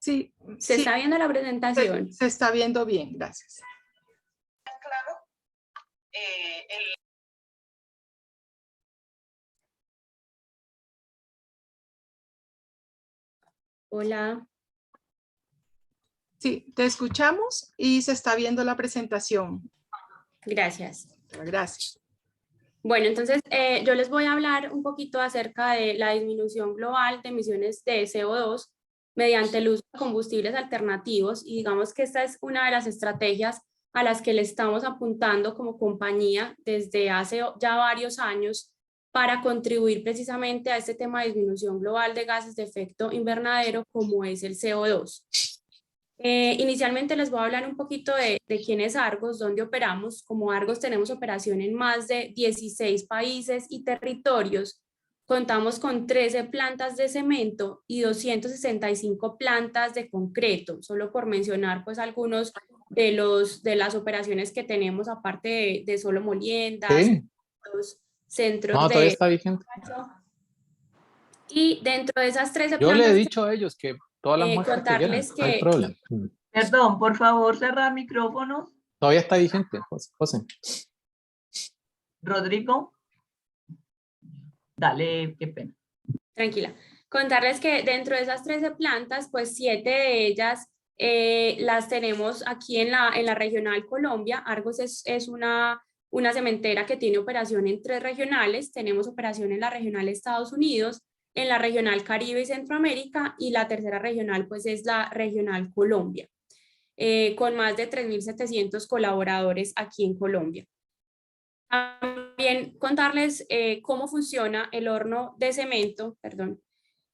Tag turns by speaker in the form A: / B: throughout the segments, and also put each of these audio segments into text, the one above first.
A: Sí,
B: ¿Se
A: sí,
B: está viendo la presentación?
A: se está viendo bien, gracias.
C: Claro,
B: Hola.
A: Sí, te escuchamos y se está viendo la presentación.
B: Gracias.
A: Gracias.
B: Bueno, entonces yo les voy a hablar un poquito acerca de la disminución global de emisiones de CO2 mediante el uso de combustibles alternativos, y digamos que esta es una de las estrategias a las que le estamos apuntando como compañía desde hace ya varios años para contribuir precisamente a este tema de disminución global de gases de efecto invernadero como es el CO2. Inicialmente les voy a hablar un poquito de quién es Argos, dónde operamos. Como Argos tenemos operación en más de 16 países y territorios. Contamos con 13 plantas de cemento y 265 plantas de concreto, solo por mencionar pues algunos de las operaciones que tenemos, aparte de solo moliendas,
D: Sí.
B: centros
D: No, todavía
B: de...
D: está vigente.
B: Y dentro de esas 13
D: Yo le he
B: plantas,
D: dicho a ellos que todas las muestras que quieran,
B: contarles
D: no hay
B: que...
D: problema.
C: perdón, por favor, cerrar micrófonos.
D: Todavía está vigente, José.
C: Rodrigo. Dale, qué pena.
B: Tranquila. Contarles que dentro de esas 13 plantas, pues 7 de ellas las tenemos aquí en la regional Colombia. Argos es una cementera que tiene operación en 3 regionales. Tenemos operación en la regional Estados Unidos, en la regional Caribe y Centroamérica, y la tercera regional pues es la regional Colombia, con más de 3.700 colaboradores aquí en Colombia. También contarles cómo funciona el horno de cemento, perdón.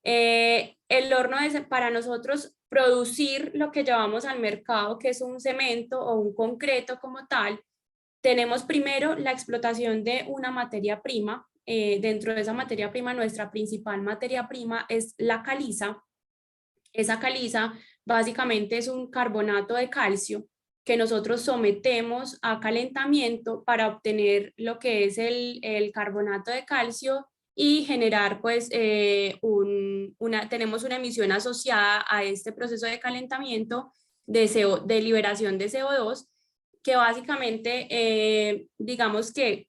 B: El horno para nosotros producir lo que llevamos al mercado, que es un cemento o un concreto como tal, tenemos primero la explotación de una materia prima. Dentro de esa materia prima, nuestra principal materia prima es la caliza. Esa caliza básicamente es un carbonato de calcio que nosotros sometemos a calentamiento para obtener lo que es el carbonato de calcio y generar pues tenemos una emisión asociada a este proceso de calentamiento de liberación de CO2, que básicamente digamos que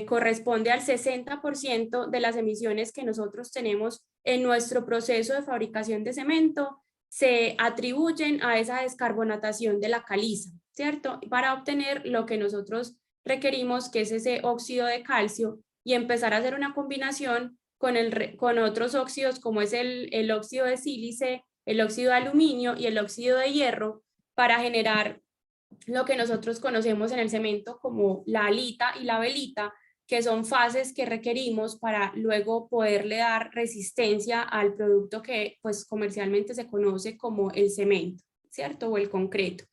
B: corresponde al 60% de las emisiones que nosotros tenemos en nuestro proceso de fabricación de cemento, se atribuyen a esa descarbonatación de la caliza, ¿cierto? Para obtener lo que nosotros requerimos, que es ese óxido de calcio, y empezar a hacer una combinación con otros óxidos como es el óxido de sílice, el óxido de aluminio y el óxido de hierro, para generar lo que nosotros conocemos en el cemento como la alita y la velita, que son fases que requerimos para luego poderle dar resistencia al producto que pues comercialmente se conoce como el cemento, ¿cierto? O el concreto.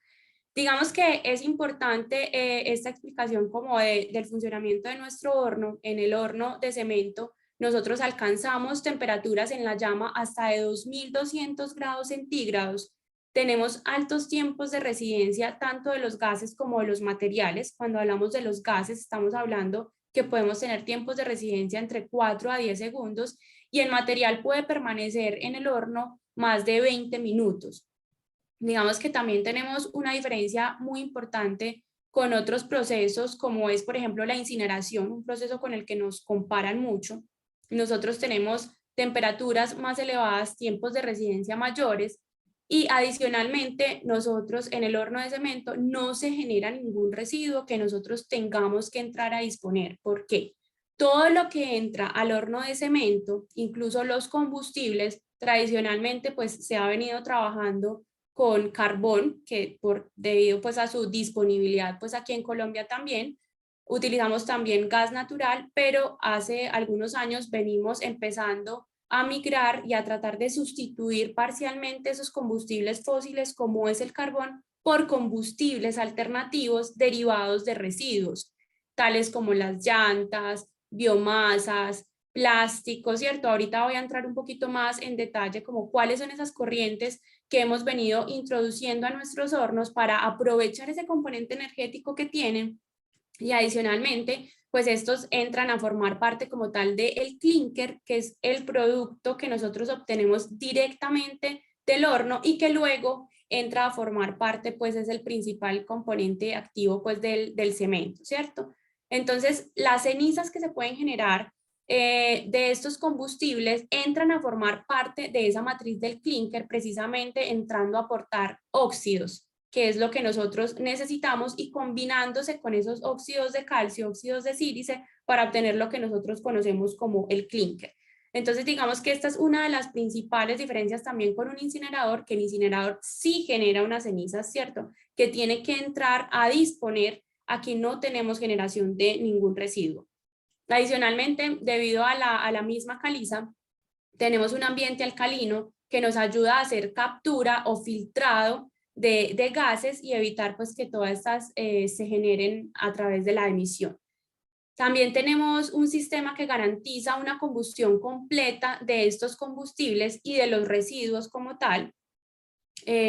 B: Digamos que es importante esta explicación como del funcionamiento de nuestro horno. En el horno de cemento nosotros alcanzamos temperaturas en la llama hasta de 2200 grados centígrados. Tenemos altos tiempos de residencia tanto de los gases como de los materiales. Cuando hablamos de los gases estamos hablando que podemos tener tiempos de residencia entre 4 a 10 segundos, y el material puede permanecer en el horno más de 20 minutos. Digamos que también tenemos una diferencia muy importante con otros procesos, como es, por ejemplo, la incineración, un proceso con el que nos comparan mucho. Nosotros tenemos temperaturas más elevadas, tiempos de residencia mayores, y adicionalmente nosotros en el horno de cemento no se genera ningún residuo que nosotros tengamos que entrar a disponer. ¿Por qué? Todo lo que entra al horno de cemento, incluso los combustibles, tradicionalmente pues se ha venido trabajando con carbón, que debido pues a su disponibilidad pues aquí en Colombia también, utilizamos también gas natural, pero hace algunos años venimos empezando a migrar y a tratar de sustituir parcialmente esos combustibles fósiles como es el carbón por combustibles alternativos derivados de residuos, tales como las llantas, biomasas, plástico, ¿cierto? Ahorita voy a entrar un poquito más en detalle como cuáles son esas corrientes que hemos venido introduciendo a nuestros hornos para aprovechar ese componente energético que tienen, y adicionalmente pues estos entran a formar parte como tal del clinker, que es el producto que nosotros obtenemos directamente del horno y que luego entra a formar parte, pues es el principal componente activo pues del cemento, ¿cierto? Entonces, las cenizas que se pueden generar de estos combustibles entran a formar parte de esa matriz del clínker, precisamente entrando a aportar óxidos, que es lo que nosotros necesitamos, y combinándose con esos óxidos de calcio, óxidos de sílice, para obtener lo que nosotros conocemos como el clínker. Entonces, digamos que esta es una de las principales diferencias también con un incinerador, que el incinerador sí genera unas cenizas, ¿cierto? Que tiene que entrar a disponer. Aquí no tenemos generación de ningún residuo. Adicionalmente, debido a la misma caliza, tenemos un ambiente alcalino que nos ayuda a hacer captura o filtrado de gases y evitar pues que todas estas se generen a través de la emisión. También tenemos un sistema que garantiza una combustión completa de estos combustibles y de los residuos como tal.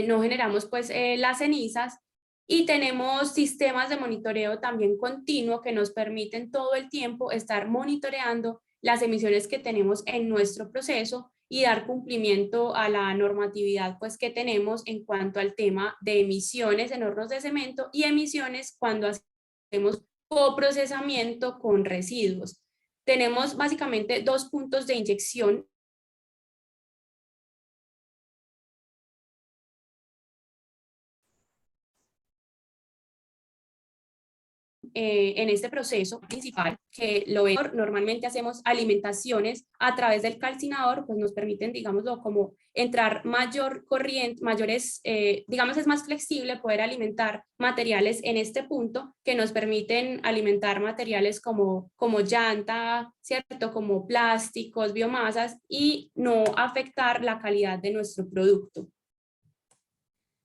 B: No generamos pues las cenizas, y tenemos sistemas de monitoreo también continuo que nos permiten todo el tiempo estar monitoreando las emisiones que tenemos en nuestro proceso y dar cumplimiento a la normatividad pues que tenemos en cuanto al tema de emisiones en hornos de cemento y emisiones cuando hacemos coprocesamiento con residuos. Tenemos básicamente 2 puntos de inyección en este proceso principal, que lo vemos, normalmente hacemos alimentaciones a través del calcinador, pues nos permiten, digámoslo, como entrar mayor corriente, digamos es más flexible poder alimentar materiales en este punto, que nos permiten alimentar materiales como llanta, ¿cierto? Como plásticos, biomasas, y no afectar la calidad de nuestro producto.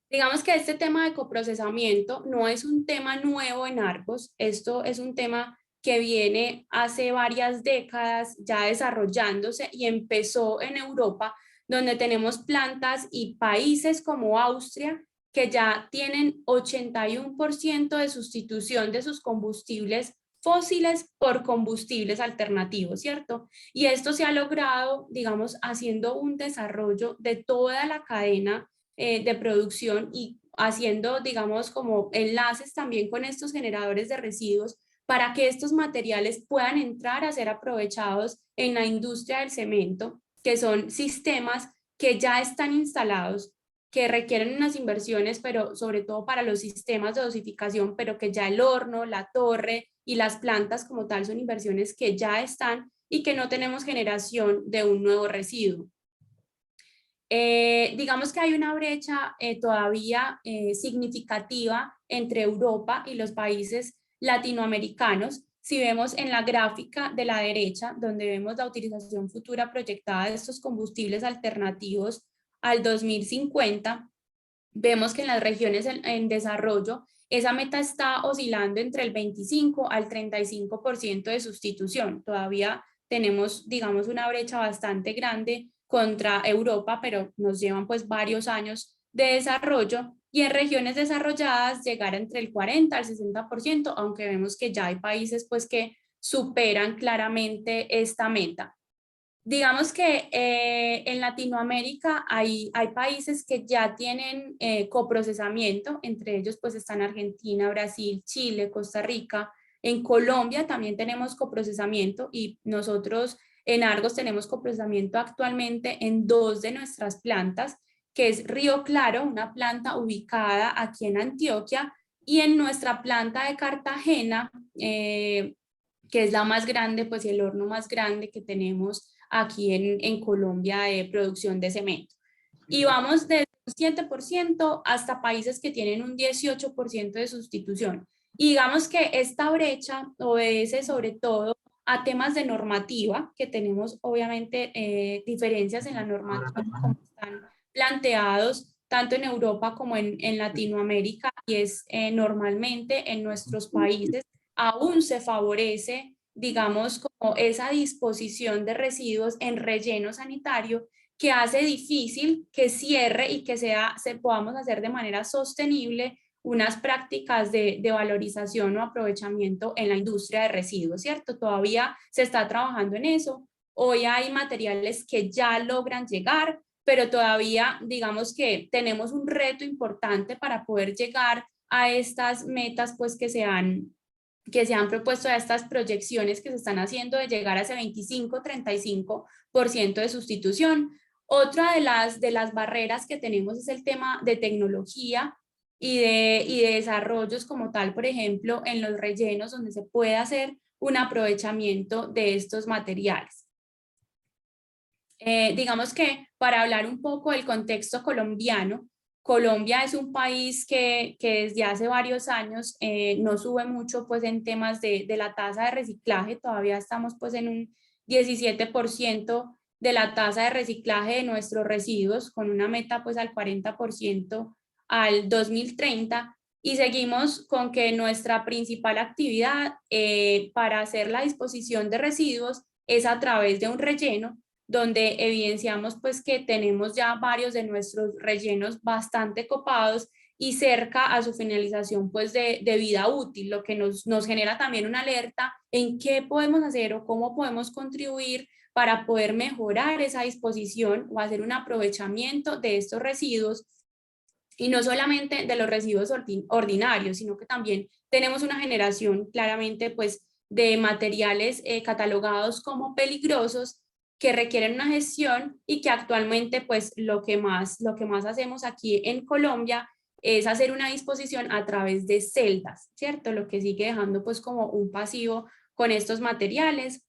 B: Digamos que este tema de coprocesamiento no es un tema nuevo en Argos. Esto es un tema que viene hace varias décadas ya desarrollándose y empezó en Europa, donde tenemos plantas y países como Austria que ya tienen 81% de sustitución de sus combustibles fósiles por combustibles alternativos, ¿cierto? Y esto se ha logrado, digamos, haciendo un desarrollo de toda la cadena de producción y haciendo, digamos, como enlaces también con estos generadores de residuos para que estos materiales puedan entrar a ser aprovechados en la industria del cemento, que son sistemas que ya están instalados, que requieren unas inversiones, pero sobre todo para los sistemas de dosificación, pero que ya el horno, la torre y las plantas como tal son inversiones que ya están y que no tenemos generación de un nuevo residuo. Digamos que hay una brecha todavía significativa entre Europa y los países latinoamericanos. Si vemos en la gráfica de la derecha, donde vemos la utilización futura proyectada de estos combustibles alternativos al 2050, vemos que en las regiones en desarrollo esa meta está oscilando entre el 25 al 35% de sustitución. Todavía tenemos, digamos, una brecha bastante grande contra Europa, pero nos llevan pues varios años de desarrollo, y en regiones desarrolladas llegar entre el 40 al 60%, aunque vemos que ya hay países pues que superan claramente esta meta. Digamos que en Latinoamérica hay países que ya tienen coprocesamiento, entre ellos pues están Argentina, Brasil, Chile, Costa Rica. En Colombia también tenemos coprocesamiento, y nosotros en Argos tenemos coprocesamiento actualmente en 2 de nuestras plantas, que es Río Claro, una planta ubicada aquí en Antioquia, y en nuestra planta de Cartagena, que es la más grande, pues el horno más grande que tenemos aquí en Colombia de producción de cemento. Y vamos desde un 7% hasta países que tienen un 18% de sustitución. Y digamos que esta brecha obedece sobre todo a temas de normativa, que tenemos obviamente diferencias en la normativa como están planteados tanto en Europa como en Latinoamérica, y es normalmente en nuestros países aún se favorece, digamos, como esa disposición de residuos en relleno sanitario, que hace difícil que cierre y que podamos hacer de manera sostenible unas prácticas de valorización o aprovechamiento en la industria de residuos, ¿cierto? Todavía se está trabajando en eso. Hoy hay materiales que ya logran llegar, pero todavía digamos que tenemos un reto importante para poder llegar a estas metas pues que se han propuesto, a estas proyecciones que se están haciendo de llegar a ese 25-35% de sustitución. Otra de las barreras que tenemos es el tema de tecnología y de desarrollos como tal, por ejemplo, en los rellenos donde se puede hacer un aprovechamiento de estos materiales. Digamos que para hablar un poco del contexto colombiano, Colombia es un país que desde hace varios años no sube mucho pues en temas de la tasa de reciclaje. Todavía estamos pues en un 17% de la tasa de reciclaje de nuestros residuos, con una meta pues al 40% al 2030, y seguimos con que nuestra principal actividad para hacer la disposición de residuos es a través de un relleno, donde evidenciamos pues que tenemos ya varios de nuestros rellenos bastante copados y cerca a su finalización pues de vida útil, lo que nos genera también una alerta en qué podemos hacer o cómo podemos contribuir para poder mejorar esa disposición o hacer un aprovechamiento de estos residuos, y no solamente de los residuos ordinarios, sino que también tenemos una generación claramente pues de materiales catalogados como peligrosos, que requieren una gestión y que actualmente pues lo que más hacemos aquí en Colombia es hacer una disposición a través de celdas, ¿cierto? Lo que sigue dejando pues como un pasivo con estos materiales.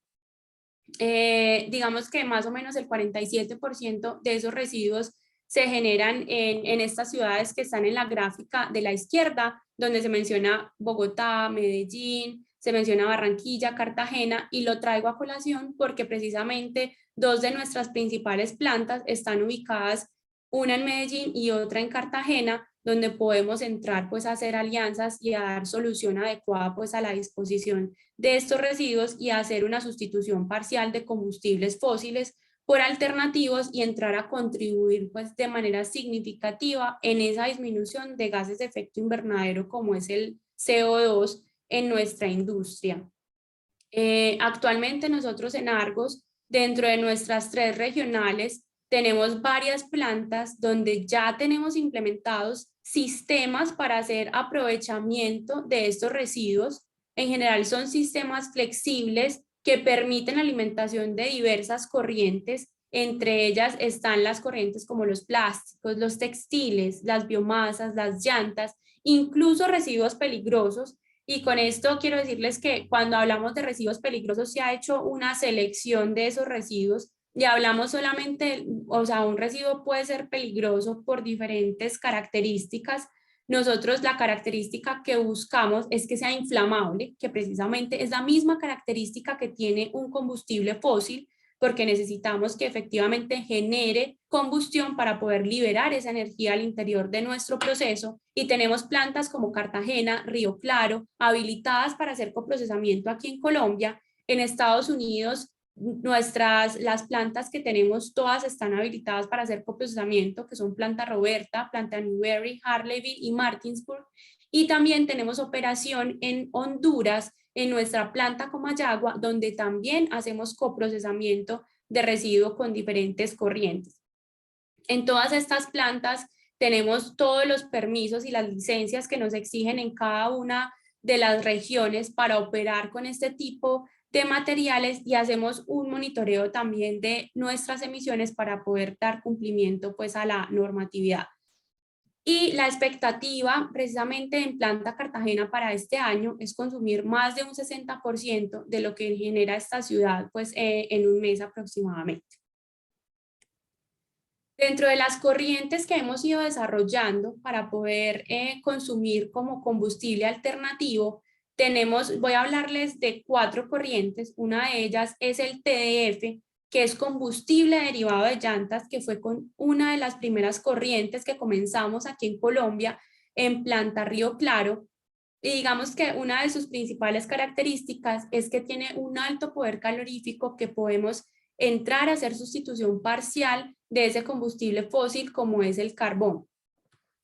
B: Digamos que más o menos el 47% de esos residuos se generan en estas ciudades que están en la gráfica de la izquierda, donde se menciona Bogotá, Medellín, se menciona Barranquilla, Cartagena, y lo traigo a colación porque precisamente dos de nuestras principales plantas están ubicadas, una en Medellín y otra en Cartagena, donde podemos entrar pues a hacer alianzas y a dar solución adecuada pues a la disposición de estos residuos y a hacer una sustitución parcial de combustibles fósiles por alternativos y entrar a contribuir pues de manera significativa en esa disminución de gases de efecto invernadero como es el CO2 en nuestra industria. Actualmente nosotros en Argos, dentro de nuestras 3 regionales, tenemos varias plantas donde ya tenemos implementados sistemas para hacer aprovechamiento de estos residuos. En general son sistemas flexibles que permiten la alimentación de diversas corrientes. Entre ellas están las corrientes como los plásticos, los textiles, las biomasas, las llantas, incluso residuos peligrosos. Y con esto quiero decirles que cuando hablamos de residuos peligrosos se ha hecho una selección de esos residuos y hablamos solamente, o sea, un residuo puede ser peligroso por diferentes características. Nosotros la característica que buscamos es que sea inflamable, que precisamente es la misma característica que tiene un combustible fósil, porque necesitamos que efectivamente genere combustión para poder liberar esa energía al interior de nuestro proceso, y tenemos plantas como Cartagena, Río Claro, habilitadas para hacer coprocesamiento aquí en Colombia. En Estados Unidos, las plantas que tenemos todas están habilitadas para hacer coprocesamiento, que son Planta Roberta, Planta Newberry, Harleyville y Martinsburg, y también tenemos operación en Honduras, en nuestra planta Comayagua, donde también hacemos coprocesamiento de residuos con diferentes corrientes. En todas estas plantas tenemos todos los permisos y las licencias que nos exigen en cada una de las regiones para operar con este tipo de materiales, y hacemos un monitoreo también de nuestras emisiones para poder dar cumplimiento pues a la normatividad. Y la expectativa precisamente en Planta Cartagena para este año es consumir más de un 60% de lo que genera esta ciudad pues en un mes aproximadamente. Dentro de las corrientes que hemos ido desarrollando para poder consumir como combustible alternativo, voy a hablarles de 4 corrientes. Una de ellas es el TDF, que es combustible derivado de llantas, que fue con una de las primeras corrientes que comenzamos aquí en Colombia en Planta Río Claro. Y digamos que una de sus principales características es que tiene un alto poder calorífico, que podemos entrar a hacer sustitución parcial de ese combustible fósil como es el carbón.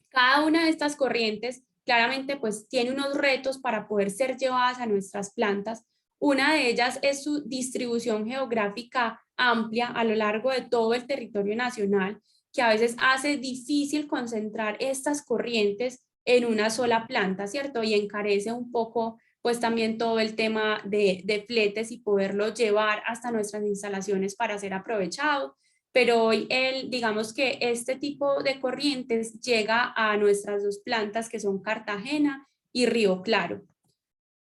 B: Cada una de estas corrientes claramente pues tiene unos retos para poder ser llevadas a nuestras plantas. Una de ellas es su distribución geográfica amplia a lo largo de todo el territorio nacional, que a veces hace difícil concentrar estas corrientes en una sola planta, ¿cierto? Y encarece un poco pues también todo el tema de fletes y poderlo llevar hasta nuestras instalaciones para ser aprovechado. Pero hoy digamos que este tipo de corrientes llega a nuestras dos plantas que son Cartagena y Río Claro.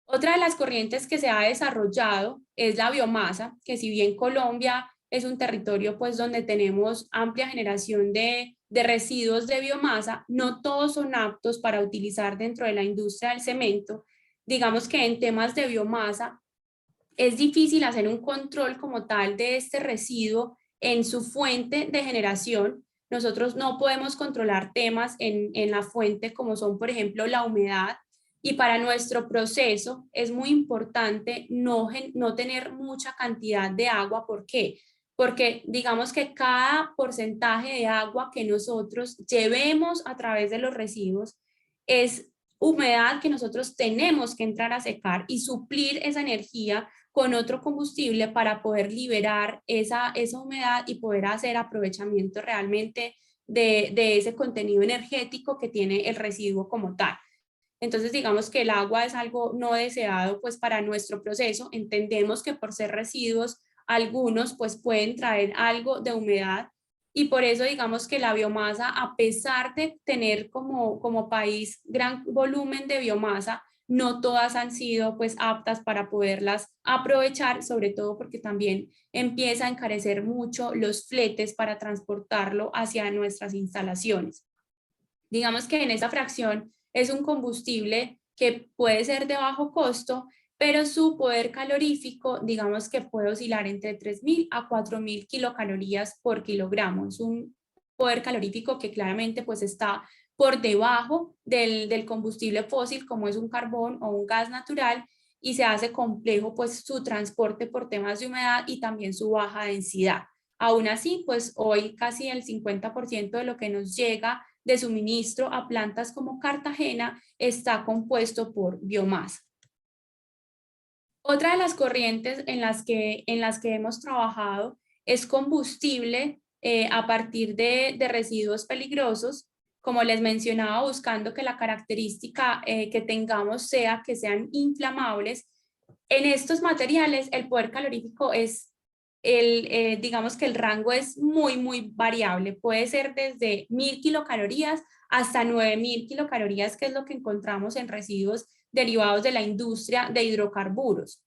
B: Otra de las corrientes que se ha desarrollado es la biomasa, que si bien Colombia es un territorio pues donde tenemos amplia generación de residuos de biomasa, no todos son aptos para utilizar dentro de la industria del cemento. Digamos que en temas de biomasa es difícil hacer un control como tal de este residuo en su fuente de generación. Nosotros no podemos controlar temas en la fuente como son, por ejemplo, la humedad. Y para nuestro proceso es muy importante no tener mucha cantidad de agua. ¿Por qué? Porque digamos que cada porcentaje de agua que nosotros llevemos a través de los residuos es humedad que nosotros tenemos que entrar a secar y suplir esa energía con otro combustible para poder liberar esa humedad y poder hacer aprovechamiento realmente de ese contenido energético que tiene el residuo como tal. Entonces, digamos que el agua es algo no deseado pues para nuestro proceso. Entendemos que por ser residuos, algunos pues pueden traer algo de humedad y por eso digamos que la biomasa, a pesar de tener como país gran volumen de biomasa, no todas han sido pues aptas para poderlas aprovechar, sobre todo porque también empieza a encarecer mucho los fletes para transportarlo hacia nuestras instalaciones. Digamos que en esta fracción es un combustible que puede ser de bajo costo, pero su poder calorífico, digamos que puede oscilar entre 3.000 a 4.000 kilocalorías por kilogramo. Es un poder calorífico que claramente pues está por debajo del combustible fósil, como es un carbón o un gas natural, y se hace complejo pues su transporte por temas de humedad y también su baja densidad. Aún así, pues hoy casi el 50% de lo que nos llega de suministro a plantas como Cartagena está compuesto por biomasa. Otra de las corrientes en las que hemos trabajado es combustible a partir de residuos peligrosos, como les mencionaba, buscando que la característica que tengamos sea que sean inflamables. En estos materiales el poder calorífico es digamos que el rango es muy variable, puede ser desde 1.000 kilocalorías hasta 9.000 kilocalorías, que es lo que encontramos en residuos derivados de la industria de hidrocarburos.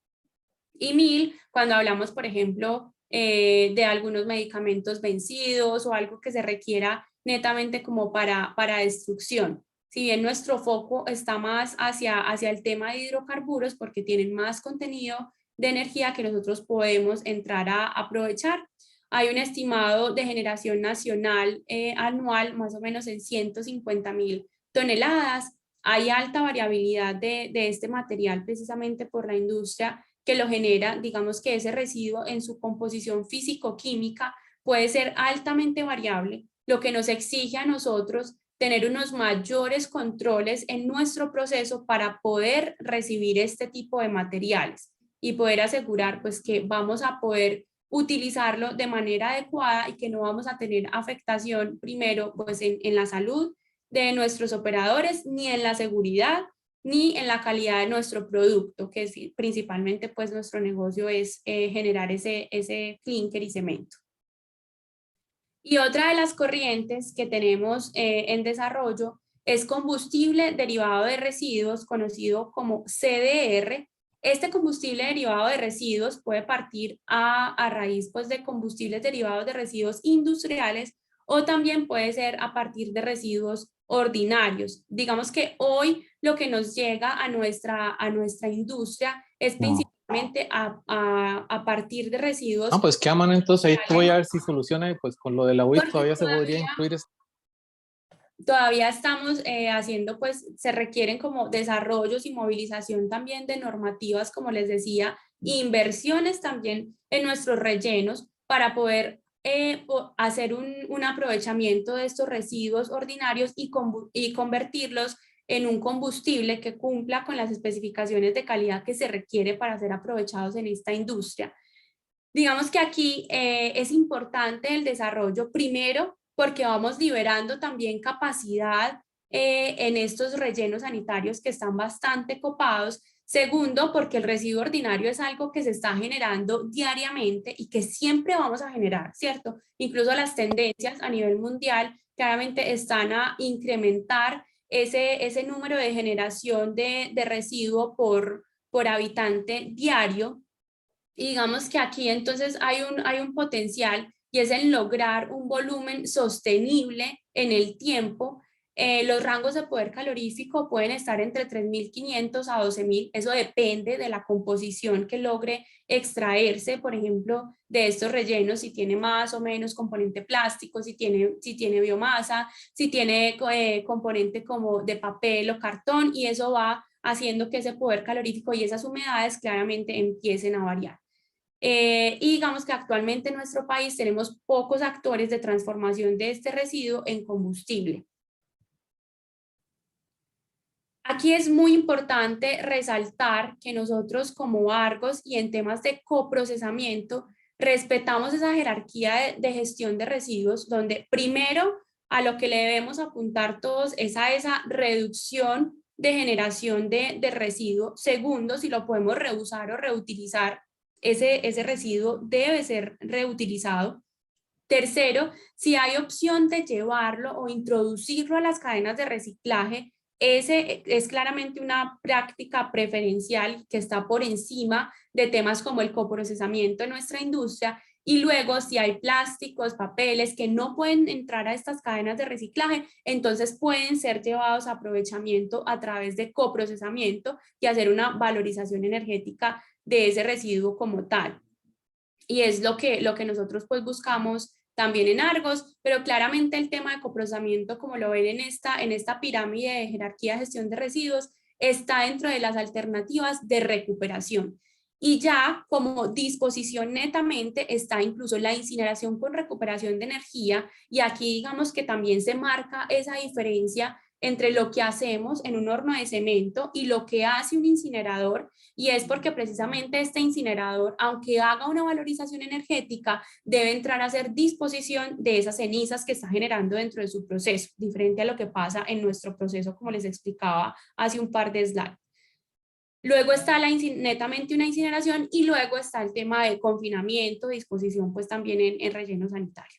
B: Y 1.000 cuando hablamos, por ejemplo, de algunos medicamentos vencidos o algo que se requiera netamente como para destrucción. Si bien nuestro foco está más hacia el tema de hidrocarburos porque tienen más contenido de energía que nosotros podemos entrar a aprovechar. Hay un estimado de generación nacional anual más o menos en 150.000 toneladas. Hay alta variabilidad de este material precisamente por la industria que lo genera. Digamos que ese residuo en su composición físico-química puede ser altamente variable, lo que nos exige a nosotros tener unos mayores controles en nuestro proceso para poder recibir este tipo de materiales y poder asegurar pues que vamos a poder utilizarlo de manera adecuada y que no vamos a tener afectación primero pues en la salud de nuestros operadores, ni en la seguridad, ni en la calidad de nuestro producto, que es, principalmente pues nuestro negocio es generar ese clínker y cemento. Y otra de las corrientes que tenemos en desarrollo es combustible derivado de residuos, conocido como CDR. Este combustible derivado de residuos puede partir a raíz pues, de combustibles derivados de residuos industriales o también puede ser a partir de residuos ordinarios. Digamos que hoy lo que nos llega a nuestra industria es principalmente a partir de residuos.
D: No, pues qué a mano, entonces ahí te voy a ver si soluciona, pues con lo de la UIT todavía se podría incluir esto.
B: Todavía estamos haciendo, pues se requieren como desarrollos y movilización también de normativas, como les decía, inversiones también en nuestros rellenos para poder hacer un aprovechamiento de estos residuos ordinarios y convertirlos en un combustible que cumpla con las especificaciones de calidad que se requiere para ser aprovechados en esta industria. Digamos que aquí es importante el desarrollo primero porque vamos liberando también capacidad en estos rellenos sanitarios que están bastante copados. Segundo, porque el residuo ordinario es algo que se está generando diariamente y que siempre vamos a generar, ¿cierto? Incluso las tendencias a nivel mundial claramente están a incrementar ese número de generación de residuo por habitante diario. Y digamos que aquí entonces hay un potencial y es en lograr un volumen sostenible en el tiempo. Los rangos de poder calorífico pueden estar entre 3.500 a 12.000, eso depende de la composición que logre extraerse, por ejemplo, de estos rellenos, si tiene más o menos componente plástico, si tiene biomasa, si tiene componente como de papel o cartón, y eso va haciendo que ese poder calorífico y esas humedades claramente empiecen a variar. Y digamos que actualmente en nuestro país tenemos pocos actores de transformación de este residuo en combustible. Aquí es muy importante resaltar que nosotros como Argos y en temas de coprocesamiento respetamos esa jerarquía de gestión de residuos, donde primero a lo que le debemos apuntar todos es a esa reducción de generación de residuo. Segundo, si lo podemos reusar o reutilizar, ese residuo debe ser reutilizado. Tercero, si hay opción de llevarlo o introducirlo a las cadenas de reciclaje, ese es claramente una práctica preferencial que está por encima de temas como el coprocesamiento en nuestra industria. Y luego, si hay plásticos, papeles que no pueden entrar a estas cadenas de reciclaje, entonces pueden ser llevados a aprovechamiento a través de coprocesamiento y hacer una valorización energética de ese residuo como tal. Y es lo que nosotros pues buscamos también en Argos, pero claramente el tema de coprocesamiento, como lo ven en esta pirámide de jerarquía de gestión de residuos, está dentro de las alternativas de recuperación. Y ya como disposición netamente está incluso la incineración con recuperación de energía, y aquí digamos que también se marca esa diferencia entre lo que hacemos en un horno de cemento y lo que hace un incinerador, y es porque precisamente este incinerador, aunque haga una valorización energética, debe entrar a hacer disposición de esas cenizas que está generando dentro de su proceso, diferente a lo que pasa en nuestro proceso, como les explicaba hace un par de slides. Luego está netamente una incineración, y luego está el tema de confinamiento, disposición pues también en relleno sanitario.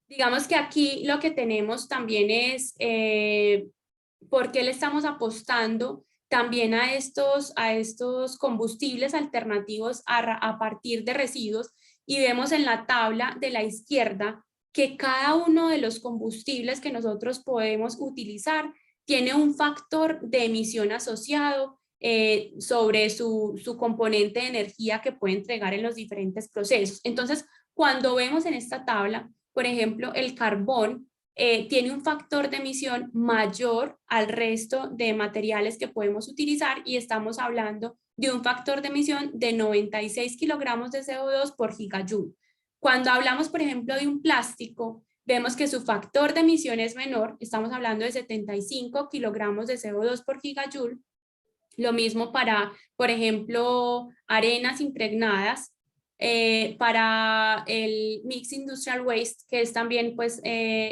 B: Digamos que aquí lo que tenemos también es por qué le estamos apostando también a estos combustibles alternativos a partir de residuos, y vemos en la tabla de la izquierda que cada uno de los combustibles que nosotros podemos utilizar tiene un factor de emisión asociado sobre su componente de energía que puede entregar en los diferentes procesos. Entonces, cuando vemos en esta tabla, por ejemplo, el carbón tiene un factor de emisión mayor al resto de materiales que podemos utilizar, y estamos hablando de un factor de emisión de 96 kilogramos de CO2 por gigajoule. Cuando hablamos, por ejemplo, de un plástico, vemos que su factor de emisión es menor, estamos hablando de 75 kilogramos de CO2 por gigajoule. Lo mismo para, por ejemplo, arenas impregnadas, para el Mixed Industrial Waste, que es también pues,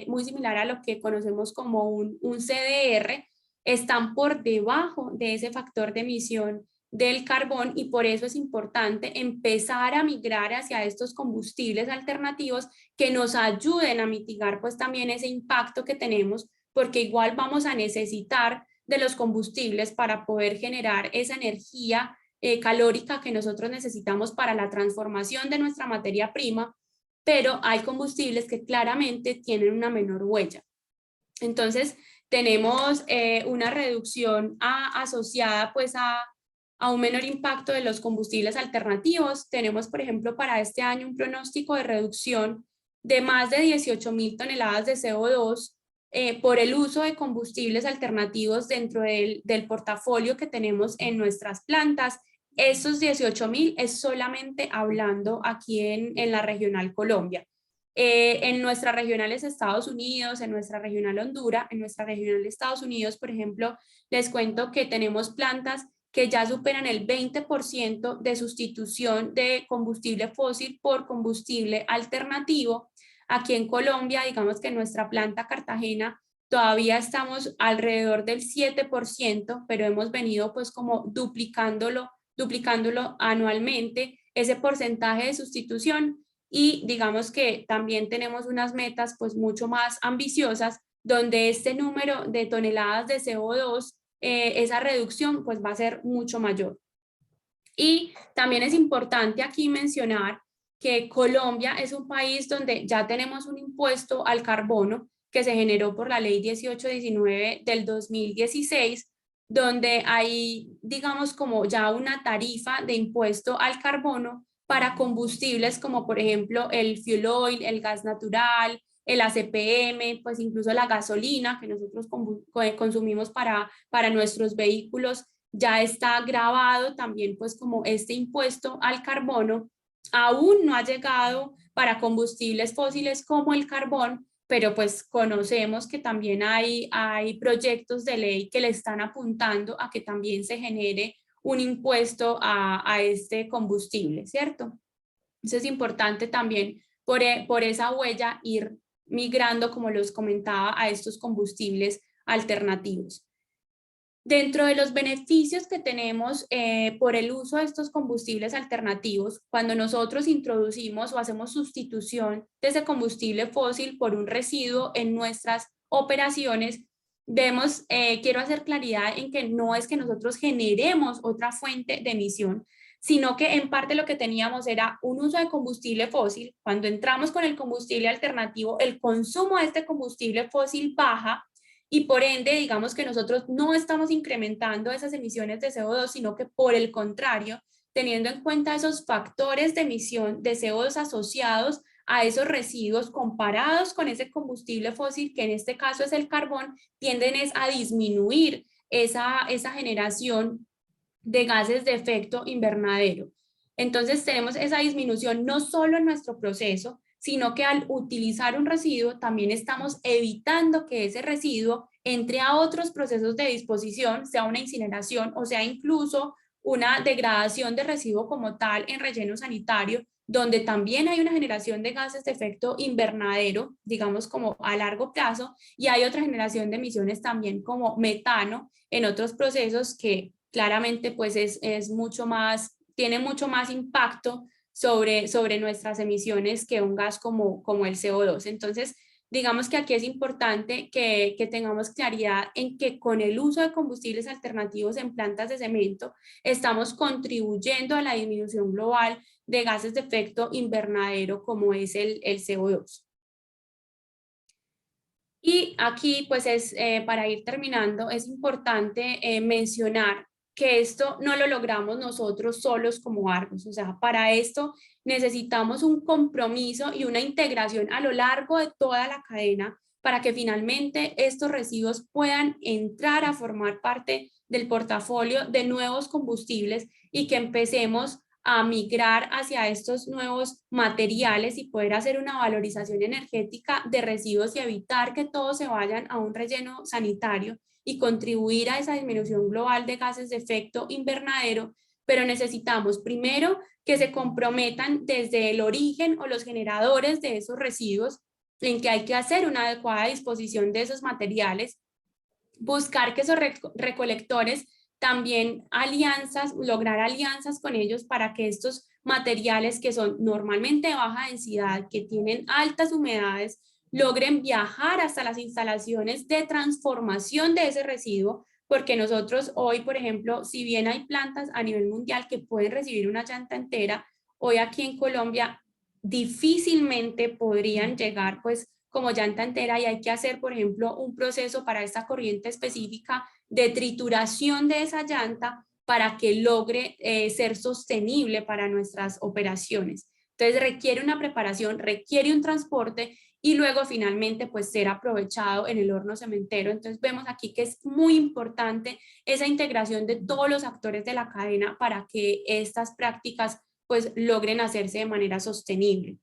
B: muy similar a lo que conocemos como un CDR, están por debajo de ese factor de emisión del carbón, y por eso es importante empezar a migrar hacia estos combustibles alternativos que nos ayuden a mitigar pues también ese impacto que tenemos, porque igual vamos a necesitar de los combustibles para poder generar esa energía calórica que nosotros necesitamos para la transformación de nuestra materia prima, pero hay combustibles que claramente tienen una menor huella. Entonces, tenemos una reducción asociada pues a un menor impacto de los combustibles alternativos. Tenemos, por ejemplo, para este año un pronóstico de reducción de más de 18.000 toneladas de CO2 por el uso de combustibles alternativos dentro del portafolio que tenemos en nuestras plantas. Estos 18.000 es solamente hablando aquí en la regional Colombia. En nuestras regionales Estados Unidos, en nuestra regional Honduras, en nuestra regional Estados Unidos, por ejemplo, les cuento que tenemos plantas que ya superan el 20% de sustitución de combustible fósil por combustible alternativo. Aquí en Colombia, digamos que en nuestra planta Cartagena todavía estamos alrededor del 7%, pero hemos venido pues como duplicándolo anualmente, ese porcentaje de sustitución, y digamos que también tenemos unas metas pues mucho más ambiciosas, donde este número de toneladas de CO2, esa reducción pues va a ser mucho mayor. Y también es importante aquí mencionar que Colombia es un país donde ya tenemos un impuesto al carbono que se generó por la ley 1819 del 2016, donde hay, digamos, como ya una tarifa de impuesto al carbono para combustibles como por ejemplo el fuel oil, el gas natural, el ACPM, pues incluso la gasolina que nosotros consumimos para nuestros vehículos. Ya está grabado también pues como este impuesto al carbono. Aún no ha llegado para combustibles fósiles como el carbón, pero pues conocemos que también hay proyectos de ley que le están apuntando a que también se genere un impuesto a este combustible, ¿cierto? Entonces es importante también por esa huella ir migrando, como los comentaba, a estos combustibles alternativos. Dentro de los beneficios que tenemos por el uso de estos combustibles alternativos, cuando nosotros introducimos o hacemos sustitución de ese combustible fósil por un residuo en nuestras operaciones, quiero hacer claridad en que no es que nosotros generemos otra fuente de emisión, sino que en parte lo que teníamos era un uso de combustible fósil. Cuando entramos con el combustible alternativo, el consumo de este combustible fósil baja, y por ende, digamos que nosotros no estamos incrementando esas emisiones de CO2, sino que por el contrario, teniendo en cuenta esos factores de emisión de CO2 asociados a esos residuos comparados con ese combustible fósil, que en este caso es el carbón, tienden a disminuir esa generación de gases de efecto invernadero. Entonces tenemos esa disminución no solo en nuestro proceso, sino que al utilizar un residuo también estamos evitando que ese residuo entre a otros procesos de disposición, sea una incineración o sea incluso una degradación de residuo como tal en relleno sanitario, donde también hay una generación de gases de efecto invernadero, digamos como a largo plazo, y hay otra generación de emisiones también como metano en otros procesos que claramente pues es mucho más, tiene mucho más impacto sobre nuestras emisiones que un gas como el CO2. Entonces, digamos que aquí es importante que tengamos claridad en que con el uso de combustibles alternativos en plantas de cemento estamos contribuyendo a la disminución global de gases de efecto invernadero como es el CO2. Y aquí, pues para ir terminando, es importante mencionar que esto no lo logramos nosotros solos como Argos. O sea, para esto necesitamos un compromiso y una integración a lo largo de toda la cadena para que finalmente estos residuos puedan entrar a formar parte del portafolio de nuevos combustibles y que empecemos a migrar hacia estos nuevos materiales y poder hacer una valorización energética de residuos y evitar que todos se vayan a un relleno sanitario y contribuir a esa disminución global de gases de efecto invernadero. Pero necesitamos primero que se comprometan desde el origen o los generadores de esos residuos en que hay que hacer una adecuada disposición de esos materiales, buscar que esos recolectores también lograr alianzas con ellos para que estos materiales que son normalmente de baja densidad, que tienen altas humedades, logren viajar hasta las instalaciones de transformación de ese residuo, porque nosotros hoy, por ejemplo, si bien hay plantas a nivel mundial que pueden recibir una llanta entera, hoy aquí en Colombia difícilmente podrían llegar pues como llanta entera, y hay que hacer, por ejemplo, un proceso para esta corriente específica de trituración de esa llanta para que logre ser sostenible para nuestras operaciones. Entonces requiere una preparación, requiere un transporte y luego finalmente pues ser aprovechado en el horno cementero. Entonces vemos aquí que es muy importante esa integración de todos los actores de la cadena para que estas prácticas pues logren hacerse de manera sostenible.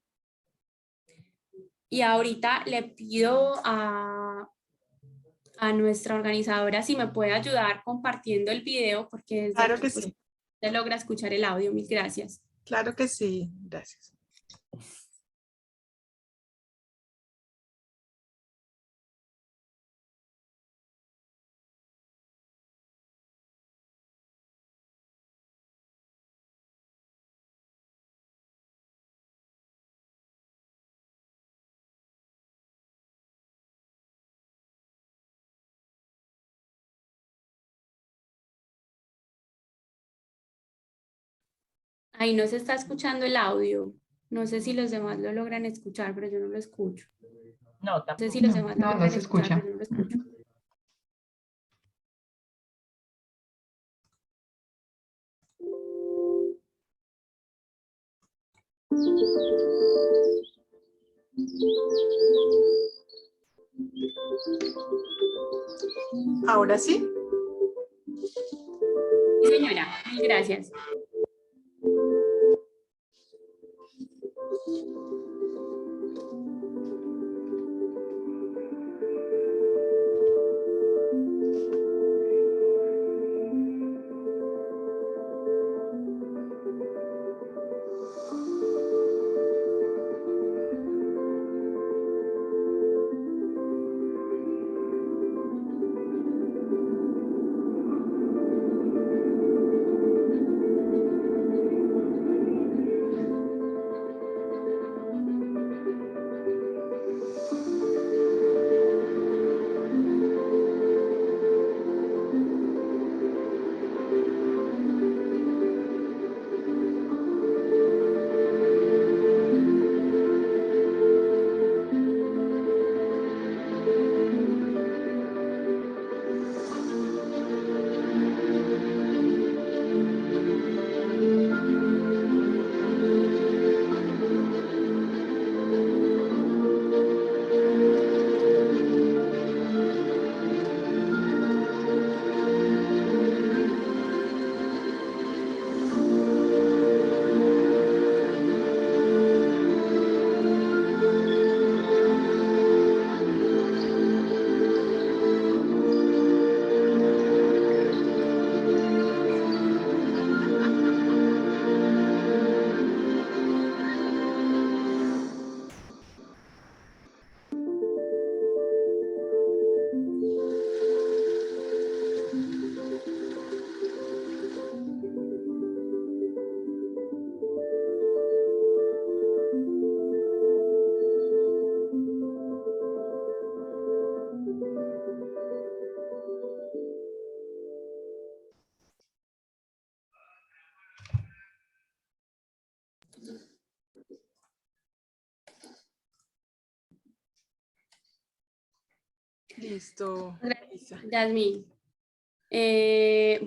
B: Y ahorita le pido a nuestra organizadora si me puede ayudar compartiendo el video, porque desde
A: Claro
B: aquí,
A: que
B: pues,
A: sí,
B: se logra escuchar el audio. Mil gracias.
A: claro que sí, gracias.
B: Ahí no se está escuchando el audio. No sé si los demás lo logran escuchar, pero yo no lo escucho.
C: No,
B: No sé si
C: tampoco.
B: los demás lo
E: no
B: logran
E: se
B: escuchar,
E: escucha.
B: pero yo no lo escucho.
A: Ahora sí.
B: Sí, señora, mil gracias.
A: Listo. Isa.
B: Yasmín.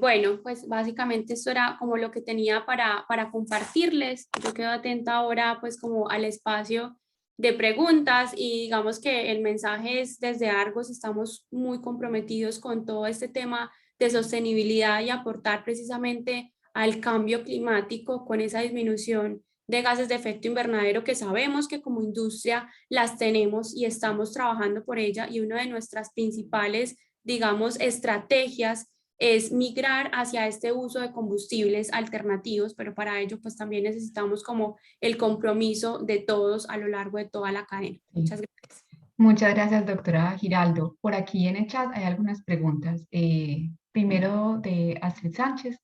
B: Bueno, pues básicamente esto era como lo que tenía para compartirles. Yo quedo atenta ahora pues como al espacio de preguntas y digamos que el mensaje es desde Argos estamos muy comprometidos con todo este tema de sostenibilidad y aportar precisamente al cambio climático con esa disminución de gases de efecto invernadero que sabemos que como industria las tenemos y estamos trabajando por ella y una de nuestras principales, digamos, estrategias es migrar hacia este uso de combustibles alternativos, pero para ello pues también necesitamos como el compromiso de todos a lo largo de toda la cadena. Muchas gracias.
E: Muchas gracias, doctora Giraldo. Por aquí en el chat hay algunas preguntas. Primero de Astrid Sánchez.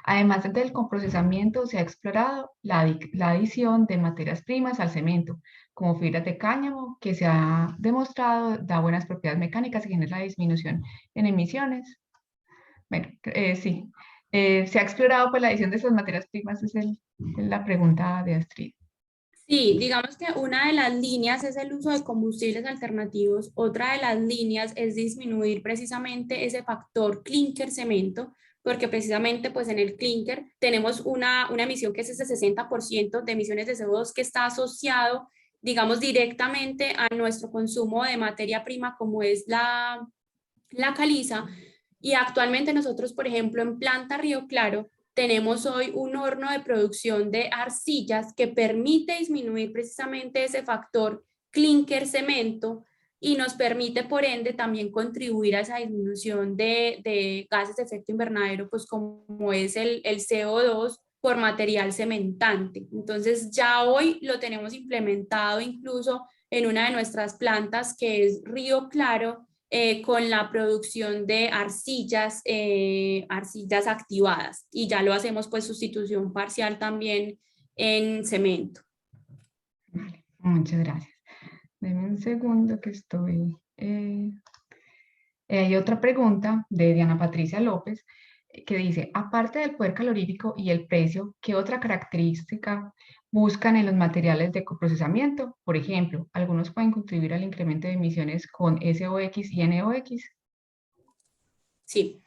E: Además del coprocesamiento, se ha explorado la adición de materias primas al cemento, como fibras de cáñamo, que se ha demostrado da buenas propiedades mecánicas y genera disminución en emisiones. Bueno, sí. Se ha explorado pues, la adición de esas materias primas, es la pregunta de Astrid.
B: Sí, digamos que una de las líneas es el uso de combustibles alternativos, otra de las líneas es disminuir precisamente ese factor clinker-cemento, porque precisamente pues en el clinker tenemos una emisión que es ese 60% de emisiones de CO2 que está asociado, digamos, directamente a nuestro consumo de materia prima como es la caliza. Y actualmente nosotros, por ejemplo, en Planta Río Claro, tenemos hoy un horno de producción de arcillas que permite disminuir precisamente ese factor clinker cemento y nos permite por ende también contribuir a esa disminución de gases de efecto invernadero, pues como es el CO2 por material cementante. Entonces ya hoy lo tenemos implementado incluso en una de nuestras plantas que es Río Claro, con la producción de arcillas, arcillas activadas y ya lo hacemos pues sustitución parcial también en cemento.
E: Vale, muchas gracias. Deme un segundo que estoy... hay otra pregunta de Diana Patricia López. que dice, aparte del poder calorífico y el precio, ¿qué otra característica buscan en los materiales de coprocesamiento? Por ejemplo, algunos pueden contribuir al incremento de emisiones con SOX y NOx.
B: Sí.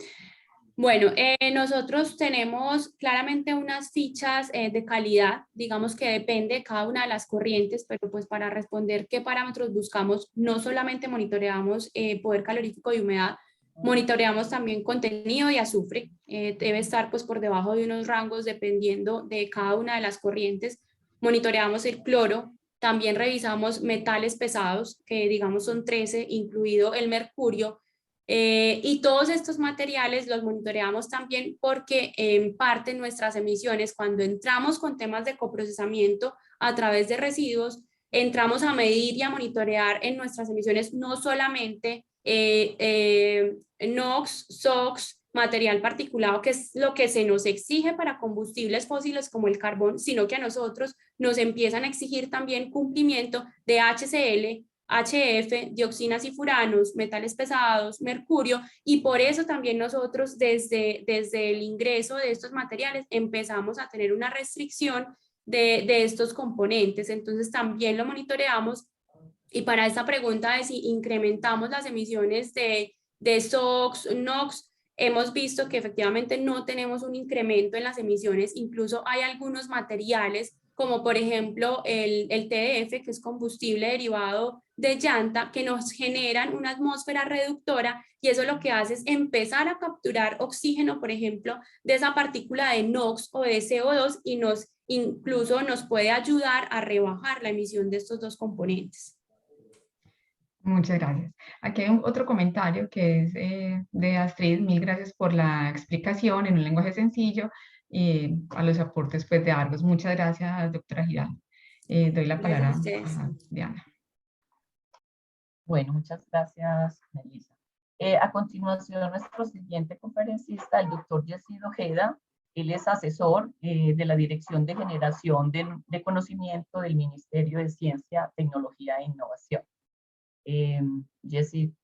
B: Bueno, nosotros tenemos claramente unas fichas de calidad, digamos que depende de cada una de las corrientes, pero pues para responder qué parámetros buscamos, no solamente monitoreamos poder calorífico y humedad, monitoreamos también contenido de azufre, debe estar pues por debajo de unos rangos dependiendo de cada una de las corrientes, monitoreamos el cloro, también revisamos metales pesados, que digamos son 13, incluido el mercurio, y todos estos materiales los monitoreamos también porque en parte nuestras emisiones, cuando entramos con temas de coprocesamiento a través de residuos, entramos a medir y a monitorear en nuestras emisiones no solamente NOx, SOx, material particulado, que es lo que se nos exige para combustibles fósiles como el carbón, sino que a nosotros nos empiezan a exigir también cumplimiento de HCl, HF, dioxinas y furanos, metales pesados, mercurio, y por eso también nosotros desde el ingreso de estos materiales empezamos a tener una restricción de estos componentes. Entonces también lo monitoreamos, y para esta pregunta de si incrementamos las emisiones de SOx, NOx, hemos visto que efectivamente no tenemos un incremento en las emisiones, incluso hay algunos materiales como por ejemplo el TDF, que es combustible derivado de llanta, que nos generan una atmósfera reductora, y eso lo que hace es empezar a capturar oxígeno, por ejemplo, de esa partícula de NOx o de CO2, y incluso nos puede ayudar a rebajar la emisión de estos dos componentes.
E: Muchas gracias. Aquí hay otro comentario que es de Astrid. Mil gracias por la explicación en un lenguaje sencillo y a los aportes pues, de Argos. Muchas gracias, doctora Giraldo. Doy la palabra a Diana.
C: Bueno, muchas gracias, Melissa. A continuación, nuestro siguiente conferencista, el doctor Yesido Ojeda. Él es asesor de la Dirección de Generación de Conocimiento del Ministerio de Ciencia, Tecnología e Innovación. Jessy,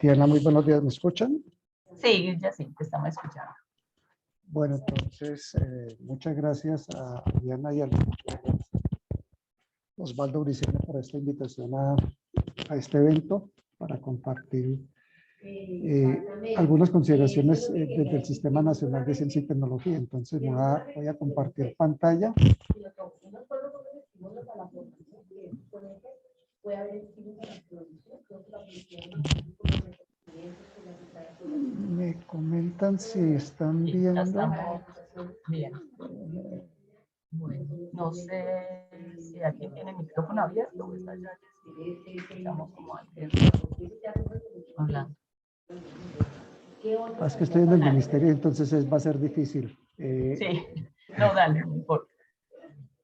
F: Diana, muy buenos días, ¿me escuchan?
C: Sí, Jessy, te estamos escuchando.
F: Bueno, entonces, muchas gracias a Diana y a Osvaldo Briceño por esta invitación a este evento para compartir algunas consideraciones desde el Sistema Nacional de Ciencia y Tecnología. Entonces, voy a compartir pantalla. Me comentan si están viendo.
C: Estamos bien. Bueno, no sé si aquí tiene el micrófono abierto o está ya. Estamos como antes hablando.
F: Es que estoy en el ministerio, entonces va a ser difícil.
C: Sí, no, dale, no importa.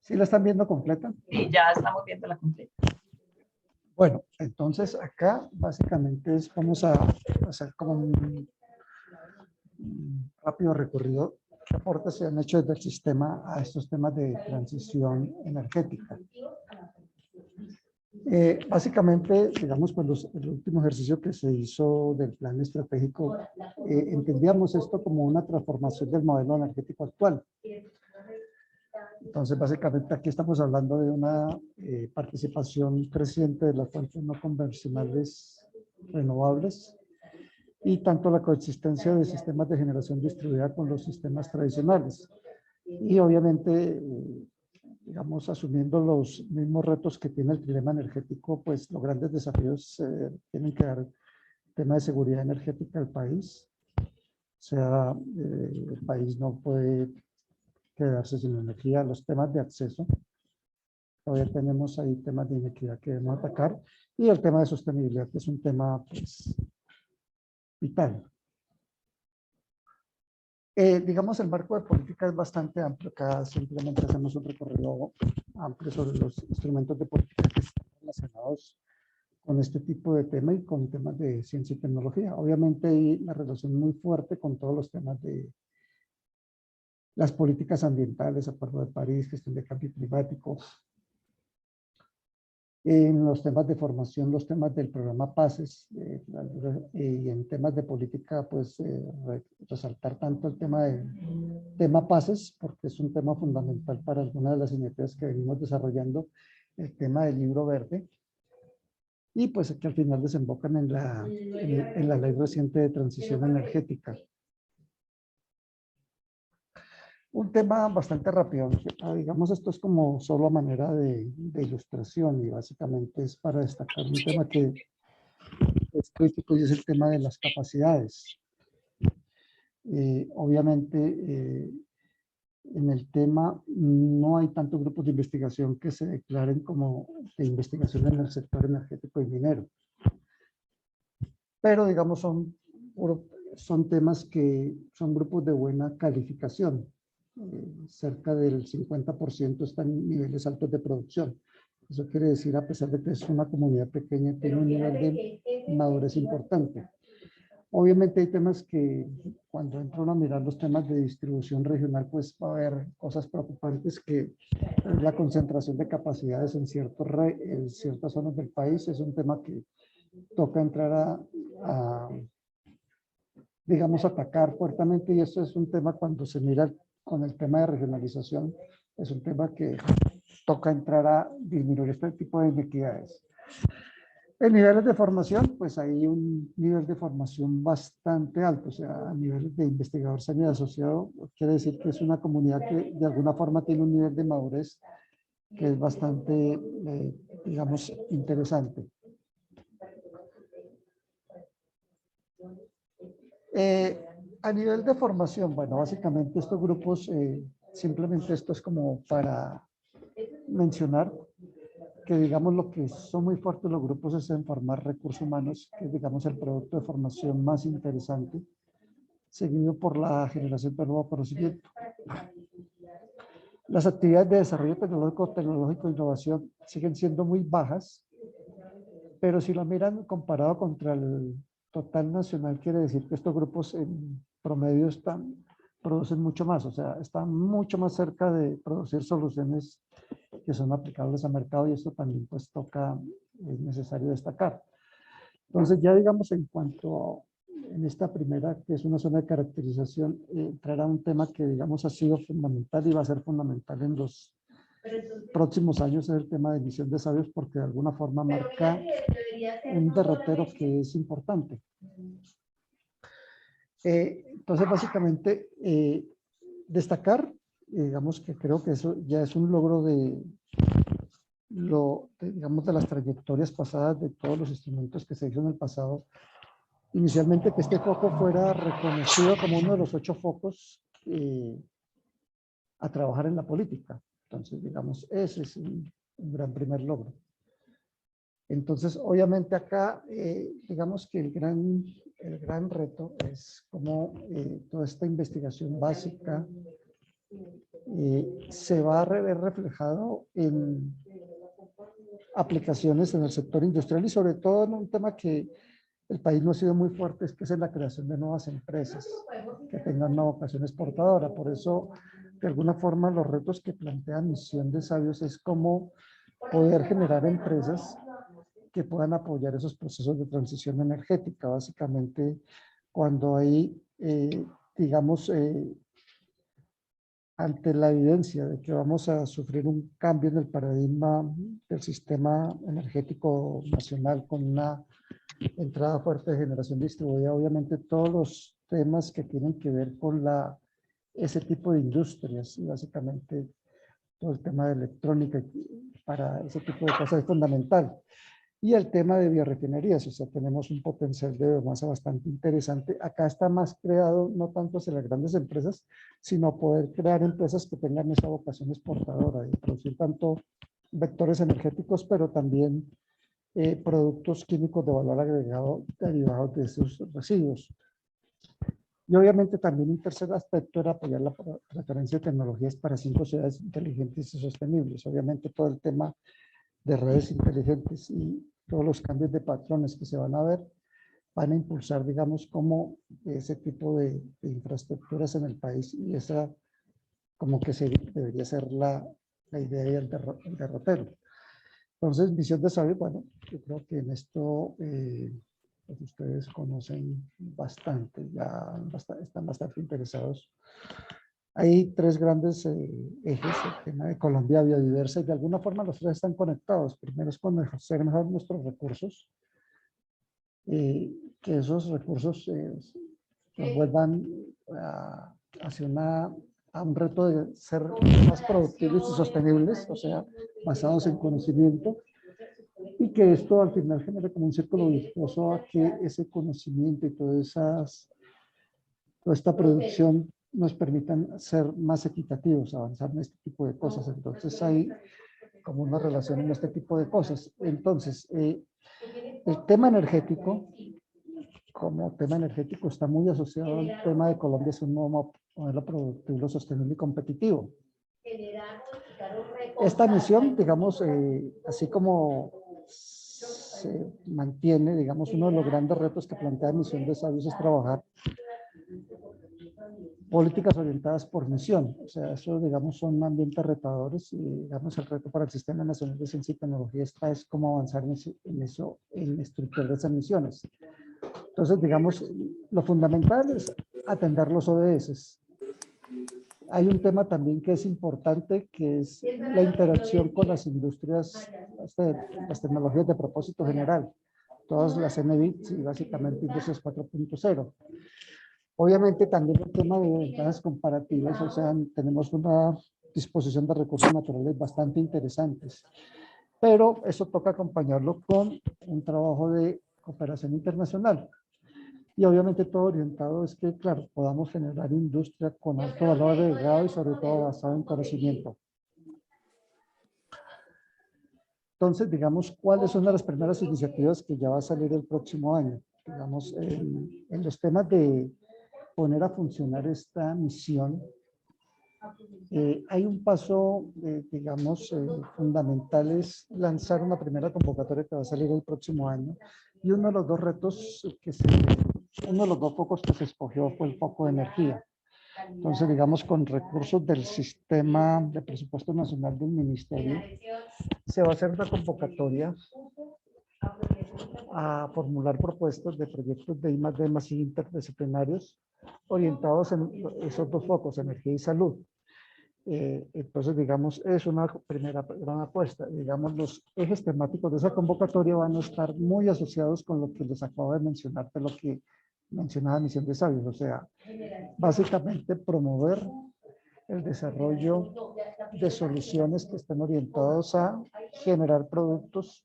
F: ¿Sí la están viendo completa?
C: Sí, ya estamos viendo la completa.
F: Bueno, entonces acá básicamente vamos a hacer como un rápido recorrido. ¿Qué aportes se han hecho desde el sistema a estos temas de transición energética? Básicamente, digamos, cuando el último ejercicio que se hizo del plan estratégico, entendíamos esto como una transformación del modelo energético actual. Entonces, básicamente aquí estamos hablando de una participación creciente de las fuentes no convencionales renovables, y tanto la coexistencia de sistemas de generación distribuida con los sistemas tradicionales. Y obviamente, digamos, asumiendo los mismos retos que tiene el dilema energético, pues los grandes desafíos tienen que dar el tema de seguridad energética del país. O sea, el país no puede quedarse sin energía. Los temas de acceso, todavía tenemos ahí temas de inequidad que debemos atacar, y el tema de sostenibilidad, que es un tema pues vital. Digamos, el marco de política es bastante amplio. Acá simplemente hacemos un recorrido amplio sobre los instrumentos de política que están relacionados con este tipo de tema y con temas de ciencia y tecnología. Obviamente hay una relación muy fuerte con todos los temas de las políticas ambientales, Acuerdo de París, gestión de cambio climático, En los temas de formación, los temas del programa PACES, y en temas de política, pues resaltar tanto el tema PACES, porque es un tema fundamental para algunas de las iniciativas que venimos desarrollando, el tema del libro verde, y pues que al final desembocan en la ley reciente de transición energética. Un tema bastante rápido, digamos, esto es como solo a manera de ilustración y básicamente es para destacar un tema que es crítico y es el tema de las capacidades. Obviamente, en el tema no hay tantos grupos de investigación que se declaren como de investigación en el sector energético y minero. Pero digamos son temas que son grupos de buena calificación. Cerca del 50% están en niveles altos de producción. Eso quiere decir, a pesar de que es una comunidad pequeña, tiene un nivel de madurez importante. Obviamente hay temas que cuando entra uno a mirar los temas de distribución regional, pues va a haber cosas preocupantes, que la concentración de capacidades en ciertas zonas del país es un tema que toca entrar digamos, atacar fuertemente, y esto es un tema cuando se mira con el tema de regionalización, es un tema que toca entrar a disminuir este tipo de inequidades. En niveles de formación, pues hay un nivel de formación bastante alto, o sea, a nivel de investigador senior asociado, quiere decir que es una comunidad que de alguna forma tiene un nivel de madurez que es bastante, digamos, interesante. A nivel de formación, bueno, básicamente estos grupos, simplemente esto es como para mencionar que, digamos, lo que son muy fuertes los grupos es en formar recursos humanos, que es, digamos, el producto de formación más interesante, seguido por la generación de nuevo conocimiento. Las actividades de desarrollo tecnológico e innovación siguen siendo muy bajas, pero si lo miran comparado contra el total nacional, quiere decir que estos grupos en promedio producen mucho más, o sea, están mucho más cerca de producir soluciones que son aplicables al mercado, y esto también pues es necesario destacar. Entonces ya digamos en cuanto en esta primera, que es una zona de caracterización, entrará un tema que digamos ha sido fundamental y va a ser fundamental en los próximos años, es el tema de emisión de sabios, porque de alguna forma marca un derrotero que es importante. Entonces básicamente destacar, digamos que creo que eso ya es un logro digamos, de las trayectorias pasadas, de todos los instrumentos que se hizo en el pasado. Inicialmente que este foco fuera reconocido como uno de los 8 focos a trabajar en la política. Entonces, digamos, ese es un gran primer logro. Entonces, obviamente acá, digamos que el gran reto es cómo toda esta investigación básica se va a ver reflejado en aplicaciones en el sector industrial, y sobre todo en un tema que el país no ha sido muy fuerte, es que es la creación de nuevas empresas que tengan una vocación exportadora. Por eso, de alguna forma, los retos que plantea Misión de Sabios es cómo poder generar empresas que puedan apoyar esos procesos de transición energética. Básicamente, cuando hay, digamos, ante la evidencia de que vamos a sufrir un cambio en el paradigma del sistema energético nacional con una entrada fuerte de generación distribuida, obviamente todos los temas que tienen que ver con ese tipo de industrias, y básicamente todo el tema de electrónica para ese tipo de cosas es fundamental. Y el tema de biorefinerías, o sea, tenemos un potencial de biomasa bastante interesante. Acá está más creado, no tanto hacia las grandes empresas, sino poder crear empresas que tengan esa vocación exportadora y producir tanto vectores energéticos, pero también productos químicos de valor agregado derivados de esos residuos. Y obviamente también un tercer aspecto era apoyar la referencia de tecnologías para 5 ciudades inteligentes y sostenibles. Obviamente todo el tema de redes inteligentes y todos los cambios de patrones que se van a ver van a impulsar, digamos, como ese tipo de infraestructuras en el país, y esa como que debería ser la idea y el derrotero. Entonces, misión de sabio, bueno, yo creo que en esto pues ustedes conocen bastante, están bastante interesados. Hay tres grandes ejes, el tema de Colombia biodiversa, y de alguna forma los tres están conectados. Primero es conocer mejor nuestros recursos, que esos recursos nos vuelvan hacia a un reto de ser más productivos y sostenibles, o sea, basados en conocimiento, y que esto al final genere como un círculo virtuoso a que ese conocimiento y toda esta producción nos permitan ser más equitativos, avanzar en este tipo de cosas. Entonces hay como una relación en este tipo de cosas. Entonces, el tema energético, como tema energético, está muy asociado al tema de Colombia, es un nuevo modelo productivo, sostenible y competitivo. Esta misión, digamos, así como se mantiene, digamos, uno de los grandes retos que plantea la misión de sabios es trabajar políticas orientadas por misión. O sea, eso, digamos, son ambientes retadores y, digamos, el reto para el Sistema Nacional de Ciencia y Tecnología es cómo avanzar en estructurar esas misiones. Entonces, digamos, lo fundamental es atender los ODS. Hay un tema también que es importante, que es la interacción con las industrias, las tecnologías de propósito general, todas las NBITs y básicamente Industrias 4.0. Obviamente también el tema de ventajas comparativas, o sea, tenemos una disposición de recursos naturales bastante interesantes, pero eso toca acompañarlo con un trabajo de cooperación internacional. Y obviamente todo orientado es que, claro, podamos generar industria con alto valor agregado y sobre todo basado en conocimiento. Entonces, digamos, ¿cuáles son las primeras iniciativas que ya va a salir el próximo año? Digamos, en los temas de poner a funcionar esta misión, hay un paso, digamos, fundamental, es lanzar una primera convocatoria que va a salir el próximo año. Y uno de los dos retos uno de los dos focos que se escogió fue el foco de energía. Entonces, digamos, con recursos del Sistema de Presupuesto Nacional del Ministerio, se va a hacer una convocatoria a formular propuestas de proyectos de I+D+ interdisciplinarios orientados en esos dos focos, energía y salud. Entonces, digamos, es una primera gran apuesta. Digamos, los ejes temáticos de esa convocatoria van a estar muy asociados con lo que les acabo de mencionar, de lo que mencionaba Misión de Sabios. O sea, básicamente promover el desarrollo de soluciones que estén orientados a generar productos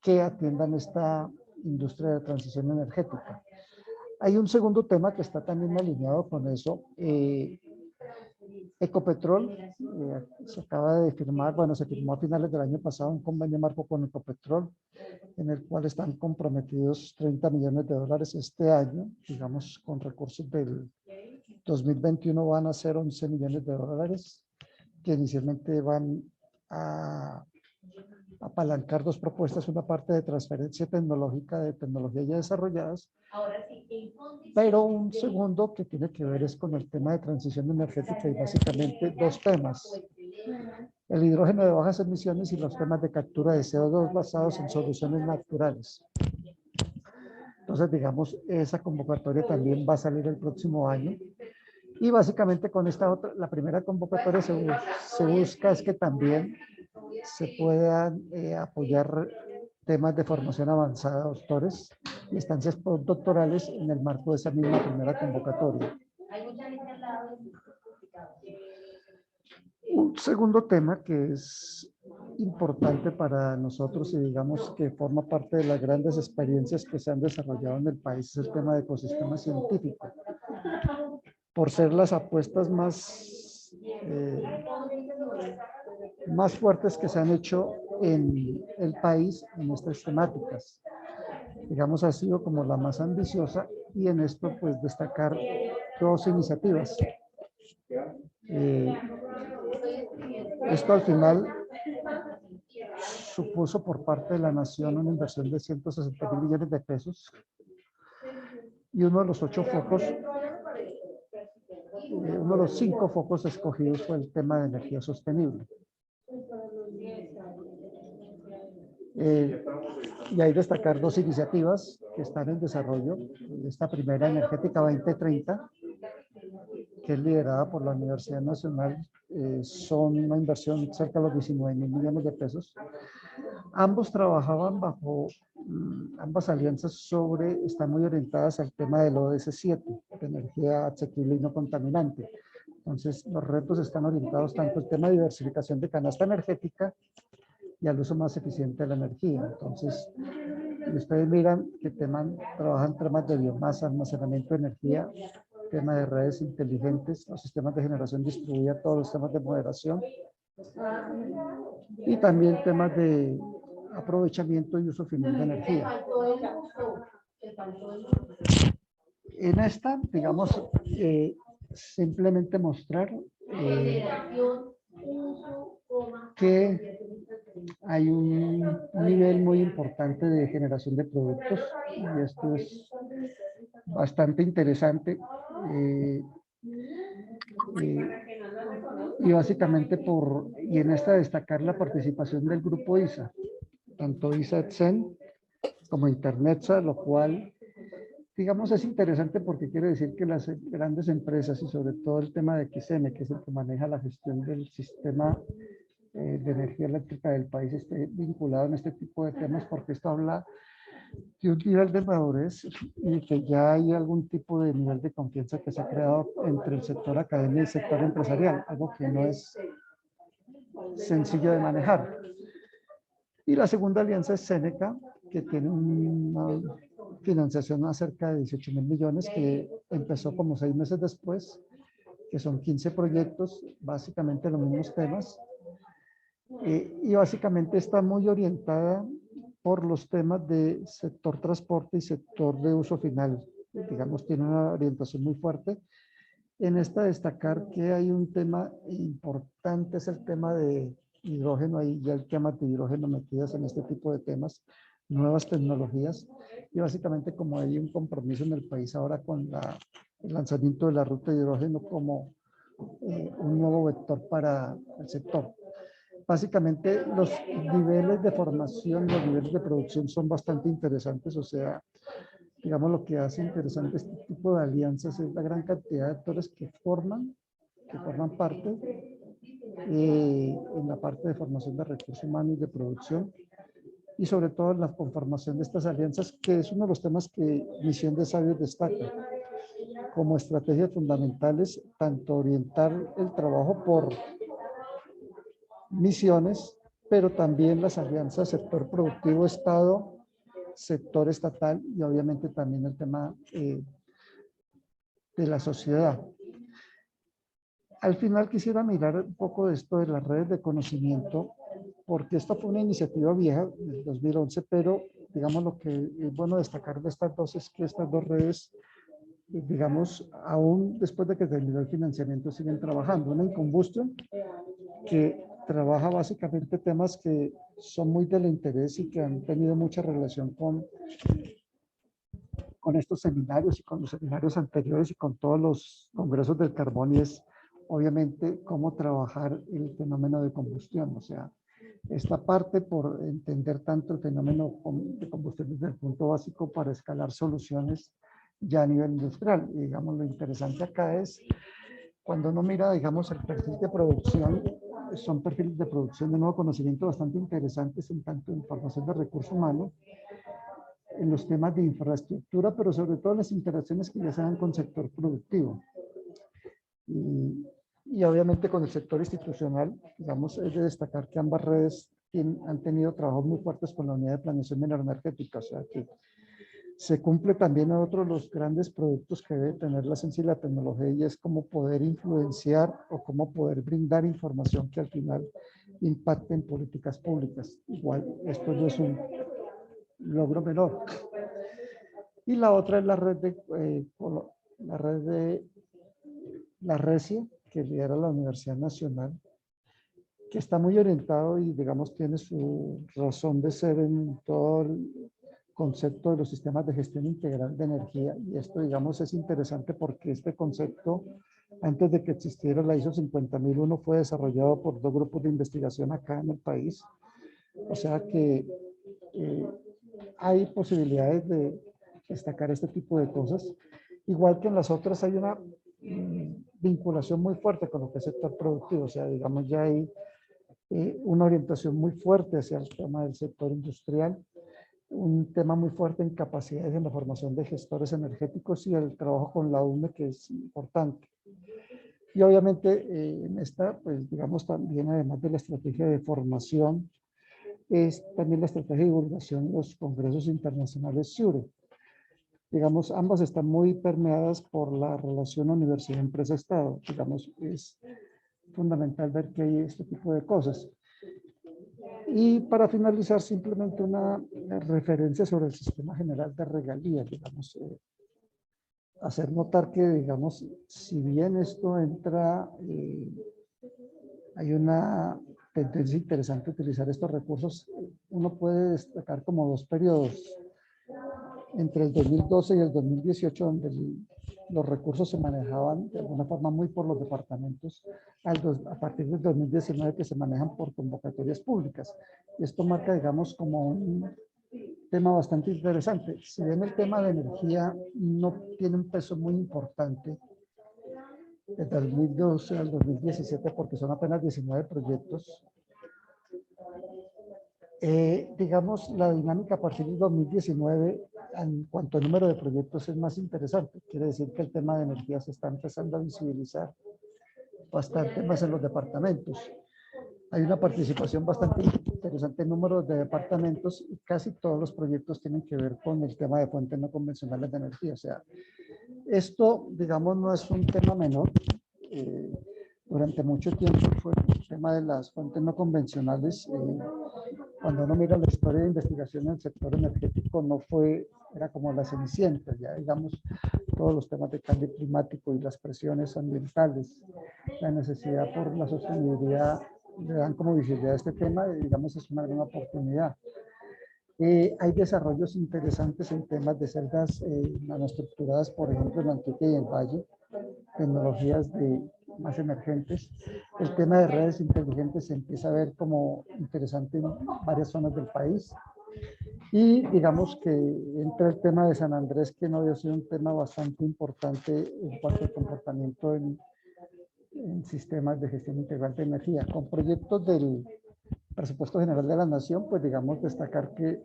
F: que atiendan esta industria de transición energética. Hay un segundo tema que está también alineado con eso. Ecopetrol, se acaba de firmar, bueno, se firmó a finales del año pasado un convenio marco con Ecopetrol, en el cual están comprometidos $30 millones este año, digamos, con recursos del 2021 van a ser $11 millones, que inicialmente van a apalancar dos propuestas, una parte de transferencia tecnológica de tecnologías ya desarrolladas, pero un segundo que tiene que ver es con el tema de transición energética y básicamente dos temas: el hidrógeno de bajas emisiones y los temas de captura de CO2 basados en soluciones naturales. Entonces, digamos, esa convocatoria también va a salir el próximo año. Y básicamente con esta otra, la primera convocatoria se busca es que también se puedan apoyar temas de formación avanzada, doctores y estancias postdoctorales en el marco de esa misma primera convocatoria. Un segundo tema que es importante para nosotros y digamos que forma parte de las grandes experiencias que se han desarrollado en el país es el tema de ecosistema científico. Por ser las apuestas más fuertes que se han hecho en el país en estas temáticas. Digamos, ha sido como la más ambiciosa y en esto pues destacar dos iniciativas. Esto al final supuso por parte de la nación una inversión de 160.000 millones de pesos y uno de los 8 focos, uno de los 5 focos escogidos fue el tema de energía sostenible. Y hay destacar dos iniciativas que están en desarrollo. Esta primera, Energética 2030, que es liderada por la Universidad Nacional, son una inversión cerca de los 19.000 millones de pesos. Ambos trabajaban bajo, ambas alianzas están muy orientadas al tema del ODS 7, de energía asequible y no contaminante. Entonces, los retos están orientados tanto al tema de diversificación de canasta energética y al uso más eficiente de la energía. Entonces, ustedes miran que trabajan temas de biomasa, almacenamiento de energía, tema de redes inteligentes, los sistemas de generación distribuida, todos los temas de moderación y también temas de aprovechamiento y uso final de energía. En esta, digamos, simplemente mostrar que hay un nivel muy importante de generación de productos y esto es bastante interesante y básicamente y en esta destacar la participación del grupo ISA, tanto ISA ETSEN como Internetsa, lo cual digamos es interesante porque quiere decir que las grandes empresas y sobre todo el tema de XM, que es el que maneja la gestión del sistema de energía eléctrica del país, esté vinculado en este tipo de temas, porque esto habla de un nivel de madurez y que ya hay algún tipo de nivel de confianza que se ha creado entre el sector académico y el sector empresarial, algo que no es sencillo de manejar. Y la segunda alianza es Seneca, que tiene una financiación a cerca de 18.000 millones, que empezó como 6 meses después, que son 15 proyectos, básicamente los mismos temas. Y básicamente está muy orientada por los temas de sector transporte y sector de uso final. Digamos, tiene una orientación muy fuerte. En esta destacar que hay un tema importante, es el tema de hidrógeno, ahí ya el tema de hidrógeno metidas en este tipo de temas, nuevas tecnologías, y básicamente como hay un compromiso en el país ahora con el lanzamiento de la ruta de hidrógeno como un nuevo vector para el sector. Básicamente los niveles de formación, los niveles de producción son bastante interesantes, o sea, digamos lo que hace interesante este tipo de alianzas es la gran cantidad de actores que forman parte en la parte de formación de recursos humanos y de producción, y sobre todo la conformación de estas alianzas, que es uno de los temas que Misión de Sabios destaca como estrategias fundamentales, tanto orientar el trabajo por misiones, pero también las alianzas sector productivo, Estado, sector estatal y obviamente también el tema de la sociedad. Al final quisiera mirar un poco de esto de las redes de conocimiento, porque esta fue una iniciativa vieja del 2011, pero digamos lo que es bueno destacar de estas dos es que estas dos redes, digamos, aún después de que terminó el financiamiento, siguen trabajando. Una en Combustion, que trabaja básicamente temas que son muy del interés y que han tenido mucha relación con estos seminarios y con los seminarios anteriores y con todos los congresos del carbón, y es obviamente cómo trabajar el fenómeno de combustión. O sea, esta parte por entender tanto el fenómeno de combustión desde el punto básico para escalar soluciones ya a nivel industrial. Y digamos, lo interesante acá es cuando uno mira, digamos, el perfil de producción, son perfiles de producción de nuevo conocimiento bastante interesantes en tanto en formación de recursos humanos, en los temas de infraestructura, pero sobre todo las interacciones que ya se dan con el sector productivo. Y obviamente con el sector institucional, digamos, es de destacar que ambas redes han tenido trabajos muy fuertes con la unidad de planeación energética, o sea que se cumple también a otro de los grandes productos que debe tener la ciencia y la tecnología, y es cómo poder influenciar o cómo poder brindar información que al final impacte en políticas públicas. Igual, esto no es un logro menor. Y la otra es la red de la RESIA, que lidera la Universidad Nacional, que está muy orientado y digamos tiene su razón de ser en todo el concepto de los sistemas de gestión integral de energía. Y esto digamos es interesante porque este concepto, antes de que existiera la ISO 50001, fue desarrollado por dos grupos de investigación acá en el país. O sea que hay posibilidades de destacar este tipo de cosas. Igual que en las otras hay una vinculación muy fuerte con lo que es el sector productivo, o sea, digamos ya hay una orientación muy fuerte hacia el tema del sector industrial, un tema muy fuerte en capacidades en la formación de gestores energéticos y el trabajo con la UNE, que es importante. Y obviamente en esta, pues digamos también, además de la estrategia de formación, es también la estrategia de divulgación de los congresos internacionales SURE. Digamos, ambas están muy permeadas por la relación universidad-empresa-estado. Digamos, es fundamental ver que hay este tipo de cosas. Y para finalizar, simplemente una referencia sobre el sistema general de regalías, digamos, hacer notar que, digamos, si bien esto entra, hay una tendencia interesante a utilizar estos recursos, uno puede destacar como dos periodos, entre el 2012 y el 2018, donde los recursos se manejaban de alguna forma muy por los departamentos, a partir del 2019 que se manejan por convocatorias públicas. Y esto marca, digamos, como un tema bastante interesante. Si bien el tema de energía no tiene un peso muy importante, desde el 2012 al 2017, porque son apenas 19 proyectos, digamos, la dinámica a partir del 2019 en cuanto al número de proyectos es más interesante. Quiere decir que el tema de energía se está empezando a visibilizar bastante más en los departamentos. Hay una participación bastante interesante en números de departamentos y casi todos los proyectos tienen que ver con el tema de fuentes no convencionales de energía. O sea, esto, digamos, no es un tema menor. Durante mucho tiempo fue el tema de las fuentes no convencionales. Cuando uno mira la historia de investigación en el sector energético, no fue, era como la cenicienta, ya digamos, todos los temas de cambio climático y las presiones ambientales, la necesidad por la sostenibilidad, le dan como visibilidad a este tema y digamos es una gran oportunidad. Hay desarrollos interesantes en temas de celdas nanoestructuradas, por ejemplo, en Antioquia y en Valle, tecnologías más emergentes. El tema de redes inteligentes se empieza a ver como interesante en varias zonas del país. Y digamos que entra el tema de San Andrés, que no había sido un tema bastante importante en cuanto al comportamiento en sistemas de gestión integral de energía. Con proyectos del Presupuesto General de la Nación, pues digamos destacar que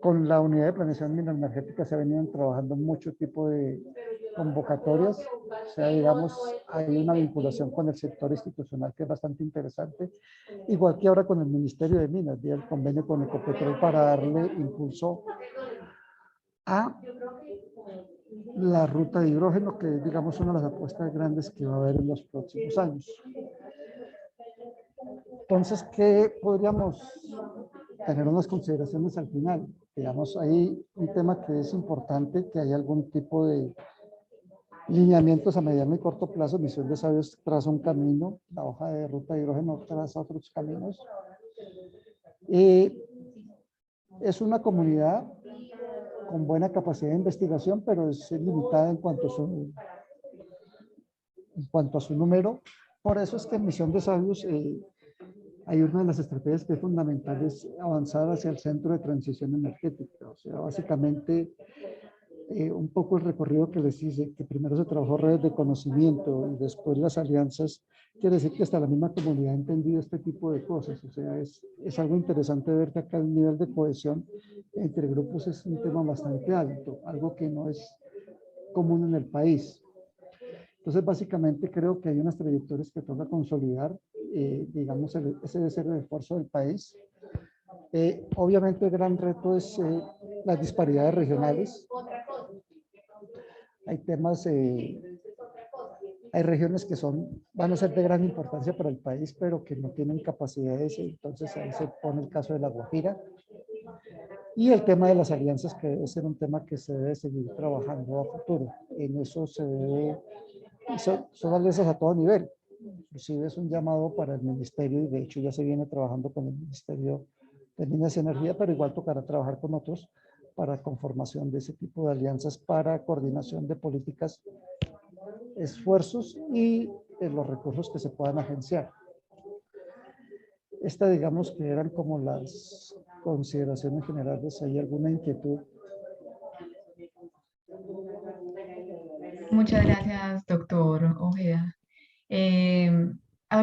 F: con la Unidad de Planeación Energética se ha venido trabajando mucho tipo de convocatorias, o sea, digamos, hay una vinculación con el sector institucional que es bastante interesante, igual que ahora con el Ministerio de Minas, vía el convenio con Ecopetrol para darle impulso a la ruta de hidrógeno, que es, digamos, una de las apuestas grandes que va a haber en los próximos años. Entonces, ¿qué podríamos tener unas consideraciones al final? Digamos, hay un tema que es importante, que hay algún tipo de lineamientos a mediano y corto plazo. Misión de Sabios traza un camino, la hoja de ruta de hidrógeno traza otros caminos. Es una comunidad con buena capacidad de investigación, pero es limitada en cuanto a su número. Por eso es que en Misión de Sabios hay una de las estrategias que es fundamental, es avanzar hacia el centro de transición energética. O sea, básicamente un poco el recorrido que les hice, que primero se trabajó redes de conocimiento y después las alianzas, quiere decir que hasta la misma comunidad ha entendido este tipo de cosas. O sea, es algo interesante ver que acá el nivel de cohesión entre grupos es un tema bastante alto, algo que no es común en el país. Entonces, básicamente creo que hay unas trayectorias que toca consolidar, digamos, ese debe ser el esfuerzo del país. Obviamente el gran reto es las disparidades regionales. Hay temas, hay regiones que van a ser de gran importancia para el país, pero que no tienen capacidades, entonces ahí se pone el caso de La Guajira. Y el tema de las alianzas, que debe ser un tema que se debe seguir trabajando a futuro. En eso se debe, son alianzas a todo nivel. Inclusive es un llamado para el ministerio, y de hecho ya se viene trabajando con el Ministerio de Minas y Energía, pero igual tocará trabajar con otros para conformación de ese tipo de alianzas para coordinación de políticas, esfuerzos y los recursos que se puedan agenciar. Digamos que eran como consideraciones generales, ¿hay alguna inquietud?
E: Muchas gracias, doctor Ojeda.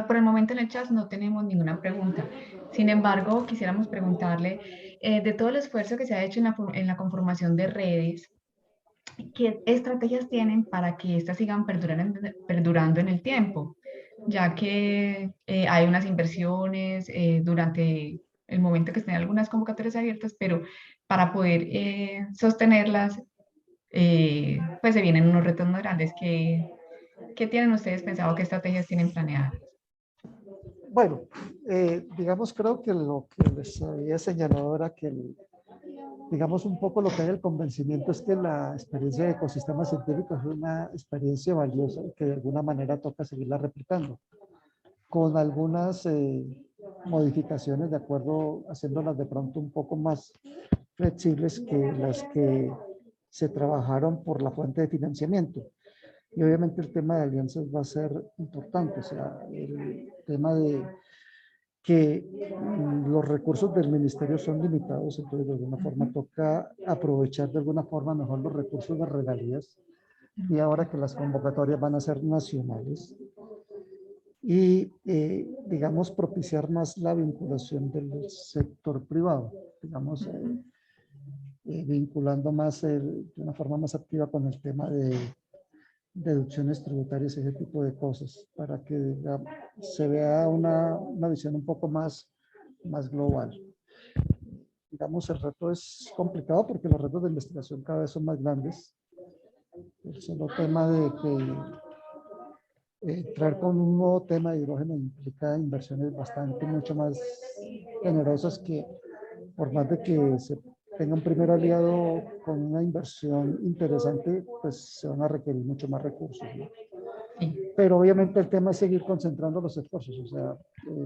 E: Por el momento en el chat no tenemos ninguna pregunta. Sin embargo, quisiéramos preguntarle, de todo el esfuerzo que se ha hecho en la conformación de redes, ¿qué estrategias tienen para que éstas sigan perdurando en el tiempo? Ya que hay unas inversiones durante el momento que estén algunas convocatorias abiertas, pero para poder sostenerlas, pues se vienen unos retos muy grandes. ¿Qué tienen ustedes pensado? ¿Qué estrategias tienen planeadas?
F: Bueno, digamos, creo que lo que les había señalado era que, digamos, un poco lo que hay el convencimiento es que la experiencia de ecosistemas científicos es una experiencia valiosa y que de alguna manera toca seguirla replicando, con algunas modificaciones, de acuerdo, haciéndolas de pronto un poco más flexibles que las que se trabajaron por la fuente de financiamiento. Y obviamente el tema de alianzas va a ser importante, o sea, el tema de que los recursos del ministerio son limitados, entonces de alguna forma toca aprovechar de alguna forma mejor los recursos de regalías, y ahora que las convocatorias van a ser nacionales, y digamos propiciar más la vinculación del sector privado, digamos vinculando más de una forma más activa con el tema de deducciones tributarias y ese tipo de cosas, para que se vea una visión un poco más global. Digamos, el reto es complicado porque los retos de investigación cada vez son más grandes. El solo tema de que entrar con un nuevo tema de hidrógeno implica inversiones mucho más generosas, que por más de que se tenga un primer aliado con una inversión interesante, pues se van a requerir mucho más recursos, ¿no? Pero obviamente el tema es seguir concentrando los esfuerzos, o sea,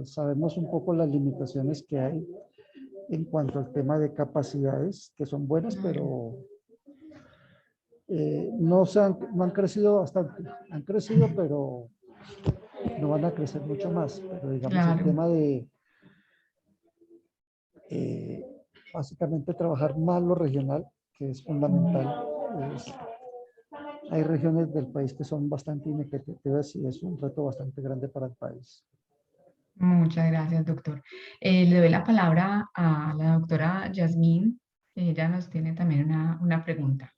F: sabemos un poco las limitaciones que hay en cuanto al tema de capacidades, que son buenas, pero no han crecido bastante, han crecido, pero no van a crecer mucho más. Pero digamos, el tema de básicamente trabajar más lo regional, que es fundamental. Hay regiones del país que son bastante inequitativas y es un reto bastante grande para el país.
E: Muchas gracias, doctor. Le doy la palabra a la doctora Yasmín. Ella nos tiene también una pregunta.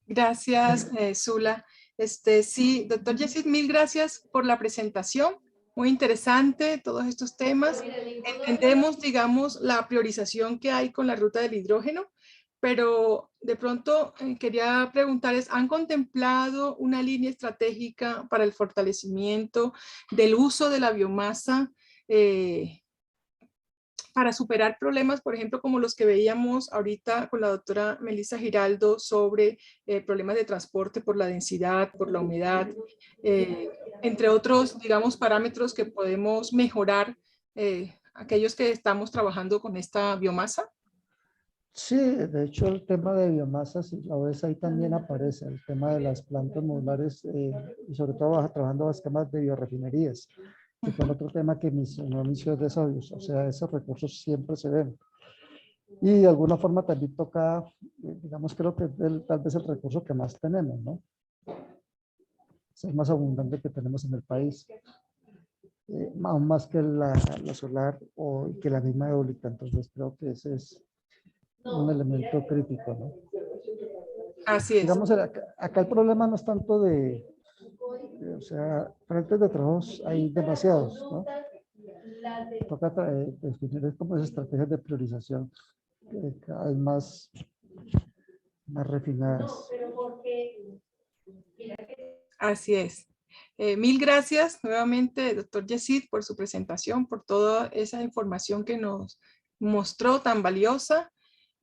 A: Gracias, Zula. Sí, doctor Yesid, mil gracias por la presentación. Muy interesante todos estos temas. Entendemos, digamos, la priorización que hay con la ruta del hidrógeno, pero de pronto quería preguntarles, ¿han contemplado una línea estratégica para el fortalecimiento del uso de la biomasa para superar problemas, por ejemplo, como los que veíamos ahorita con la doctora Melissa Giraldo sobre problemas de transporte por la densidad, por la humedad, entre otros, digamos, parámetros que podemos mejorar aquellos que estamos trabajando con esta biomasa?
F: Sí, de hecho el tema de biomasa, si la ves ahí también aparece, el tema de las plantas modulares y sobre todo trabajando los temas de biorefinerías, que fue otro tema que mencionó de esos, o sea, esos recursos siempre se ven. Y de alguna forma también toca, digamos, creo que tal vez el recurso que más tenemos, ¿no? Es el más abundante que tenemos en el país, aún más que la solar o que la misma eólica, entonces creo que ese es un elemento crítico, ¿no?
A: Así es.
F: Digamos, acá el problema no es tanto o sea, frentes de trabajos hay demasiados, ¿no? Toca definir como esas estrategias de priorización cada vez más refinadas.
A: Así es. Mil gracias nuevamente, doctor Yesid, por su presentación, por toda esa información que nos mostró tan valiosa,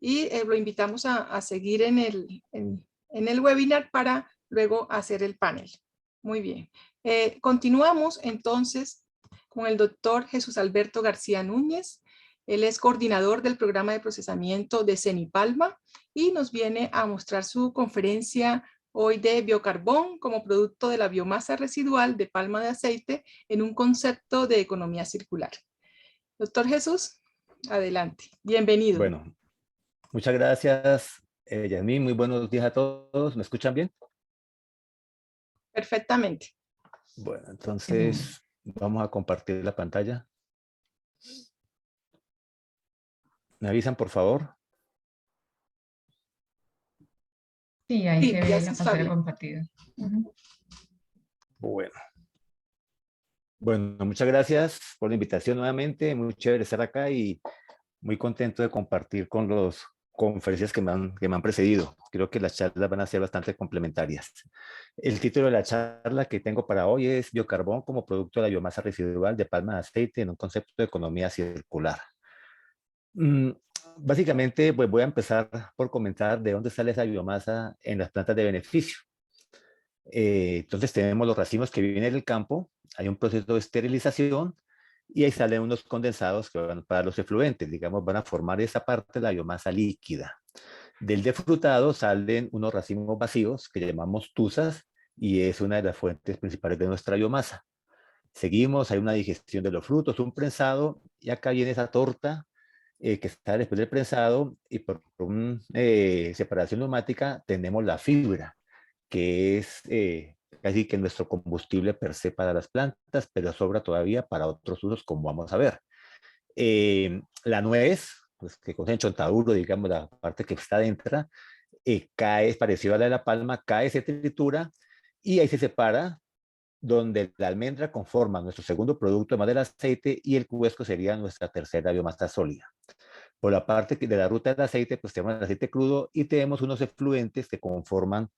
A: y lo invitamos a seguir en el webinar para luego hacer el panel. Muy bien. Continuamos entonces con el doctor Jesús Alberto García Núñez. Él es coordinador del programa de procesamiento de CENIPALMA y nos viene a mostrar su conferencia hoy de biocarbón como producto de la biomasa residual de palma de aceite en un concepto de economía circular. Doctor Jesús. Adelante, bienvenido.
G: Bueno, muchas gracias, Yasmín. Muy buenos días a todos. ¿Me escuchan bien?
A: Perfectamente.
G: Bueno, entonces vamos a compartir la pantalla. ¿Me avisan, por favor?
E: Sí, ahí
A: Sí,
E: se
A: ya
E: ve
A: se
E: la
A: está
E: pantalla
A: bien.
E: compartida. Ujú.
G: Bueno, muchas gracias por la invitación nuevamente. Muy chévere estar acá y muy contento de compartir con los conferencias que me han precedido. Creo que las charlas van a ser bastante complementarias. El título de la charla que tengo para hoy es Biocarbón como producto de la biomasa residual de palma de aceite en un concepto de economía circular. Mm, Básicamente, pues voy a empezar por comentar de dónde sale esa biomasa en las plantas de beneficio. Entonces tenemos los racimos que vienen del campo, hay un proceso de esterilización y ahí salen unos condensados que van para los efluentes, digamos, van a formar esa parte de la biomasa líquida. Del defrutado salen unos racimos vacíos que llamamos tuzas y es una de las fuentes principales de nuestra biomasa. Seguimos, hay una digestión de los frutos, un prensado y acá viene esa torta que está después del prensado y por una separación neumática tenemos la fibra que es casi que nuestro combustible per se para las plantas, pero sobra todavía para otros usos, como vamos a ver. La nuez, pues que contiene chontaduro, digamos, la parte que está dentro, cae, es parecido a la de la palma, cae, se tritura y ahí se separa donde la almendra conforma nuestro segundo producto, además del aceite, y el cuesco sería nuestra tercera biomasa sólida. Por la parte de la ruta del aceite, pues tenemos el aceite crudo y tenemos unos efluentes que conforman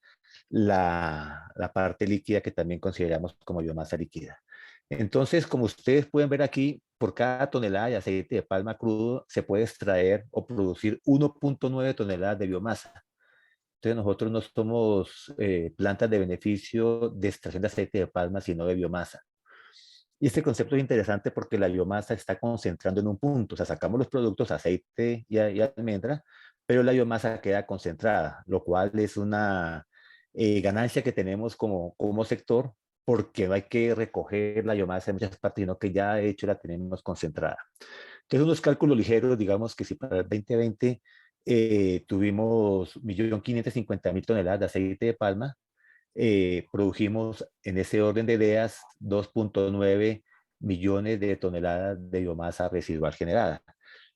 G: la parte líquida que también consideramos como biomasa líquida. Entonces, como ustedes pueden ver aquí, por cada tonelada de aceite de palma crudo se puede extraer o producir 1.9 toneladas de biomasa. Entonces, nosotros no somos plantas de beneficio de extracción de aceite de palma, sino de biomasa. Y este concepto es interesante porque la biomasa está concentrando en un punto. O sea, sacamos los productos, aceite y almendra, pero la biomasa queda concentrada, lo cual es una ganancia que tenemos como sector porque no hay que recoger la biomasa en muchas partes, sino que ya de hecho la tenemos concentrada. Entonces, unos cálculos ligeros, digamos que si para el 2020 tuvimos 1.550.000 toneladas de aceite de palma, produjimos en ese orden de ideas 2.9 millones de toneladas de biomasa residual generada,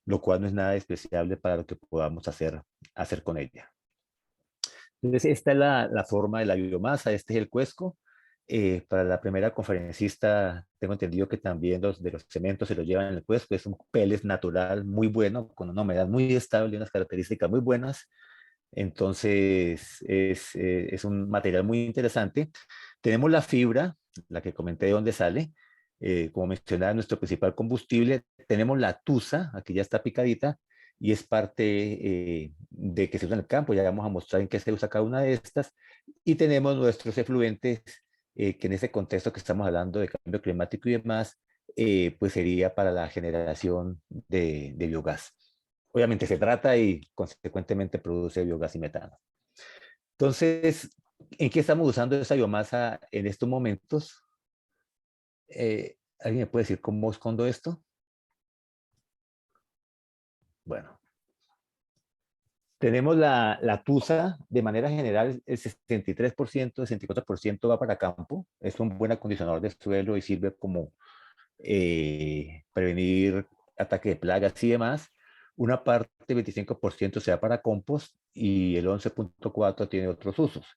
G: lo cual no es nada despreciable para lo que podamos hacer con ella. Entonces, esta es la forma de la biomasa, este es el cuesco. Para la primera conferencista, tengo entendido que también los de los cementos se los llevan en el cuesco, es un pellet natural muy bueno, con una humedad muy estable y unas características muy buenas. Entonces, es un material muy interesante. Tenemos la fibra, la que comenté de dónde sale. Como mencionaba, nuestro principal combustible. Tenemos la tusa, aquí ya está picadita, y es parte de que se usa en el campo. Ya vamos a mostrar en qué se usa cada una de estas. Y tenemos nuestros efluentes, que en ese contexto que estamos hablando de cambio climático y demás, pues sería para la generación de biogás. Obviamente se trata y consecuentemente produce biogás y metano. Entonces, ¿en qué estamos usando esa biomasa en estos momentos? ¿Alguien me puede decir cómo escondo esto? Bueno, tenemos la tusa, de manera general, el 63%, 64% va para campo. Es un buen acondicionador de suelo y sirve como prevenir ataque de plagas y demás. Una parte, 25%, se da para compost y el 11.4% tiene otros usos.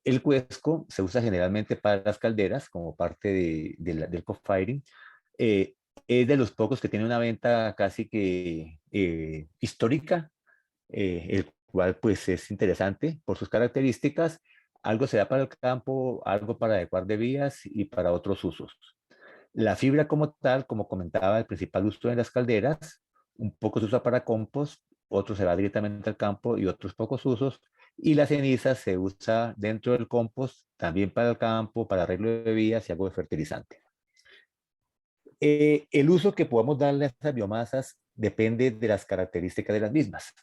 G: El cuesco se usa generalmente para las calderas como parte del co-firing. Es de los pocos que tiene una venta casi que histórica, el cual pues es interesante por sus características. Algo se da para el campo, algo para adecuar de vías y para otros usos. La fibra como tal, como comentaba, el principal uso en las calderas, un poco se usa para compost, otro se va directamente al campo y otros pocos usos. Y la ceniza se usa dentro del compost, también para el campo, para arreglo de vías y algo de fertilizante. El uso que podamos darle a estas biomasas depende de las características de las mismas.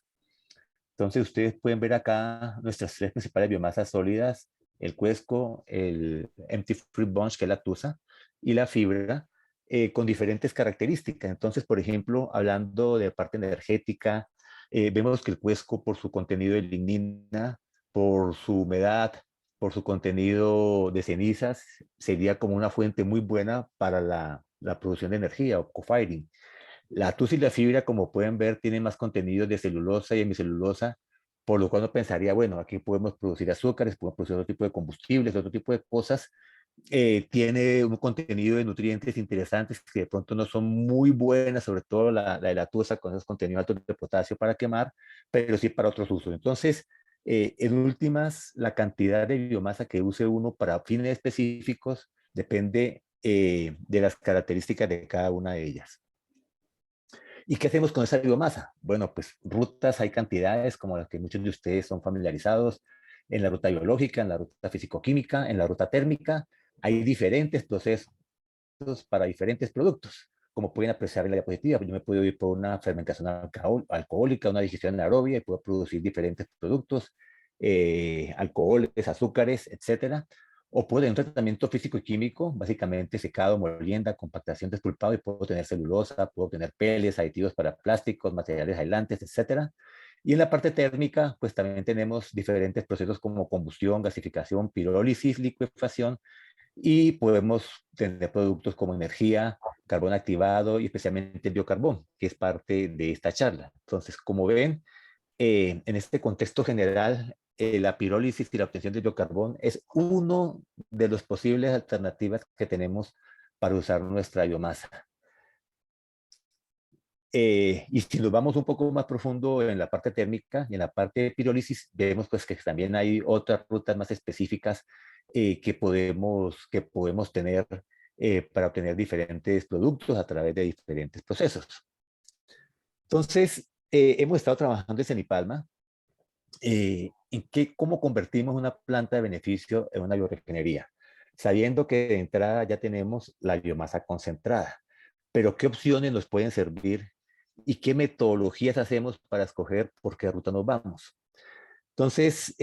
G: Entonces ustedes pueden ver acá nuestras tres principales biomasas sólidas, el cuesco, el empty fruit bunch, que es la tusa, y la fibra. con diferentes características. Entonces, por ejemplo, hablando de parte energética, vemos que el cuesco, por su contenido de lignina, por su humedad, por su contenido de cenizas, sería como una fuente muy buena para la producción de energía o co-firing. La tusa y la fibra, como pueden ver, tienen más contenido de celulosa y hemicelulosa, por lo cual uno pensaría, bueno, aquí podemos producir azúcares, podemos producir otro tipo de combustibles, otro tipo de cosas. Tiene un contenido de nutrientes interesantes que de pronto no son muy buenas, sobre todo la de la tusa con esos contenidos altos de potasio para quemar, pero sí para otros usos. Entonces, en últimas, la cantidad de biomasa que use uno para fines específicos depende de las características de cada una de ellas. ¿Y qué hacemos con esa biomasa? Bueno, pues rutas hay cantidades como las que muchos de ustedes son familiarizados, en la ruta biológica, en la ruta físico-química, en la ruta térmica. Hay diferentes procesos para diferentes productos, como pueden apreciar en la diapositiva. Yo me puedo ir por una fermentación alcohólica, una digestión anaerobia, y puedo producir diferentes productos, alcoholes, azúcares, etcétera. O puedo tener un tratamiento físico y químico, básicamente secado, molienda, compactación, despulpado, y puedo tener celulosa, puedo tener peles, aditivos para plásticos, materiales aislantes, etcétera. Y en la parte térmica, pues también tenemos diferentes procesos como combustión, gasificación, pirólisis, licuefacción, y podemos tener productos como energía, carbón activado y especialmente el biocarbón, que es parte de esta charla. Entonces, como ven, en este contexto general, la pirólisis y la obtención del biocarbón es uno de los posibles alternativas que tenemos para usar nuestra biomasa. Y si nos vamos un poco más profundo en la parte térmica y en la parte de pirólisis, vemos pues que también hay otras rutas más específicas que podemos tener para obtener diferentes productos a través de diferentes procesos. Entonces, hemos estado trabajando en Cenipalma en cómo convertimos una planta de beneficio en una biorefinería, sabiendo que de entrada ya tenemos la biomasa concentrada, pero qué opciones nos pueden servir y qué metodologías hacemos para escoger por qué ruta nos vamos. Entonces,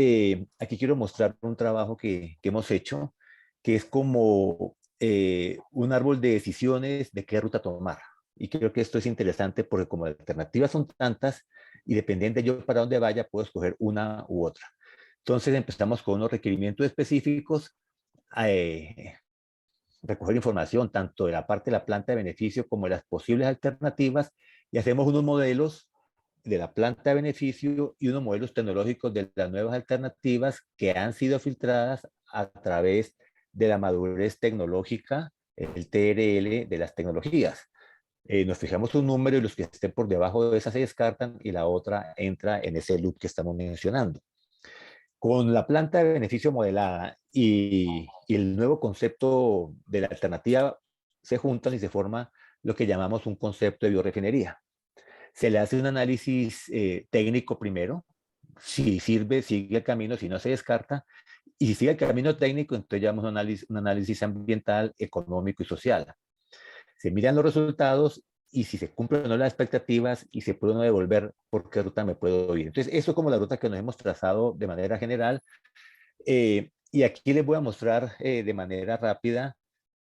G: aquí quiero mostrar un trabajo que hemos hecho, que es como un árbol de decisiones de qué ruta tomar. Y creo que esto es interesante porque como alternativas son tantas y dependiendo de yo para dónde vaya, puedo escoger una u otra. Entonces empezamos con unos requerimientos específicos, recoger información tanto de la parte de la planta de beneficio como de las posibles alternativas y hacemos unos modelos de la planta de beneficio y unos modelos tecnológicos de las nuevas alternativas que han sido filtradas a través de la madurez tecnológica, el TRL de las tecnologías. Nos fijamos un número y los que estén por debajo de esa se descartan y la otra entra en ese loop que estamos mencionando. Con la planta de beneficio modelada y el nuevo concepto de la alternativa se juntan y se forma lo que llamamos un concepto de biorefinería. Se le hace un análisis técnico primero, si sirve, sigue el camino, si no se descarta, y si sigue el camino técnico, entonces llevamos un análisis ambiental, económico y social. Se miran los resultados y si se cumplen o no las expectativas y se puede uno devolver por qué ruta me puedo ir. Entonces, eso es como la ruta que nos hemos trazado de manera general. Y aquí les voy a mostrar de manera rápida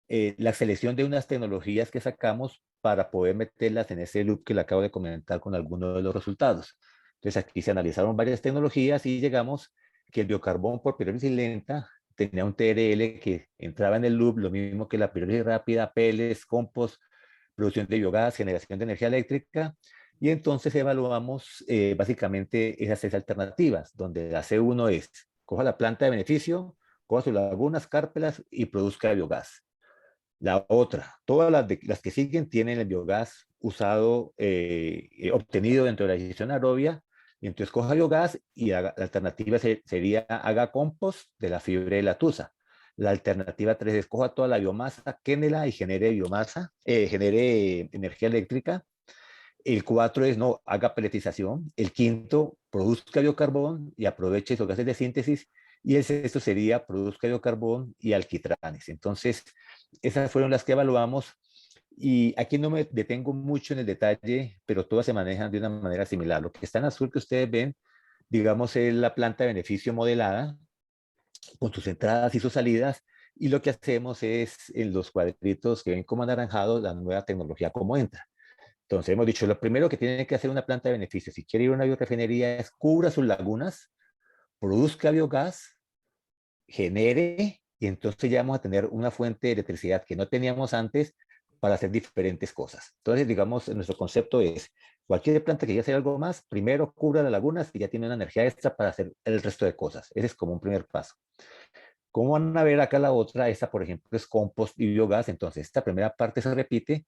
G: la selección de unas tecnologías que sacamos para poder meterlas en ese loop que le acabo de comentar con algunos de los resultados. Entonces, aquí se analizaron varias tecnologías y llegamos que el biocarbón por pirólisis lenta tenía un TRL que entraba en el loop, lo mismo que la pirólisis rápida, peles, compost, producción de biogás, generación de energía eléctrica, y entonces evaluamos básicamente esas 6 alternativas, donde la C1 es, coja la planta de beneficio, coja sus lagunas, cárpelas y produzca biogás. La otra, todas las que siguen tienen el biogás usado, obtenido dentro de la digestión aerobia, y entonces coja biogás y la alternativa sería haga compost de la fibra de la tusa. La alternativa 3 es coja toda la biomasa, quémela y genere biomasa, genere energía eléctrica. El 4 es no, haga peletización. El 5, produzca biocarbón y aproveche esos gases de síntesis. Y el 6 sería produzca biocarbón y alquitranes. Entonces, esas fueron las que evaluamos. Y aquí no me detengo mucho en el detalle, pero todas se manejan de una manera similar. Lo que está en azul que ustedes ven, digamos, es la planta de beneficio modelada, con sus entradas y sus salidas, Y lo que hacemos es, en los cuadritos que ven como anaranjados, la nueva tecnología cómo entra. Entonces hemos dicho, lo primero que tiene que hacer una planta de beneficio, si quiere ir a una biorefinería, es cubra sus lagunas, produzca biogás, genere, y entonces ya vamos a tener una fuente de electricidad que no teníamos antes para hacer diferentes cosas. Entonces, digamos, nuestro concepto es, cualquier planta que quiera hacer algo más, primero cubra las lagunas y ya tiene una energía extra para hacer el resto de cosas. Ese es como un primer paso. Como van a ver acá la otra, esta por ejemplo es compost y biogás, entonces esta primera parte se repite,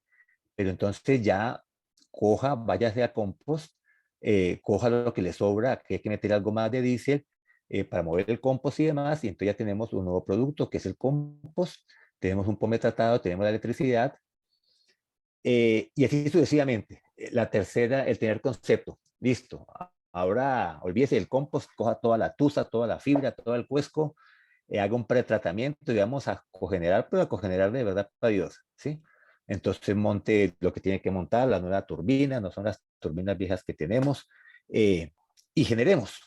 G: pero entonces ya coja, váyase a compost, coja lo que le sobra, que hay que meter algo más de diésel para mover el compost y demás, y entonces ya tenemos un nuevo producto que es el compost, tenemos un POME tratado, tenemos la electricidad, y así sucesivamente. La tercera, el tener concepto, listo, ahora olvídese del compost, coja toda la tusa, toda la fibra, todo el cuesco, haga un pretratamiento y vamos a cogenerar, pero a cogenerar de verdad para Dios, ¿sí? Entonces monte lo que tiene que montar, la nueva turbina, no son las turbinas viejas que tenemos, y generemos.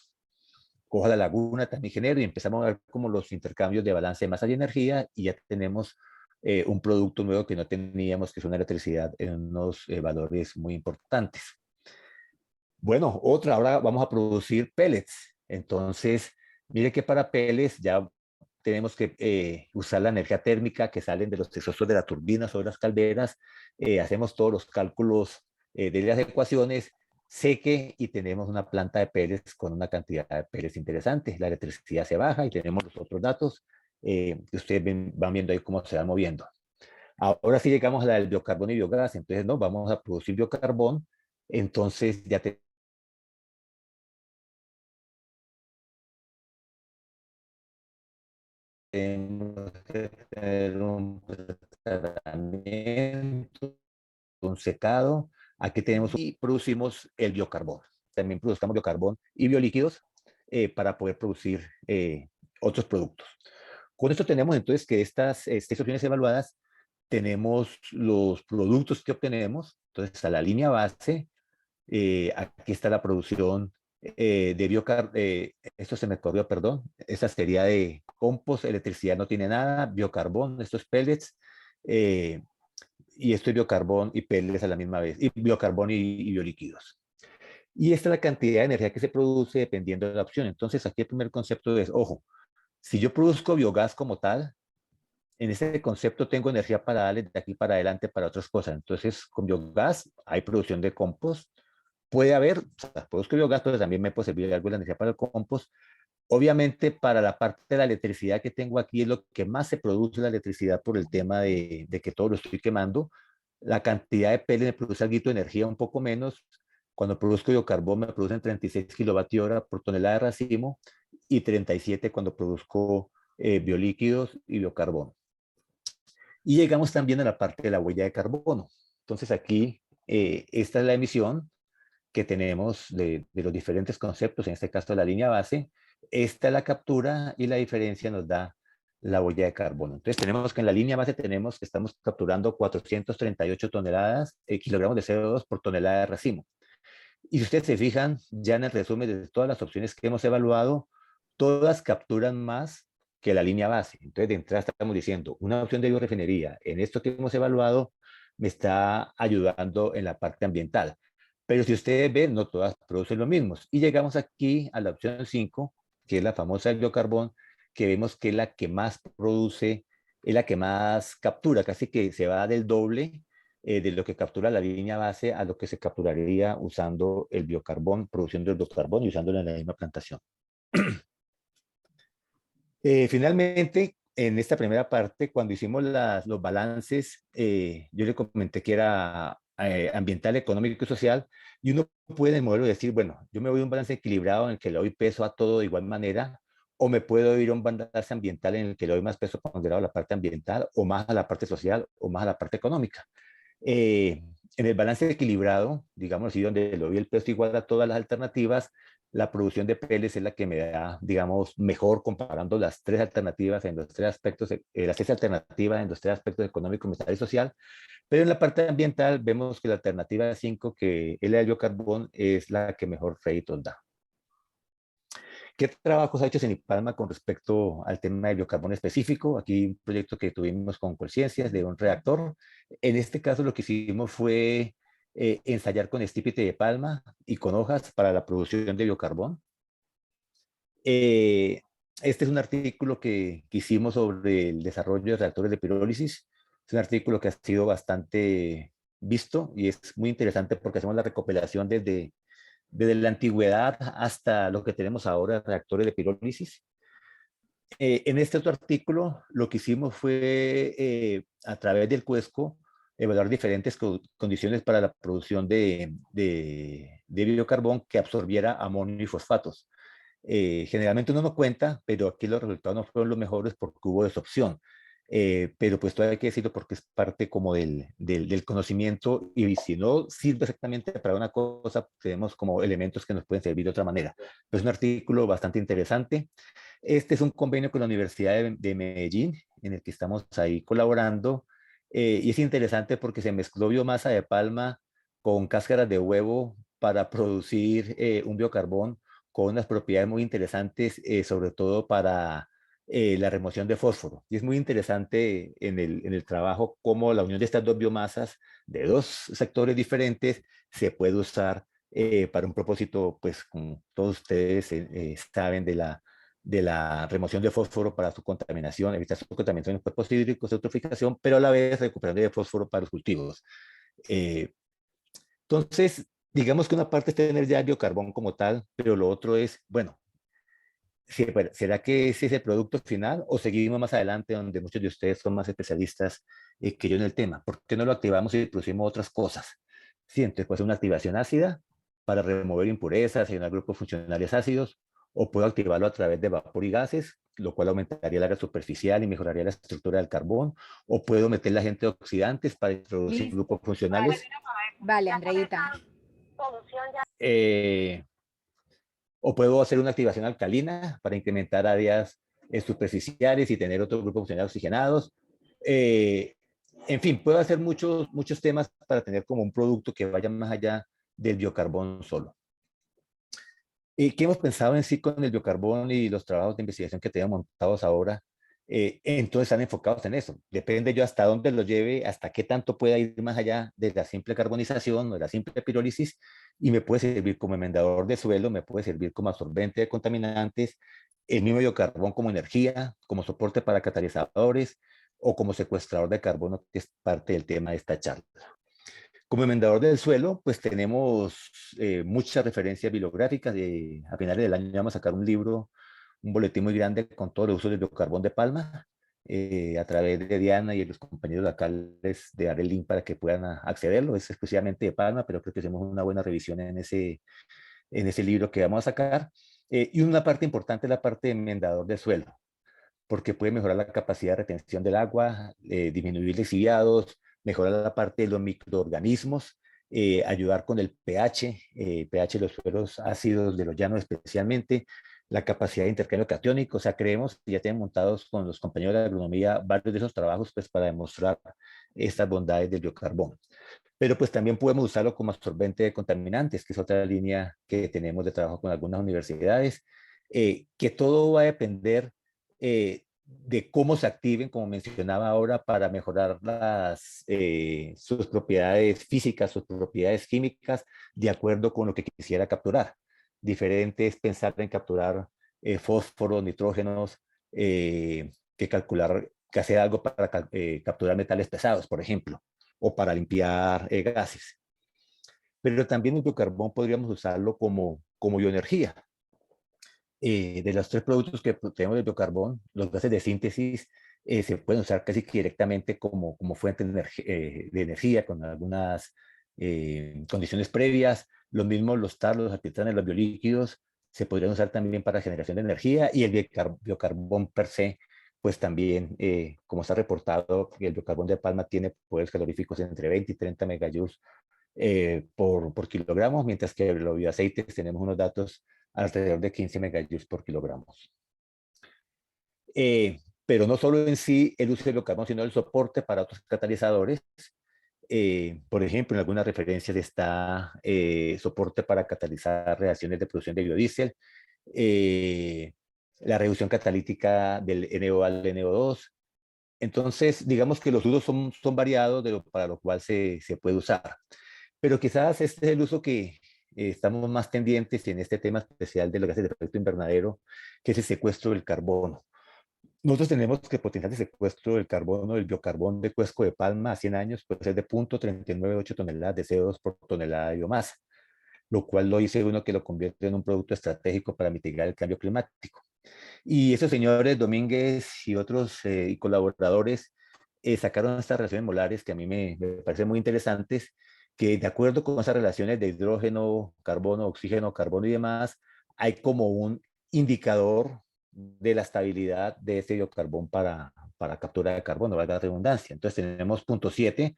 G: Coja la laguna, también genero, y empezamos a ver como los intercambios de balance de masa y energía, y ya tenemos un producto nuevo que no teníamos, que es una electricidad en unos valores muy importantes. Bueno, otra, ahora vamos a producir pellets. Entonces, mire que para pellets ya tenemos que usar la energía térmica que salen de los exhaustos de las turbinas o de las calderas, hacemos todos los cálculos de las ecuaciones, seque y tenemos una planta de pellets con una cantidad de pellets interesante. La electricidad se baja y tenemos los otros datos que ustedes van viendo ahí cómo se van moviendo. Ahora sí llegamos a la del biocarbón y biogás, entonces no, vamos a producir biocarbón, entonces ya tenemos que tener un tratamiento, un secado. Aquí tenemos y producimos el biocarbón. También produzcamos biocarbón y biolíquidos para poder producir otros productos. Con esto tenemos entonces que estas opciones evaluadas, tenemos los productos que obtenemos. Entonces está la línea base, aquí está la producción de biocarbón, esto se me corrió, perdón, esta sería de compost, electricidad no tiene nada, biocarbón, esto es pellets, y esto es biocarbón y pellets a la misma vez, y biocarbón y biolíquidos. Y esta es la cantidad de energía que se produce dependiendo de la opción. Entonces aquí el primer concepto es, ojo, si yo produzco biogás como tal, en este concepto tengo energía para darle de aquí para adelante para otras cosas. Entonces con biogás hay producción de compost, puede haber, o sea, produzco biogás, pero también me puede servir algo de energía para el compost. Obviamente, para la parte de la electricidad que tengo aquí es lo que más se produce la electricidad por el tema de que todo lo estoy quemando. La cantidad de pellets me produce algo de energía un poco menos. Cuando produzco biocarbón me producen 36 kWh por tonelada de racimo y 37 cuando produzco biolíquidos y biocarbón. Y llegamos también a la parte de la huella de carbono. Entonces aquí, esta es la emisión que tenemos de los diferentes conceptos, en este caso la línea base. Esta es la captura y la diferencia nos da la huella de carbono. Entonces tenemos que en la línea base tenemos que estamos capturando 438 toneladas, kilogramos de CO2 por tonelada de racimo. Y si ustedes se fijan, ya en el resumen de todas las opciones que hemos evaluado, todas capturan más que la línea base. Entonces de entrada estamos diciendo, una opción de biorefinería en esto que hemos evaluado me está ayudando en la parte ambiental. Pero si ustedes ven, no todas producen lo mismo. Y llegamos aquí a la opción 5, que es la famosa del biocarbón, que vemos que es la que más produce, es la que más captura, casi que se va del doble de lo que captura la línea base a lo que se capturaría usando el biocarbón, produciendo el biocarbón y usándolo en la misma plantación. Finalmente, en esta primera parte, cuando hicimos los balances, yo le comenté que era ambiental, económico y social, y uno puede en el modelo decir, bueno, yo me voy a un balance equilibrado en el que le doy peso a todo de igual manera, o me puedo ir a un balance ambiental en el que le doy más peso ponderado a la parte ambiental, o más a la parte social, o más a la parte económica. En el balance equilibrado, digamos así, donde le doy el peso igual a todas las alternativas, la producción de pellets es la que me da, digamos, mejor comparando las tres alternativas en los tres aspectos, las tres alternativas en los tres aspectos económico, ambiental y social. Pero en la parte ambiental vemos que la alternativa 5, que es la del biocarbón, es la que mejor réditos da. ¿Qué trabajos ha hecho Cenipalma con respecto al tema del biocarbono específico? Aquí un proyecto que tuvimos con Colciencias de un reactor. En este caso lo que hicimos fue ensayar con estípite de palma y con hojas para la producción de biocarbón. Este es un artículo que hicimos sobre el desarrollo de reactores de pirólisis. Es un artículo que ha sido bastante visto y es muy interesante porque hacemos la recopilación desde la antigüedad hasta lo que tenemos ahora, reactores de pirólisis. En este otro artículo, lo que hicimos fue, a través del CUESCO, evaluar diferentes condiciones para la producción de biocarbón que absorbiera amonio y fosfatos. Generalmente uno no cuenta, pero aquí los resultados no fueron los mejores porque hubo desopción. Pero pues todavía hay que decirlo porque es parte como del conocimiento y si no sirve exactamente para una cosa, tenemos como elementos que nos pueden servir de otra manera. Es un artículo bastante interesante. Este es un convenio con la Universidad de Medellín en el que estamos ahí colaborando y es interesante porque se mezcló biomasa de palma con cáscaras de huevo para producir un biocarbón con unas propiedades muy interesantes, sobre todo para la remoción de fósforo. Y es muy interesante en el trabajo cómo la unión de estas dos biomasas de dos sectores diferentes se puede usar para un propósito, pues como todos ustedes saben, de la remoción de fósforo para su contaminación, evitar su contaminación en cuerpos hídricos, eutroficación, pero a la vez recuperación de fósforo para los cultivos. Entonces, digamos que una parte es tener ya el biocarbón como tal, pero lo otro es, bueno, ¿será que ese es el producto final o seguimos más adelante donde muchos de ustedes son más especialistas que yo en el tema? ¿Por qué no lo activamos y producimos otras cosas? Sí, entonces puede ser una activación ácida para remover impurezas y unos grupos funcionales ácidos, o puedo activarlo a través de vapor y gases, lo cual aumentaría la área superficial y mejoraría la estructura del carbón, o puedo meter la agente oxidantes para introducir
H: Listo.
G: grupos funcionales.
H: Vale, Andreita.
G: O puedo hacer una activación alcalina para incrementar áreas superficiales y tener otros grupos funcionales oxigenados. En fin, puedo hacer muchos temas para tener como un producto que vaya más allá del biocarbón solo. ¿Qué hemos pensado en sí con el biocarbón y los trabajos de investigación que tenemos montados ahora? Entonces están enfocados en eso. Depende yo hasta dónde lo lleve, hasta qué tanto pueda ir más allá de la simple carbonización o de la simple pirólisis, y me puede servir como enmendador de suelo, me puede servir como absorbente de contaminantes, el mismo biocarbón como energía, como soporte para catalizadores o como secuestrador de carbono, que es parte del tema de esta charla. Como enmendador del suelo, pues tenemos muchas referencias bibliográficas. A finales del año vamos a sacar un libro, un boletín muy grande con todos los usos del biocarbón de palma, a través de Diana y de los compañeros locales, de dar el link para que puedan accederlo. Es exclusivamente de palma, pero creo que hacemos una buena revisión en ese libro que vamos a sacar. Y una parte importante es la parte de enmendador de suelo, porque puede mejorar la capacidad de retención del agua, disminuir lixiviados, mejorar la parte de los microorganismos, ayudar con el pH, pH de los suelos ácidos de los llanos especialmente, la capacidad de intercambio catiónico. O sea, creemos que ya tienen montados con los compañeros de agronomía varios de esos trabajos pues, para demostrar estas bondades del biocarbón. Pero pues también podemos usarlo como absorbente de contaminantes, que es otra línea que tenemos de trabajo con algunas universidades, que todo va a depender de cómo se activen, como mencionaba ahora, para mejorar sus propiedades físicas, sus propiedades químicas, de acuerdo con lo que quisiera capturar. Diferente es pensar en capturar fósforo, nitrógenos, que hacer algo para capturar metales pesados, por ejemplo, o para limpiar gases. Pero también el biocarbón podríamos usarlo como bioenergía. De los tres productos que tenemos del biocarbón, los gases de síntesis se pueden usar casi que directamente como fuente de energía con algunas condiciones previas. Lo mismo los TAR, los alquitranes, los biolíquidos se podrían usar también para generación de energía, y el biocarbón per se, pues también, como está reportado, el biocarbón de palma tiene poderes caloríficos entre 20 y 30 megajoules por kilogramo, mientras que los bioaceites tenemos unos datos alrededor de 15 megajoules por kilogramos. Pero no solo en sí el uso del biocarbón, sino el soporte para otros catalizadores. Por ejemplo, en algunas referencias está soporte para catalizar reacciones de producción de biodiesel. la reducción catalítica del NO al NO2. Entonces, digamos que los usos son variados para lo cual se puede usar. Pero quizás este es el uso que estamos más pendientes en este tema especial de lo que hace el efecto invernadero, que es el secuestro del carbono. Nosotros tenemos que el potencial de secuestro del carbono, del biocarbón de cuesco de palma a 100 años, puede ser de 0.398 toneladas de CO2 por tonelada de biomasa, lo cual lo dice uno que lo convierte en un producto estratégico para mitigar el cambio climático. Y esos señores Domínguez y otros y colaboradores sacaron estas relaciones molares que a mí me parecen muy interesantes, que de acuerdo con esas relaciones de hidrógeno, carbono, oxígeno, carbono y demás, hay como un indicador de la estabilidad de este biocarbón para captura de carbono, valga la redundancia. Entonces tenemos punto 7,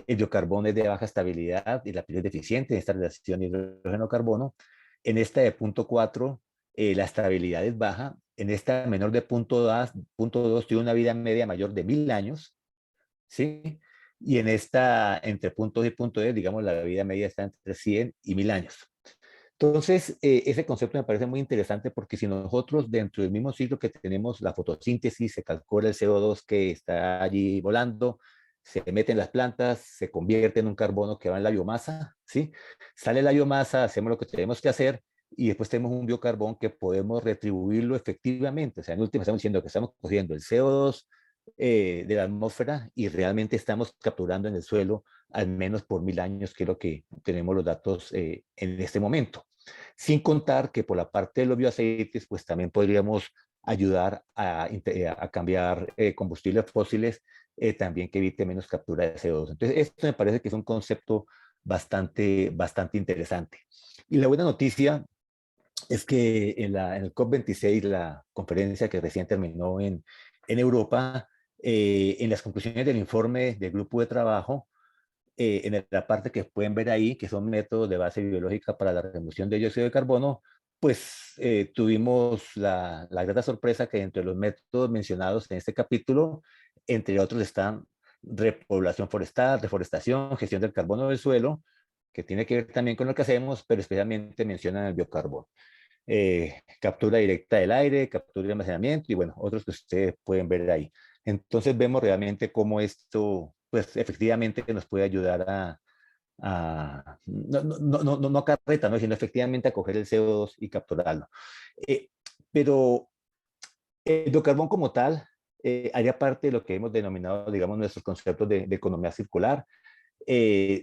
G: el biocarbón es de baja estabilidad y la piel es deficiente en esta relación hidrógeno-carbono. En esta de punto 4, la estabilidad es baja. En esta menor de punto 2 tiene una vida media mayor de 1000 años, ¿sí? Y en esta, entre punto 2 y punto 10, digamos, la vida media está entre 100 y 1000 años. Entonces, ese concepto me parece muy interesante porque si nosotros dentro del mismo ciclo que tenemos la fotosíntesis, se calcula el CO2 que está allí volando, se mete en las plantas, se convierte en un carbono que va en la biomasa, ¿sí? Sale la biomasa, hacemos lo que tenemos que hacer y después tenemos un biocarbón que podemos retribuirlo efectivamente. O sea, en última estamos diciendo que estamos cogiendo el CO2 de la atmósfera y realmente estamos capturando en el suelo al menos por 1000 años, que es lo que tenemos los datos en este momento. Sin contar que por la parte de los bioaceites, pues también podríamos ayudar a cambiar combustibles fósiles, también que evite menos captura de CO2. Entonces, esto me parece que es un concepto bastante interesante. Y la buena noticia es que en el COP26, la conferencia que recién terminó en Europa, en las conclusiones del informe del grupo de trabajo, en la parte que pueden ver ahí, que son métodos de base biológica para la remoción de dióxido de carbono, pues tuvimos la grata sorpresa que entre los métodos mencionados en este capítulo, entre otros están repoblación forestal, reforestación, gestión del carbono del suelo, que tiene que ver también con lo que hacemos, pero especialmente mencionan el biocarbono. Captura directa del aire, captura y almacenamiento, y bueno, otros que ustedes pueden ver ahí. Entonces vemos realmente cómo esto, pues efectivamente nos puede ayudar no acarreta, ¿no? Sino efectivamente a coger el CO2 y capturarlo. Pero el biocarbón como tal haría parte de lo que hemos denominado, digamos, nuestros conceptos de economía circular,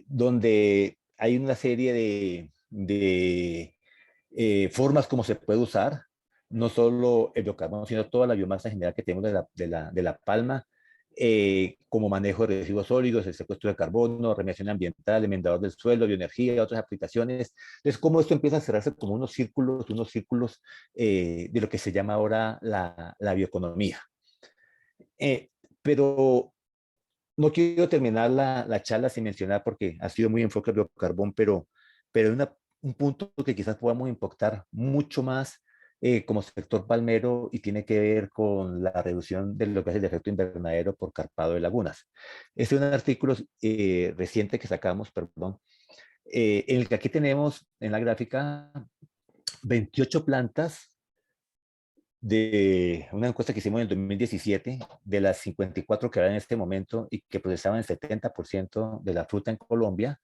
G: donde hay una serie de formas como se puede usar, no solo el biocarbono, sino toda la biomasa en general que tenemos de la palma, como manejo de residuos sólidos, el secuestro de carbono, remediación ambiental, enmendador del suelo, bioenergía y otras aplicaciones. Entonces, cómo esto empieza a cerrarse como unos círculos de lo que se llama ahora la bioeconomía. Pero no quiero terminar la charla sin mencionar, porque ha sido muy enfoque al biocarbón, pero hay un punto que quizás podamos impactar mucho más como sector palmero y tiene que ver con la reducción de lo que es el efecto invernadero por carpado de lagunas. Este es un artículo reciente que sacamos, perdón, en el que aquí tenemos en la gráfica 28 plantas de una encuesta que hicimos en el 2017, de las 54 que hay en este momento y que procesaban el 70% de la fruta en Colombia,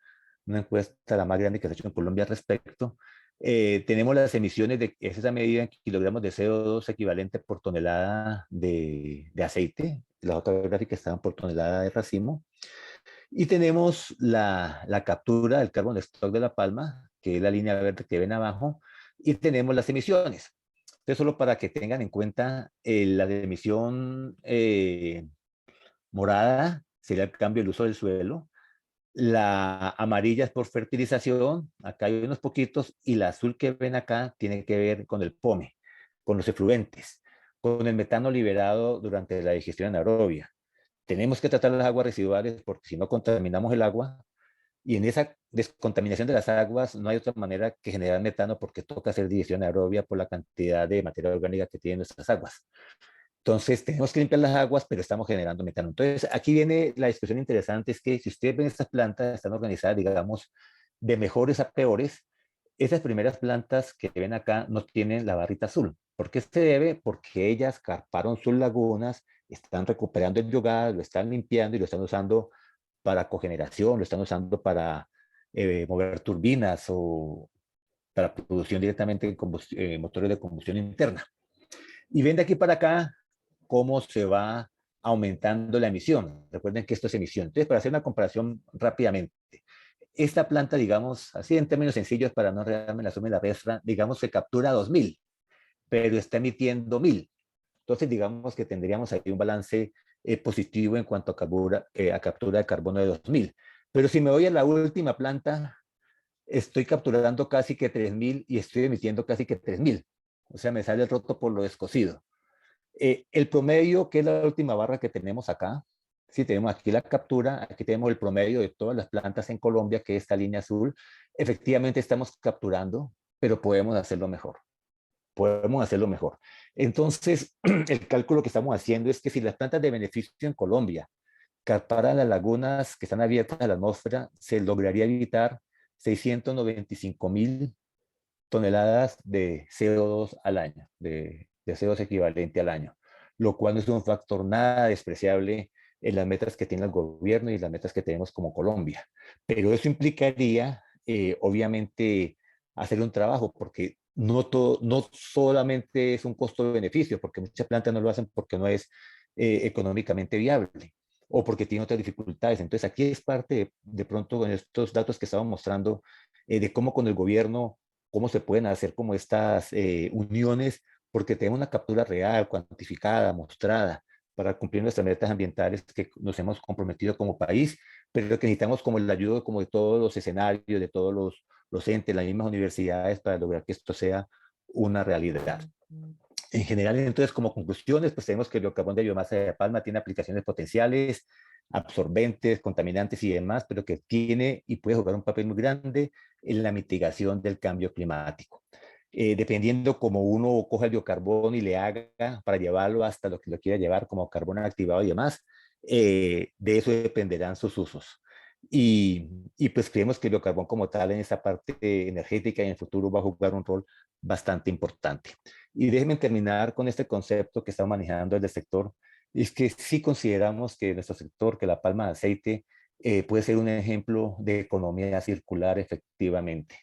G: una encuesta la más grande que se ha hecho en Colombia al respecto. Tenemos las emisiones de esa medida en kilogramos de CO2 equivalente por tonelada de aceite, la otra gráfica estaban por tonelada de racimo, y tenemos la captura del carbon stock de la palma, que es la línea verde que ven abajo, y tenemos las emisiones. Entonces, solo para que tengan en cuenta, la emisión morada sería el cambio del uso del suelo, la amarilla es por fertilización, acá hay unos poquitos, y la azul que ven acá tiene que ver con el POME, con los efluentes, con el metano liberado durante la digestión anaerobia. Tenemos que tratar las aguas residuales porque si no contaminamos el agua, y en esa descontaminación de las aguas no hay otra manera que generar metano porque toca hacer digestión aerobia por la cantidad de materia orgánica que tienen nuestras aguas. Entonces tenemos que limpiar las aguas, pero estamos generando metano. Entonces aquí viene la discusión interesante, es que si ustedes ven estas plantas, están organizadas, digamos, de mejores a peores, esas primeras plantas que ven acá no tienen la barrita azul. ¿Por qué se debe? Porque ellas carparon sus lagunas, están recuperando el biogás, lo están limpiando y lo están usando para cogeneración, lo están usando para mover turbinas o para producción directamente en motores de combustión interna. Y ven de aquí para acá cómo se va aumentando la emisión. Recuerden que esto es emisión. Entonces, para hacer una comparación rápidamente, esta planta, digamos, así en términos sencillos, para no enredarme la suma y la restra, digamos que captura 2000, pero está emitiendo 1000. Entonces, digamos que tendríamos ahí un balance positivo en cuanto a captura de carbono de 2000. Pero si me voy a la última planta, estoy capturando casi que 3000 y estoy emitiendo casi que 3000. O sea, me sale el roto por lo descosido. El promedio, que es la última barra que tenemos acá, sí, tenemos aquí la captura, aquí tenemos el promedio de todas las plantas en Colombia, que es esta línea azul. Efectivamente estamos capturando, pero podemos hacerlo mejor. Podemos hacerlo mejor. Entonces, el cálculo que estamos haciendo es que si las plantas de beneficio en Colombia carparan las lagunas que están abiertas a la atmósfera, se lograría evitar 695.000 toneladas de CO2 al año, de CO2 equivalente al año, lo cual no es un factor nada despreciable en las metas que tiene el gobierno y las metas que tenemos como Colombia. Pero eso implicaría, obviamente, hacer un trabajo, porque no solamente es un costo-beneficio, porque muchas plantas no lo hacen porque no es económicamente viable o porque tiene otras dificultades. Entonces, aquí es parte de pronto en estos datos que estamos mostrando de cómo con el gobierno, cómo se pueden hacer como estas uniones, porque tenemos una captura real, cuantificada, mostrada, para cumplir nuestras metas ambientales que nos hemos comprometido como país, pero que necesitamos como el ayuda como de todos los escenarios, de todos los entes, las mismas universidades, para lograr que esto sea una realidad. En general, entonces, como conclusiones, pues tenemos que el biocarbón de biomasa de palma tiene aplicaciones potenciales, absorbentes, contaminantes y demás, pero que tiene y puede jugar un papel muy grande en la mitigación del cambio climático. Dependiendo cómo uno coja el biocarbón y le haga para llevarlo hasta lo que lo quiera llevar como carbón activado y demás, de eso dependerán sus usos. Y pues creemos que el biocarbón como tal en esa parte energética y en el futuro va a jugar un rol bastante importante. Y déjenme terminar con este concepto que estamos manejando desde el sector, es que sí consideramos que nuestro sector, que la palma de aceite, puede ser un ejemplo de economía circular efectivamente.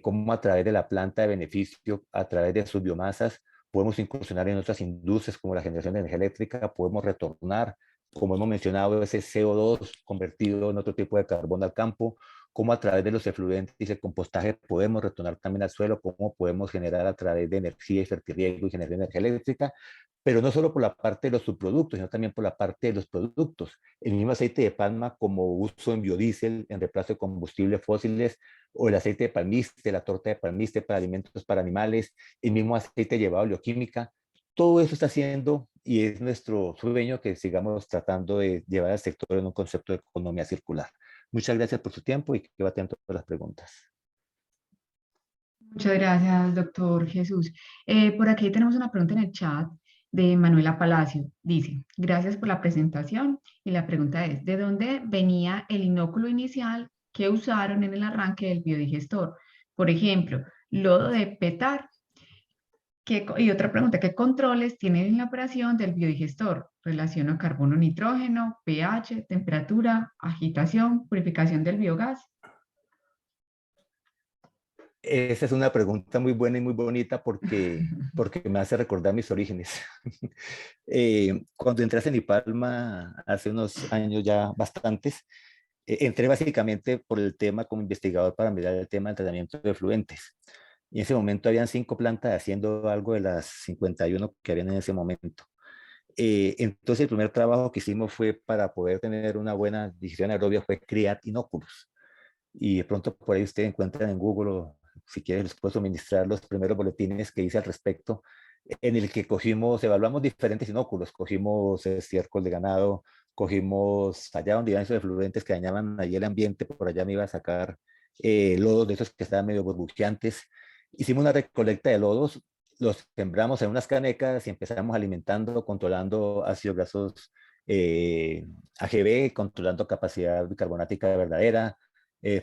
G: Cómo a través de la planta de beneficio, a través de sus biomasas, podemos incursionar en otras industrias como la generación de energía eléctrica, podemos retornar, como hemos mencionado, ese CO2 convertido en otro tipo de carbón al campo, cómo a través de los efluentes y el compostaje podemos retornar también al suelo, cómo podemos generar a través de energía y fertirriego y generar energía eléctrica, pero no solo por la parte de los subproductos, sino también por la parte de los productos. El mismo aceite de palma como uso en biodiesel, en reemplazo de combustibles fósiles, o el aceite de palmiste, la torta de palmiste para alimentos para animales, el mismo aceite llevado a oleoquímica. Todo eso está haciendo y es nuestro sueño que sigamos tratando de llevar al sector en un concepto de economía circular. Muchas gracias por su tiempo y quedo atento a las preguntas.
E: Muchas gracias, doctor Jesús. Por aquí tenemos una pregunta en el chat de Manuela Palacio. Dice, gracias por la presentación y la pregunta es, ¿de dónde venía el inóculo inicial que usaron en el arranque del biodigestor? Por ejemplo, lodo de petar. Y otra pregunta, ¿qué controles tienen en la operación del biodigestor? Relación a carbono, nitrógeno, pH, temperatura, agitación, purificación del biogás.
G: Esa es una pregunta muy buena y muy bonita porque me hace recordar mis orígenes. Cuando entré a Cenipalma hace unos años ya bastantes, entré básicamente por el tema como investigador para mirar el tema del tratamiento de efluentes. Y en ese momento habían 5 plantas haciendo algo de las 51 que habían en ese momento. Entonces el primer trabajo que hicimos fue para poder tener una buena digestión aerobia fue criar inóculos. Y de pronto por ahí ustedes encuentran en Google, o si quieren les puedo suministrar los primeros boletines que hice al respecto, en el que evaluamos diferentes inóculos, cogimos estiércol de ganado, cogimos allá donde iban esos efluentes que dañaban allí el ambiente, por allá me iba a sacar lodos de esos que estaban medio burbujeantes. Hicimos una recolecta de lodos, los sembramos en unas canecas y empezamos alimentando, controlando ácidos grasos AGB, controlando capacidad bicarbonática verdadera,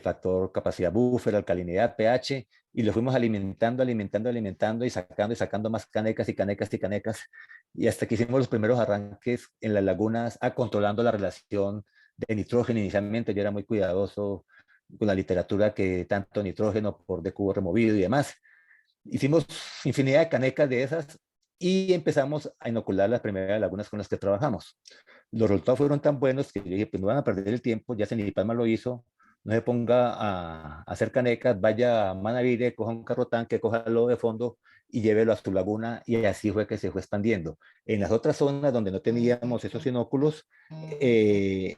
G: factor capacidad buffer, alcalinidad, pH, y lo fuimos alimentando y sacando más canecas y canecas y canecas, y hasta que hicimos los primeros arranques en las lagunas, controlando la relación de nitrógeno. Inicialmente yo era muy cuidadoso con la literatura, que tanto nitrógeno por de cubo removido y demás. Hicimos infinidad de canecas de esas y empezamos a inocular las primeras lagunas con las que trabajamos. Los resultados fueron tan buenos que yo dije, pues no van a perder el tiempo, ya Senipalma lo hizo, no se ponga a hacer canecas, vaya a Manavire, coja un carro tanque, coja el lodo de fondo y llévelo a su laguna, y así fue que se fue expandiendo. En las otras zonas donde no teníamos esos inóculos, sí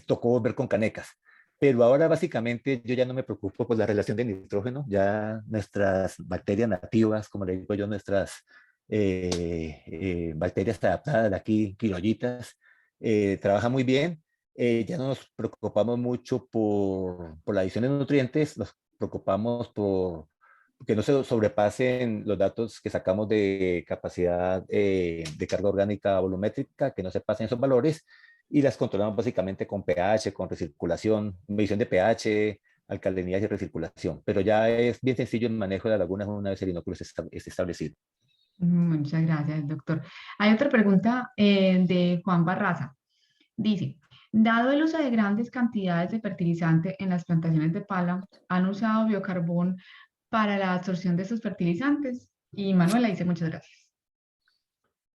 G: tocó volver con canecas. Pero ahora básicamente yo ya no me preocupo por la relación de nitrógeno, ya nuestras bacterias nativas, como le digo yo, nuestras bacterias adaptadas de aquí, criollitas, trabajan muy bien. Ya no nos preocupamos mucho por la adición de nutrientes, nos preocupamos por que no se sobrepasen los datos que sacamos de capacidad de carga orgánica volumétrica, que no se pasen esos valores, y las controlamos básicamente con pH, con recirculación, medición de pH, alcalinidad y recirculación. Pero ya es bien sencillo el manejo de las lagunas una vez el inóculo esté establecido.
E: Muchas gracias, doctor. Hay otra pregunta de Juan Barraza. Dice, dado el uso de grandes cantidades de fertilizante en las plantaciones de pala, ¿han usado biocarbón para la absorción de esos fertilizantes? Y Manuela dice, muchas gracias.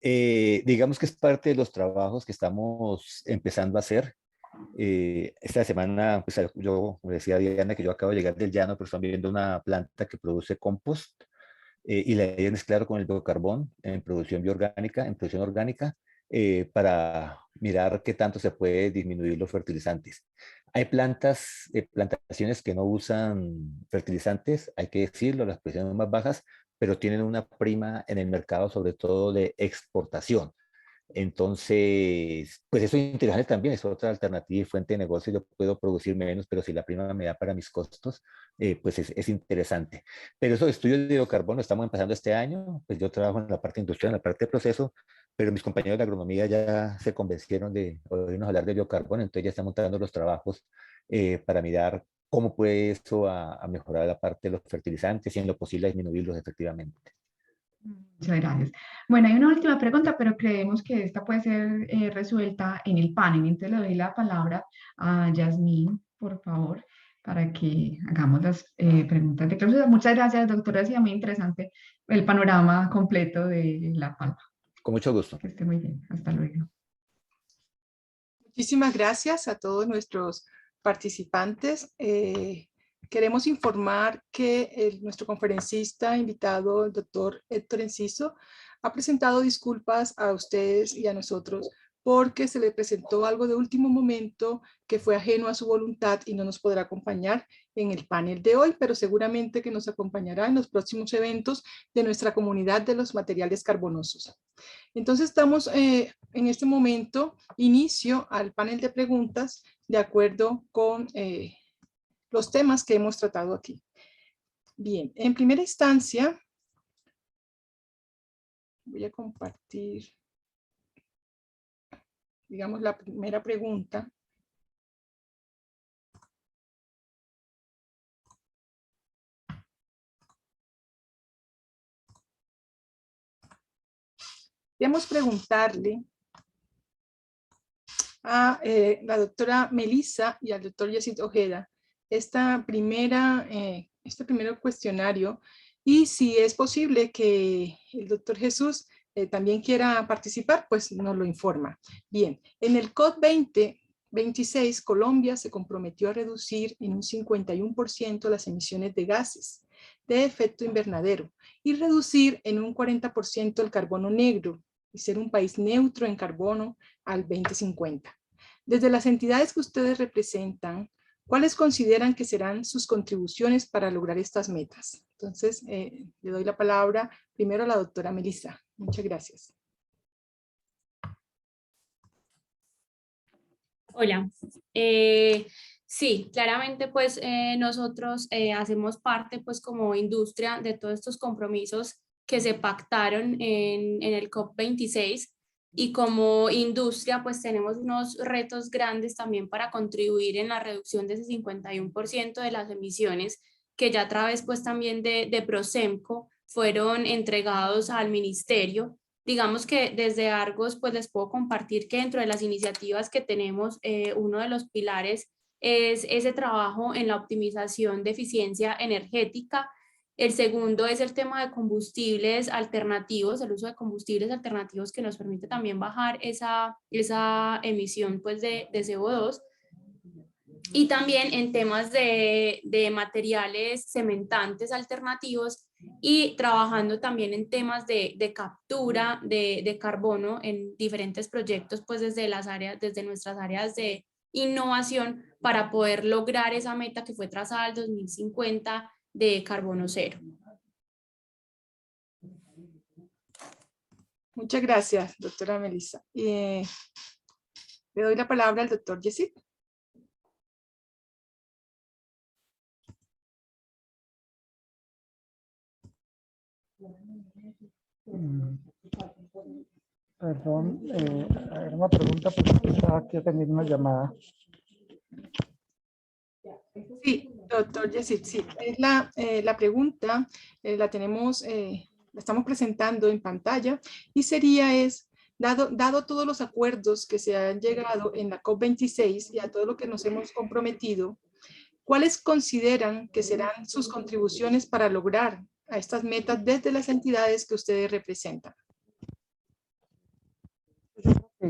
G: Digamos que es parte de los trabajos que estamos empezando a hacer. Esta semana, pues yo decía a Diana que yo acabo de llegar del llano, pero están viendo una planta que produce compost, y la idea es mezclar con el biocarbón en producción bioorgánica, en producción orgánica, para mirar qué tanto se puede disminuir los fertilizantes. Hay plantaciones que no usan fertilizantes, hay que decirlo, las presiones más bajas, pero tienen una prima en el mercado, sobre todo de exportación. Entonces, pues eso es interesante también, es otra alternativa y fuente de negocio. Yo puedo producir menos, pero si la prima me da para mis costos, pues es interesante. Pero esos estudios de biocarbono estamos empezando este año. Pues yo trabajo en la parte industrial, en la parte de proceso, pero mis compañeros de agronomía ya se convencieron de oírnos hablar de biocarbono, entonces ya están montando los trabajos para mirar cómo puede eso a mejorar la parte de los fertilizantes y en lo posible disminuirlos efectivamente.
E: Muchas gracias. Bueno, hay una última pregunta, pero creemos que esta puede ser resuelta en el panel. Entonces le doy la palabra a Yasmín, por favor, para que hagamos las preguntas de clausura. Muchas gracias, doctora. Ha sido muy interesante el panorama completo de La Palma.
G: Con mucho gusto.
E: Que esté muy bien. Hasta luego.
A: Muchísimas gracias a todos nuestros participantes. Queremos informar que nuestro conferencista invitado, el doctor Héctor Enciso, ha presentado disculpas a ustedes y a nosotros porque se le presentó algo de último momento que fue ajeno a su voluntad y no nos podrá acompañar en el panel de hoy, pero seguramente que nos acompañará en los próximos eventos de nuestra comunidad de los materiales carbonosos. Entonces damos en este momento inicio al panel de preguntas de acuerdo con los temas que hemos tratado aquí. Bien, en primera instancia, voy a compartir, digamos, la primera pregunta. Queremos preguntarle a la doctora Melissa y al doctor Yesid Ojeda este primer cuestionario, y si es posible que el doctor Jesús también quiera participar, pues nos lo informa. Bien, en el COP 2026, Colombia se comprometió a reducir en un 51% las emisiones de gases de efecto invernadero y reducir en un 40% el carbono negro y ser un país neutro en carbono al 2050. Desde las entidades que ustedes representan, ¿cuáles consideran que serán sus contribuciones para lograr estas metas? Entonces, le doy la palabra primero a la doctora Melissa. Muchas gracias.
B: Hola. Sí, claramente pues nosotros hacemos parte pues como industria de todos estos compromisos que se pactaron en el COP 26. y como industria pues tenemos unos retos grandes también para contribuir en la reducción de ese 51% de las emisiones que ya a través pues también de Prosemco fueron entregados al ministerio. Digamos que desde Argos pues les puedo compartir que dentro de las iniciativas que tenemos, uno de los pilares es ese trabajo en la optimización de eficiencia energética. El segundo es el tema de combustibles alternativos, el uso de combustibles alternativos que nos permite también bajar esa emisión pues de CO2. Y también en temas de materiales cementantes alternativos y trabajando también en temas de captura de carbono en diferentes proyectos, pues desde nuestras áreas de innovación para poder lograr esa meta que fue trazada al 2050 de carbono cero.
A: Muchas gracias, doctora Melissa. Le doy la palabra al doctor Yesid.
F: Perdón, era una pregunta porque estaba aquí teniendo una llamada.
A: Sí, doctor Yesid, sí. Es la pregunta, la tenemos, la estamos presentando en pantalla y dado todos los acuerdos que se han llegado en la COP26 y a todo lo que nos hemos comprometido, ¿cuáles consideran que serán sus contribuciones para lograr a estas metas desde las entidades que ustedes representan?
F: Ese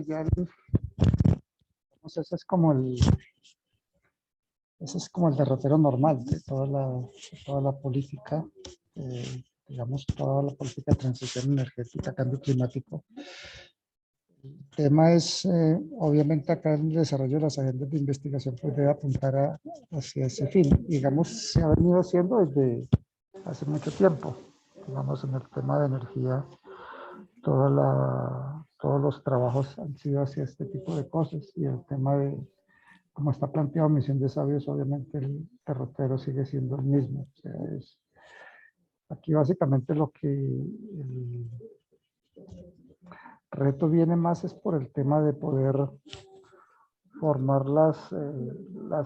F: es como el derrotero normal de toda la política, digamos, toda la política de transición energética, cambio climático. El tema es, obviamente acá en el desarrollo de las agendas de investigación, pues debe apuntar hacia ese fin. Digamos, se ha venido haciendo desde hace mucho tiempo. Digamos, en el tema de energía, todos los trabajos han sido hacia este tipo de cosas, y el tema de, como está planteado Misión de Sabios, obviamente el derrotero sigue siendo el mismo. O sea, aquí básicamente lo que el reto viene más es por el tema de poder formar las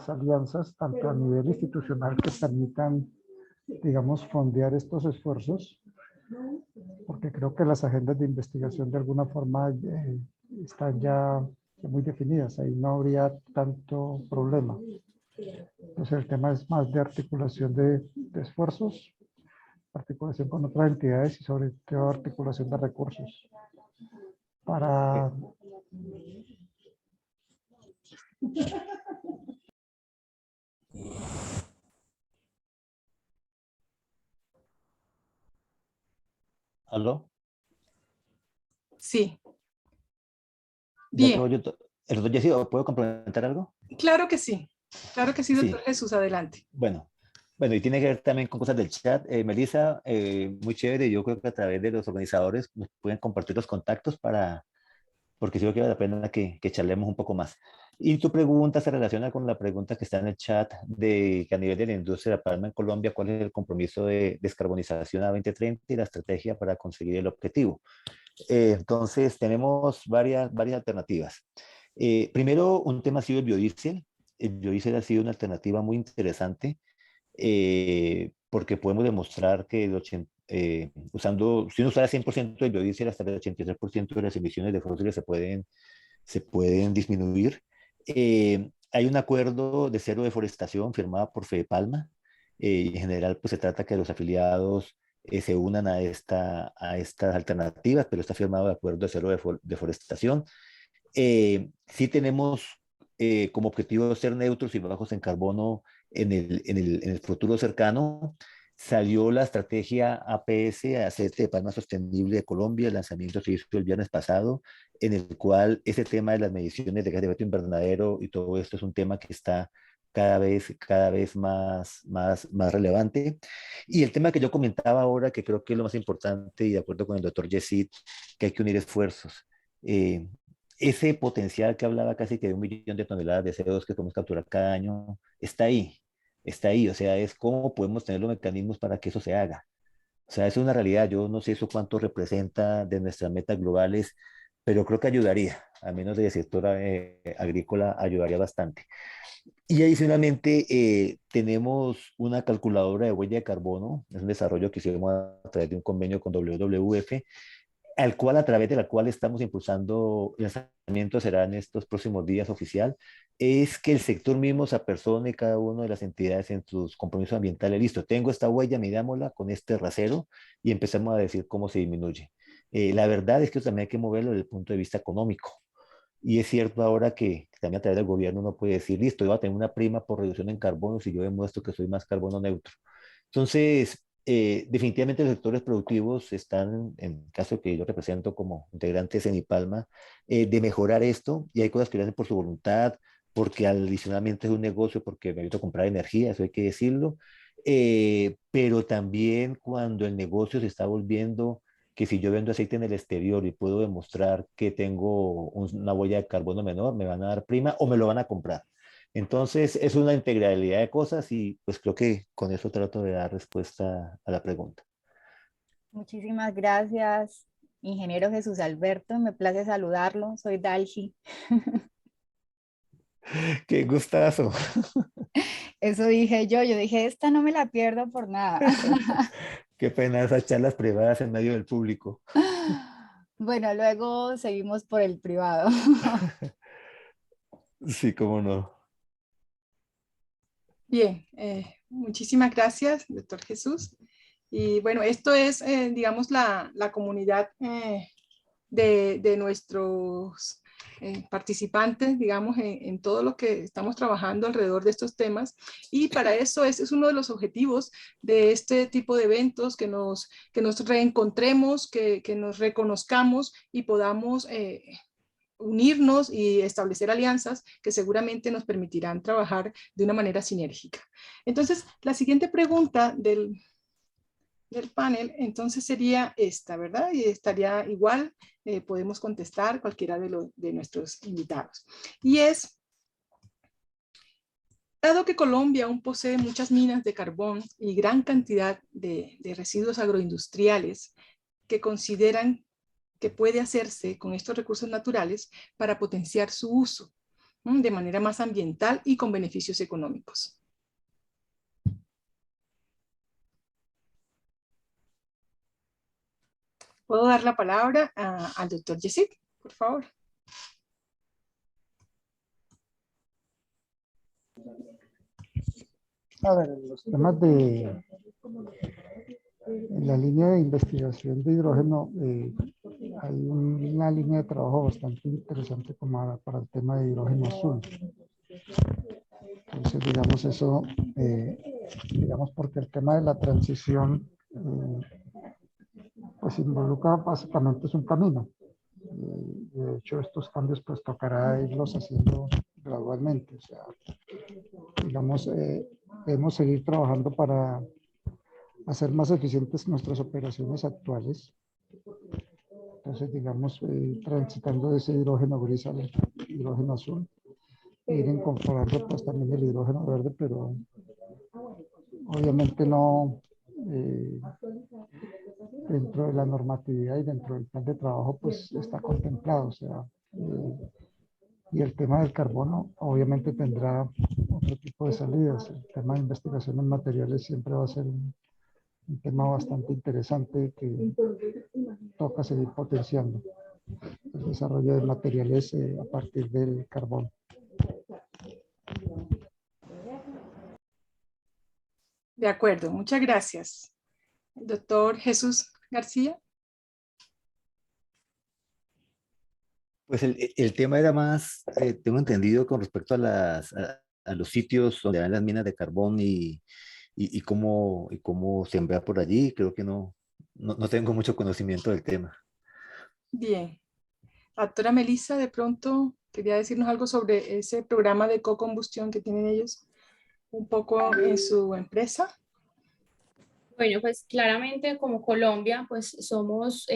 F: alianzas, tanto a nivel institucional, que permitan, digamos, fondear estos esfuerzos, porque creo que las agendas de investigación de alguna forma están ya muy definidas, ahí no habría tanto problema. Entonces el tema es más de articulación de esfuerzos, articulación con otras entidades y sobre todo articulación de recursos para...
G: ¿Aló?
A: Sí.
G: Ya
A: Bien.
G: acabo yo. ¿El doctor Yesid, puedo complementar algo?
A: Claro que sí. Claro que sí, doctor
G: Sí.
A: Jesús, adelante.
G: Bueno, y tiene que ver también con cosas del chat. Melissa, muy chévere. Yo creo que a través de los organizadores nos pueden compartir los contactos porque creo que vale la pena que charlemos un poco más. Y tu pregunta se relaciona con la pregunta que está en el chat de que a nivel de la industria de la palma en Colombia, ¿cuál es el compromiso de descarbonización a 2030 y la estrategia para conseguir el objetivo? Entonces, tenemos varias alternativas. Primero, un tema ha sido el biodiesel. El biodiesel ha sido una alternativa muy interesante porque podemos demostrar que si uno usara 100% del biodiesel, hasta el 83% de las emisiones de fósiles se pueden disminuir. Hay un acuerdo de cero deforestación firmado por Fedepalma. En general, pues se trata que los afiliados se unan a estas alternativas, pero está firmado de acuerdo de cero deforestación. Sí tenemos como objetivo ser neutros y bajos en carbono en el futuro cercano. Salió la estrategia APS, Aceite de Palma Sostenible de Colombia. El lanzamiento se hizo el viernes pasado, en el cual ese tema de las mediciones de gas de efecto invernadero y todo esto es un tema que está cada vez más relevante. Y el tema que yo comentaba ahora, que creo que es lo más importante, y de acuerdo con el doctor Yesid, que hay que unir esfuerzos. Ese potencial que hablaba casi que de 1 millón de toneladas de CO2 que podemos capturar cada año, está ahí, o sea, es cómo podemos tener los mecanismos para que eso se haga. O sea, es una realidad, yo no sé eso cuánto representa de nuestras metas globales, pero creo que ayudaría, al menos del sector agrícola ayudaría bastante. Y adicionalmente tenemos una calculadora de huella de carbono, es un desarrollo que hicimos a través de un convenio con WWF, a través de la cual estamos impulsando, el lanzamiento será en estos próximos días oficial, es que el sector mismo se apersone cada una de las entidades en sus compromisos ambientales. Listo, tengo esta huella, midámosla con este rasero y empezamos a decir cómo se disminuye. La verdad es que también hay que moverlo desde el punto de vista económico. Y es cierto ahora que también a través del gobierno uno puede decir, listo, yo voy a tener una prima por reducción en carbono si yo demuestro que soy más carbono neutro. Entonces, definitivamente los sectores productivos están, en el caso que yo represento como integrante de IPALMA, de mejorar esto, y hay cosas que lo hacen por su voluntad, porque adicionalmente es un negocio, porque me ayuda a comprar energía, eso hay que decirlo, pero también cuando el negocio se está volviendo que si yo vendo aceite en el exterior y puedo demostrar que tengo una huella de carbono menor, me van a dar prima o me lo van a comprar. Entonces, es una integralidad de cosas y pues creo que con eso trato de dar respuesta a la pregunta.
H: Muchísimas gracias, ingeniero Jesús Alberto. Me place saludarlo. Soy Dalgi.
G: ¡Qué gustazo!
H: Eso dije yo. Yo dije, esta no me la pierdo por nada.
G: Qué pena esas charlas privadas en medio del público.
H: Bueno, luego seguimos por el privado.
G: Sí, cómo no.
A: Bien, muchísimas gracias, doctor Jesús. Y bueno, esto es, digamos, la comunidad de nuestros participantes, digamos, en todo lo que estamos trabajando alrededor de estos temas. Y para eso ese es uno de los objetivos de este tipo de eventos, que nos reencontremos, que nos reconozcamos y podamos unirnos y establecer alianzas que seguramente nos permitirán trabajar de una manera sinérgica. Entonces, la siguiente pregunta del panel, entonces sería esta, ¿verdad? Y estaría igual, podemos contestar cualquiera de nuestros invitados. Y es, dado que Colombia aún posee muchas minas de carbón y gran cantidad de residuos agroindustriales que consideran que puede hacerse con estos recursos naturales para potenciar su uso de manera más ambiental y con beneficios económicos. Puedo dar la palabra al doctor Yesid, por favor.
F: A ver, los temas en la línea de investigación de hidrógeno, hay una línea de trabajo bastante interesante para el tema de hidrógeno azul. Entonces, digamos eso, digamos porque el tema de la transición, pues involucra básicamente es un camino. De hecho, estos cambios pues tocará irlos haciendo gradualmente. O sea, digamos, debemos seguir trabajando para hacer más eficientes nuestras operaciones actuales. Entonces, digamos, transitando de ese hidrógeno gris al hidrógeno azul, ir incorporando pues también el hidrógeno verde, pero obviamente no dentro de la normatividad y dentro del plan de trabajo pues está contemplado. O sea, y el tema del carbono obviamente tendrá otro tipo de salidas. El tema de investigación en materiales siempre va a ser un tema bastante interesante que toca seguir potenciando el desarrollo de materiales a partir del carbón.
A: De acuerdo, muchas gracias. Doctor Jesús García.
G: Pues el tema era más, tengo entendido, con respecto a los sitios donde van las minas de carbón y cómo sembrar por allí. Creo que no tengo mucho conocimiento del tema.
A: Bien. Doctora Melissa, de pronto quería decirnos algo sobre ese programa de co-combustión que tienen ellos un poco en su empresa.
B: Bueno, pues claramente como Colombia, pues somos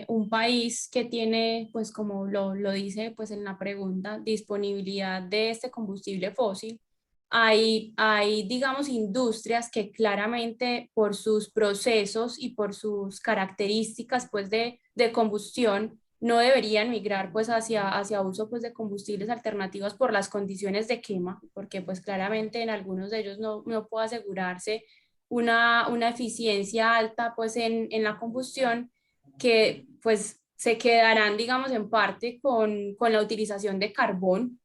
B: un país que tiene, pues como lo dice pues en la pregunta, disponibilidad de este combustible fósil. Hay, digamos, industrias que claramente por sus procesos y por sus características pues de combustión no deberían migrar pues hacia uso pues de combustibles alternativos por las condiciones de quema, porque pues claramente en algunos de ellos no puede asegurarse una eficiencia alta pues en la combustión, que pues se quedarán digamos en parte con la utilización de carbón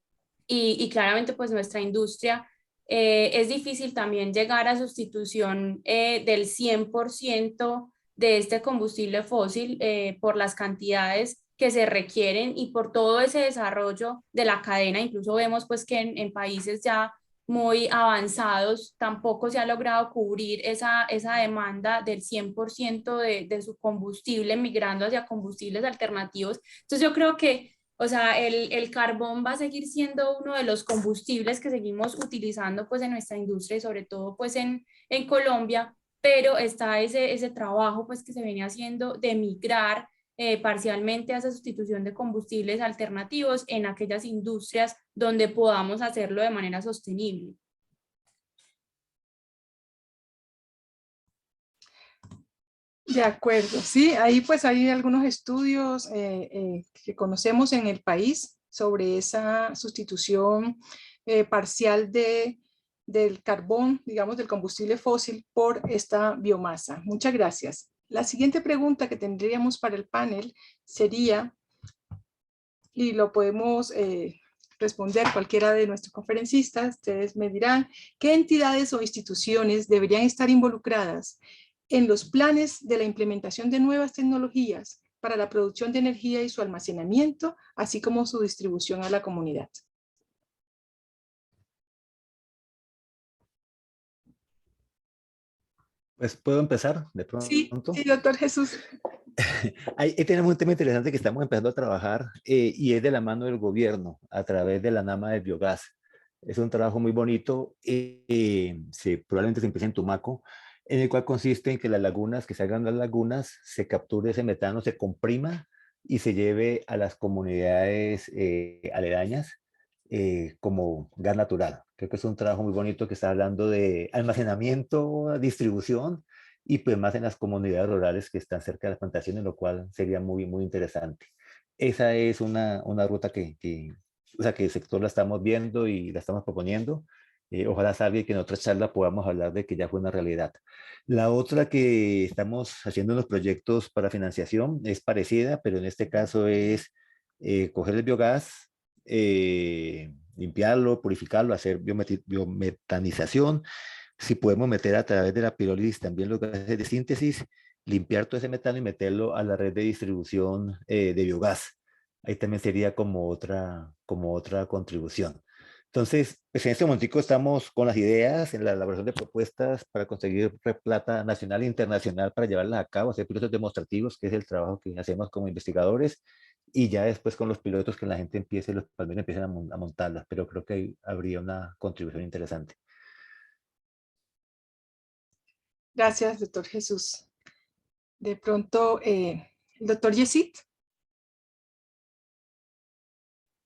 B: y claramente pues nuestra industria es difícil también llegar a sustitución del 100% de este combustible fósil por las cantidades que se requieren y por todo ese desarrollo de la cadena. Incluso vemos pues que en países ya muy avanzados tampoco se ha logrado cubrir esa demanda del 100% de su combustible migrando hacia combustibles alternativos. Entonces yo creo que, o sea, el carbón va a seguir siendo uno de los combustibles que seguimos utilizando pues en nuestra industria y sobre todo pues en Colombia, pero está ese trabajo pues que se viene haciendo de migrar parcialmente a esa sustitución de combustibles alternativos en aquellas industrias donde podamos hacerlo de manera sostenible.
A: De acuerdo, sí, ahí pues hay algunos estudios que conocemos en el país sobre esa sustitución parcial del carbón, digamos, del combustible fósil por esta biomasa. Muchas gracias. La siguiente pregunta que tendríamos para el panel sería, y lo podemos responder cualquiera de nuestros conferencistas, ustedes me dirán, ¿qué entidades o instituciones deberían estar involucradas en los planes de la implementación de nuevas tecnologías para la producción de energía y su almacenamiento, así como su distribución a la comunidad?
G: Pues puedo empezar de
A: Sí,
G: pronto.
A: sí, doctor Jesús.
G: Ahí tenemos un tema interesante que estamos empezando a trabajar y es de la mano del gobierno a través de la NAMA del biogás. Es un trabajo muy bonito, probablemente se empiece en Tumaco, en el cual consiste en que las lagunas, que salgan las lagunas, se capture ese metano, se comprima y se lleve a las comunidades aledañas como gas natural. Creo que es un trabajo muy bonito que está hablando de almacenamiento, distribución, y pues más en las comunidades rurales que están cerca de las plantaciones, lo cual sería muy, muy interesante. Esa es una ruta o sea, que el sector la estamos viendo y la estamos proponiendo. Ojalá salga y que en otra charla podamos hablar de que ya fue una realidad. La otra que estamos haciendo en los proyectos para financiación es parecida, pero en este caso es coger el biogás, limpiarlo, purificarlo, hacer biometanización. Si podemos meter a través de la pirólisis también los gases de síntesis, limpiar todo ese metano y meterlo a la red de distribución de biogás. Ahí también sería como otra contribución. Entonces, pues en este momentico estamos con las ideas en la elaboración de propuestas para conseguir plata nacional e internacional para llevarlas a cabo, hacer pilotos demostrativos, que es el trabajo que hacemos como investigadores, y ya después con los pilotos que la gente empiece, los palmeros empiecen a montarlas, pero creo que ahí habría una contribución interesante.
A: Gracias, doctor Jesús. De pronto, el doctor Yesid.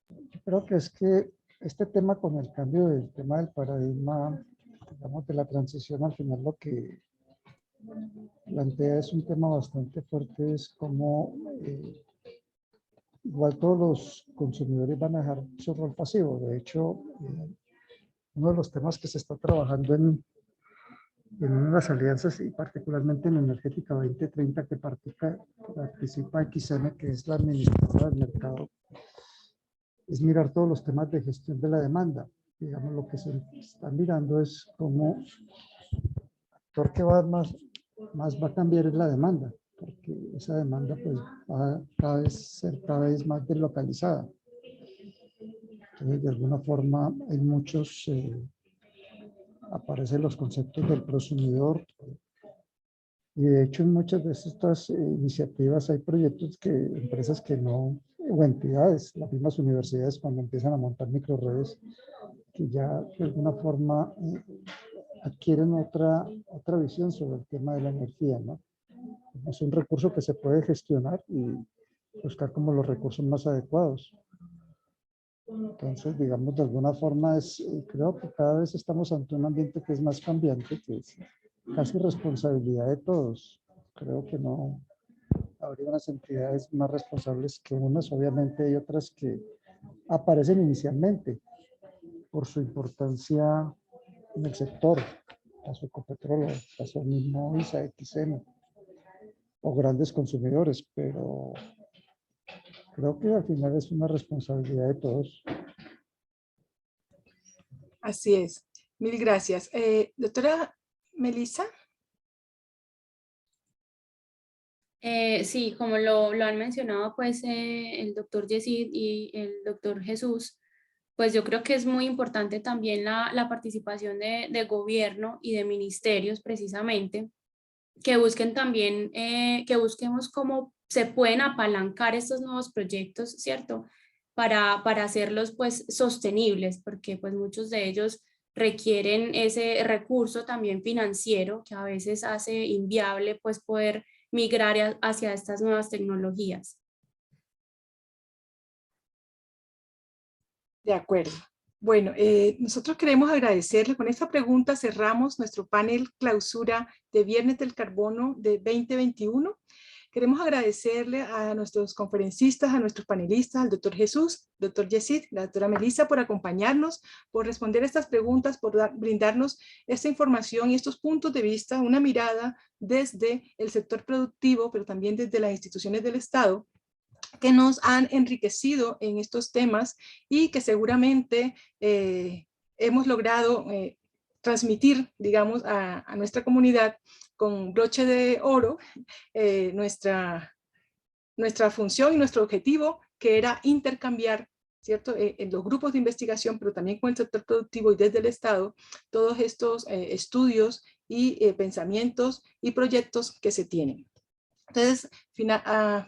F: Yo creo que es que este tema con el cambio del tema del paradigma, digamos, de la transición, al final lo que plantea es un tema bastante fuerte, es como igual todos los consumidores van a dejar su rol pasivo. De hecho, uno de los temas que se está trabajando en unas alianzas y particularmente en Energética 2030 que participa XM, que es la administradora del mercado, es mirar todos los temas de gestión de la demanda. Digamos, lo que se está mirando es cómo el actor que más va a cambiar es la demanda, porque esa demanda pues va a ser cada vez más deslocalizada. Entonces, de alguna forma, hay muchos, aparecen los conceptos del prosumidor, y de hecho en muchas de estas iniciativas hay proyectos empresas que no, o entidades, las mismas universidades cuando empiezan a montar microredes, que ya de alguna forma adquieren otra visión sobre el tema de la energía, ¿no? Es un recurso que se puede gestionar y buscar como los recursos más adecuados. Entonces, digamos, de alguna forma creo que cada vez estamos ante un ambiente que es más cambiante, que es casi responsabilidad de todos. Creo que no habría unas entidades más responsables que unas, obviamente hay otras que aparecen inicialmente por su importancia en el sector, caso Ecopetrol, caso mismo ISA, XM, o grandes consumidores, pero creo que al final es una responsabilidad de todos.
A: Así es. Mil gracias. Doctora Melissa.
B: Sí, como lo han mencionado pues el doctor Yesid y el doctor Jesús, pues yo creo que es muy importante también la participación de gobierno y de ministerios precisamente, que busquen también, que busquemos cómo se pueden apalancar estos nuevos proyectos, ¿cierto? Para hacerlos pues sostenibles, porque pues muchos de ellos requieren ese recurso también financiero que a veces hace inviable pues poder migrar hacia estas nuevas tecnologías.
A: De acuerdo. Bueno, nosotros queremos agradecerle. Con esta pregunta cerramos nuestro panel clausura de Viernes del Carbono de 2021. Queremos agradecerle a nuestros conferencistas, a nuestros panelistas, al doctor Jesús, doctor Yesid, la doctora Melissa, por acompañarnos, por responder estas preguntas, por brindarnos esta información y estos puntos de vista, una mirada desde el sector productivo, pero también desde las instituciones del Estado, que nos han enriquecido en estos temas y que seguramente hemos logrado transmitir, digamos, a nuestra comunidad con broche de oro nuestra función y nuestro objetivo, que era intercambiar, ¿cierto? En los grupos de investigación, pero también con el sector productivo y desde el Estado, todos estos estudios y pensamientos y proyectos que se tienen. Entonces,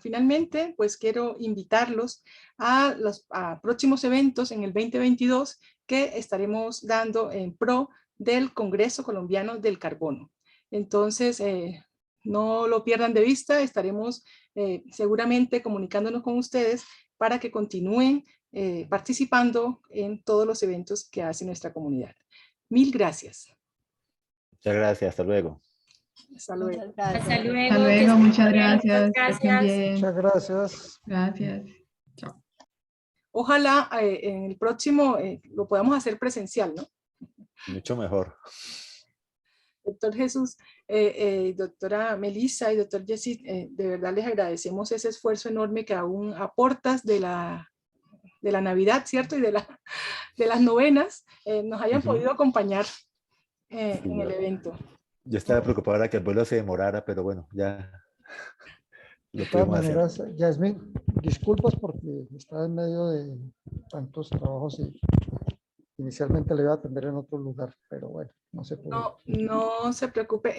A: finalmente, pues quiero invitarlos a los próximos eventos en el 2022 que estaremos dando en pro del Congreso Colombiano del Carbono. Entonces, no lo pierdan de vista, estaremos seguramente comunicándonos con ustedes para que continúen participando en todos los eventos que hace nuestra comunidad. Mil gracias.
G: Muchas gracias, hasta luego.
A: Hasta luego.
H: Muchas gracias.
B: Hasta luego.
E: Hasta
B: que
E: luego,
B: estén
E: muchas
B: bien,
E: gracias.
B: muchas
E: Que estén
B: gracias.
E: bien.
F: Muchas gracias.
E: Gracias. Chao.
A: Ojalá en el próximo lo podamos hacer presencial, ¿no?
G: Mucho mejor.
A: Doctor Jesús, doctora Melissa y doctor Yesid, de verdad les agradecemos ese esfuerzo enorme que aún aportas de la Navidad, ¿cierto? Y de las novenas, nos hayan podido acompañar
G: Sí,
A: en el evento.
G: yo estaba preocupado de que el vuelo se demorara, pero bueno, ya lo
F: De todas
G: pudimos hacer.
F: maneras, Yasmin, disculpas porque estaba en medio de tantos trabajos y inicialmente le iba a atender en otro lugar, pero bueno, no se pudo.
A: No se preocupe,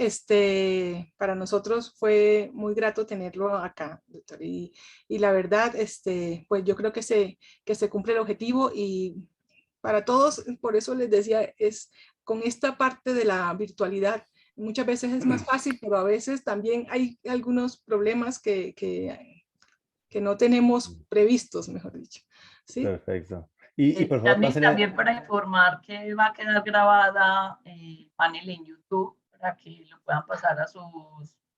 A: para nosotros fue muy grato tenerlo acá, doctor, y la verdad, pues yo creo que se cumple el objetivo y para todos, por eso les decía, es con esta parte de la virtualidad, muchas veces es más fácil, pero a veces también hay algunos problemas que no tenemos previstos, mejor dicho, ¿sí?
G: Perfecto. Y por favor, pásenle.
C: También para informar que va a quedar grabada el panel en YouTube para que lo puedan pasar a sus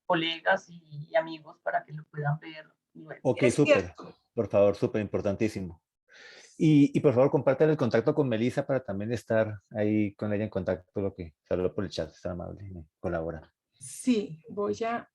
C: colegas y amigos para que lo puedan ver luego.
G: Ok,
A: Es
G: súper.
A: cierto.
G: Por favor, súper importantísimo. Y por favor, compartan el contacto con Melissa para también estar ahí con ella en contacto, lo que salió por el chat, está amable, me colabora.
A: Sí, voy a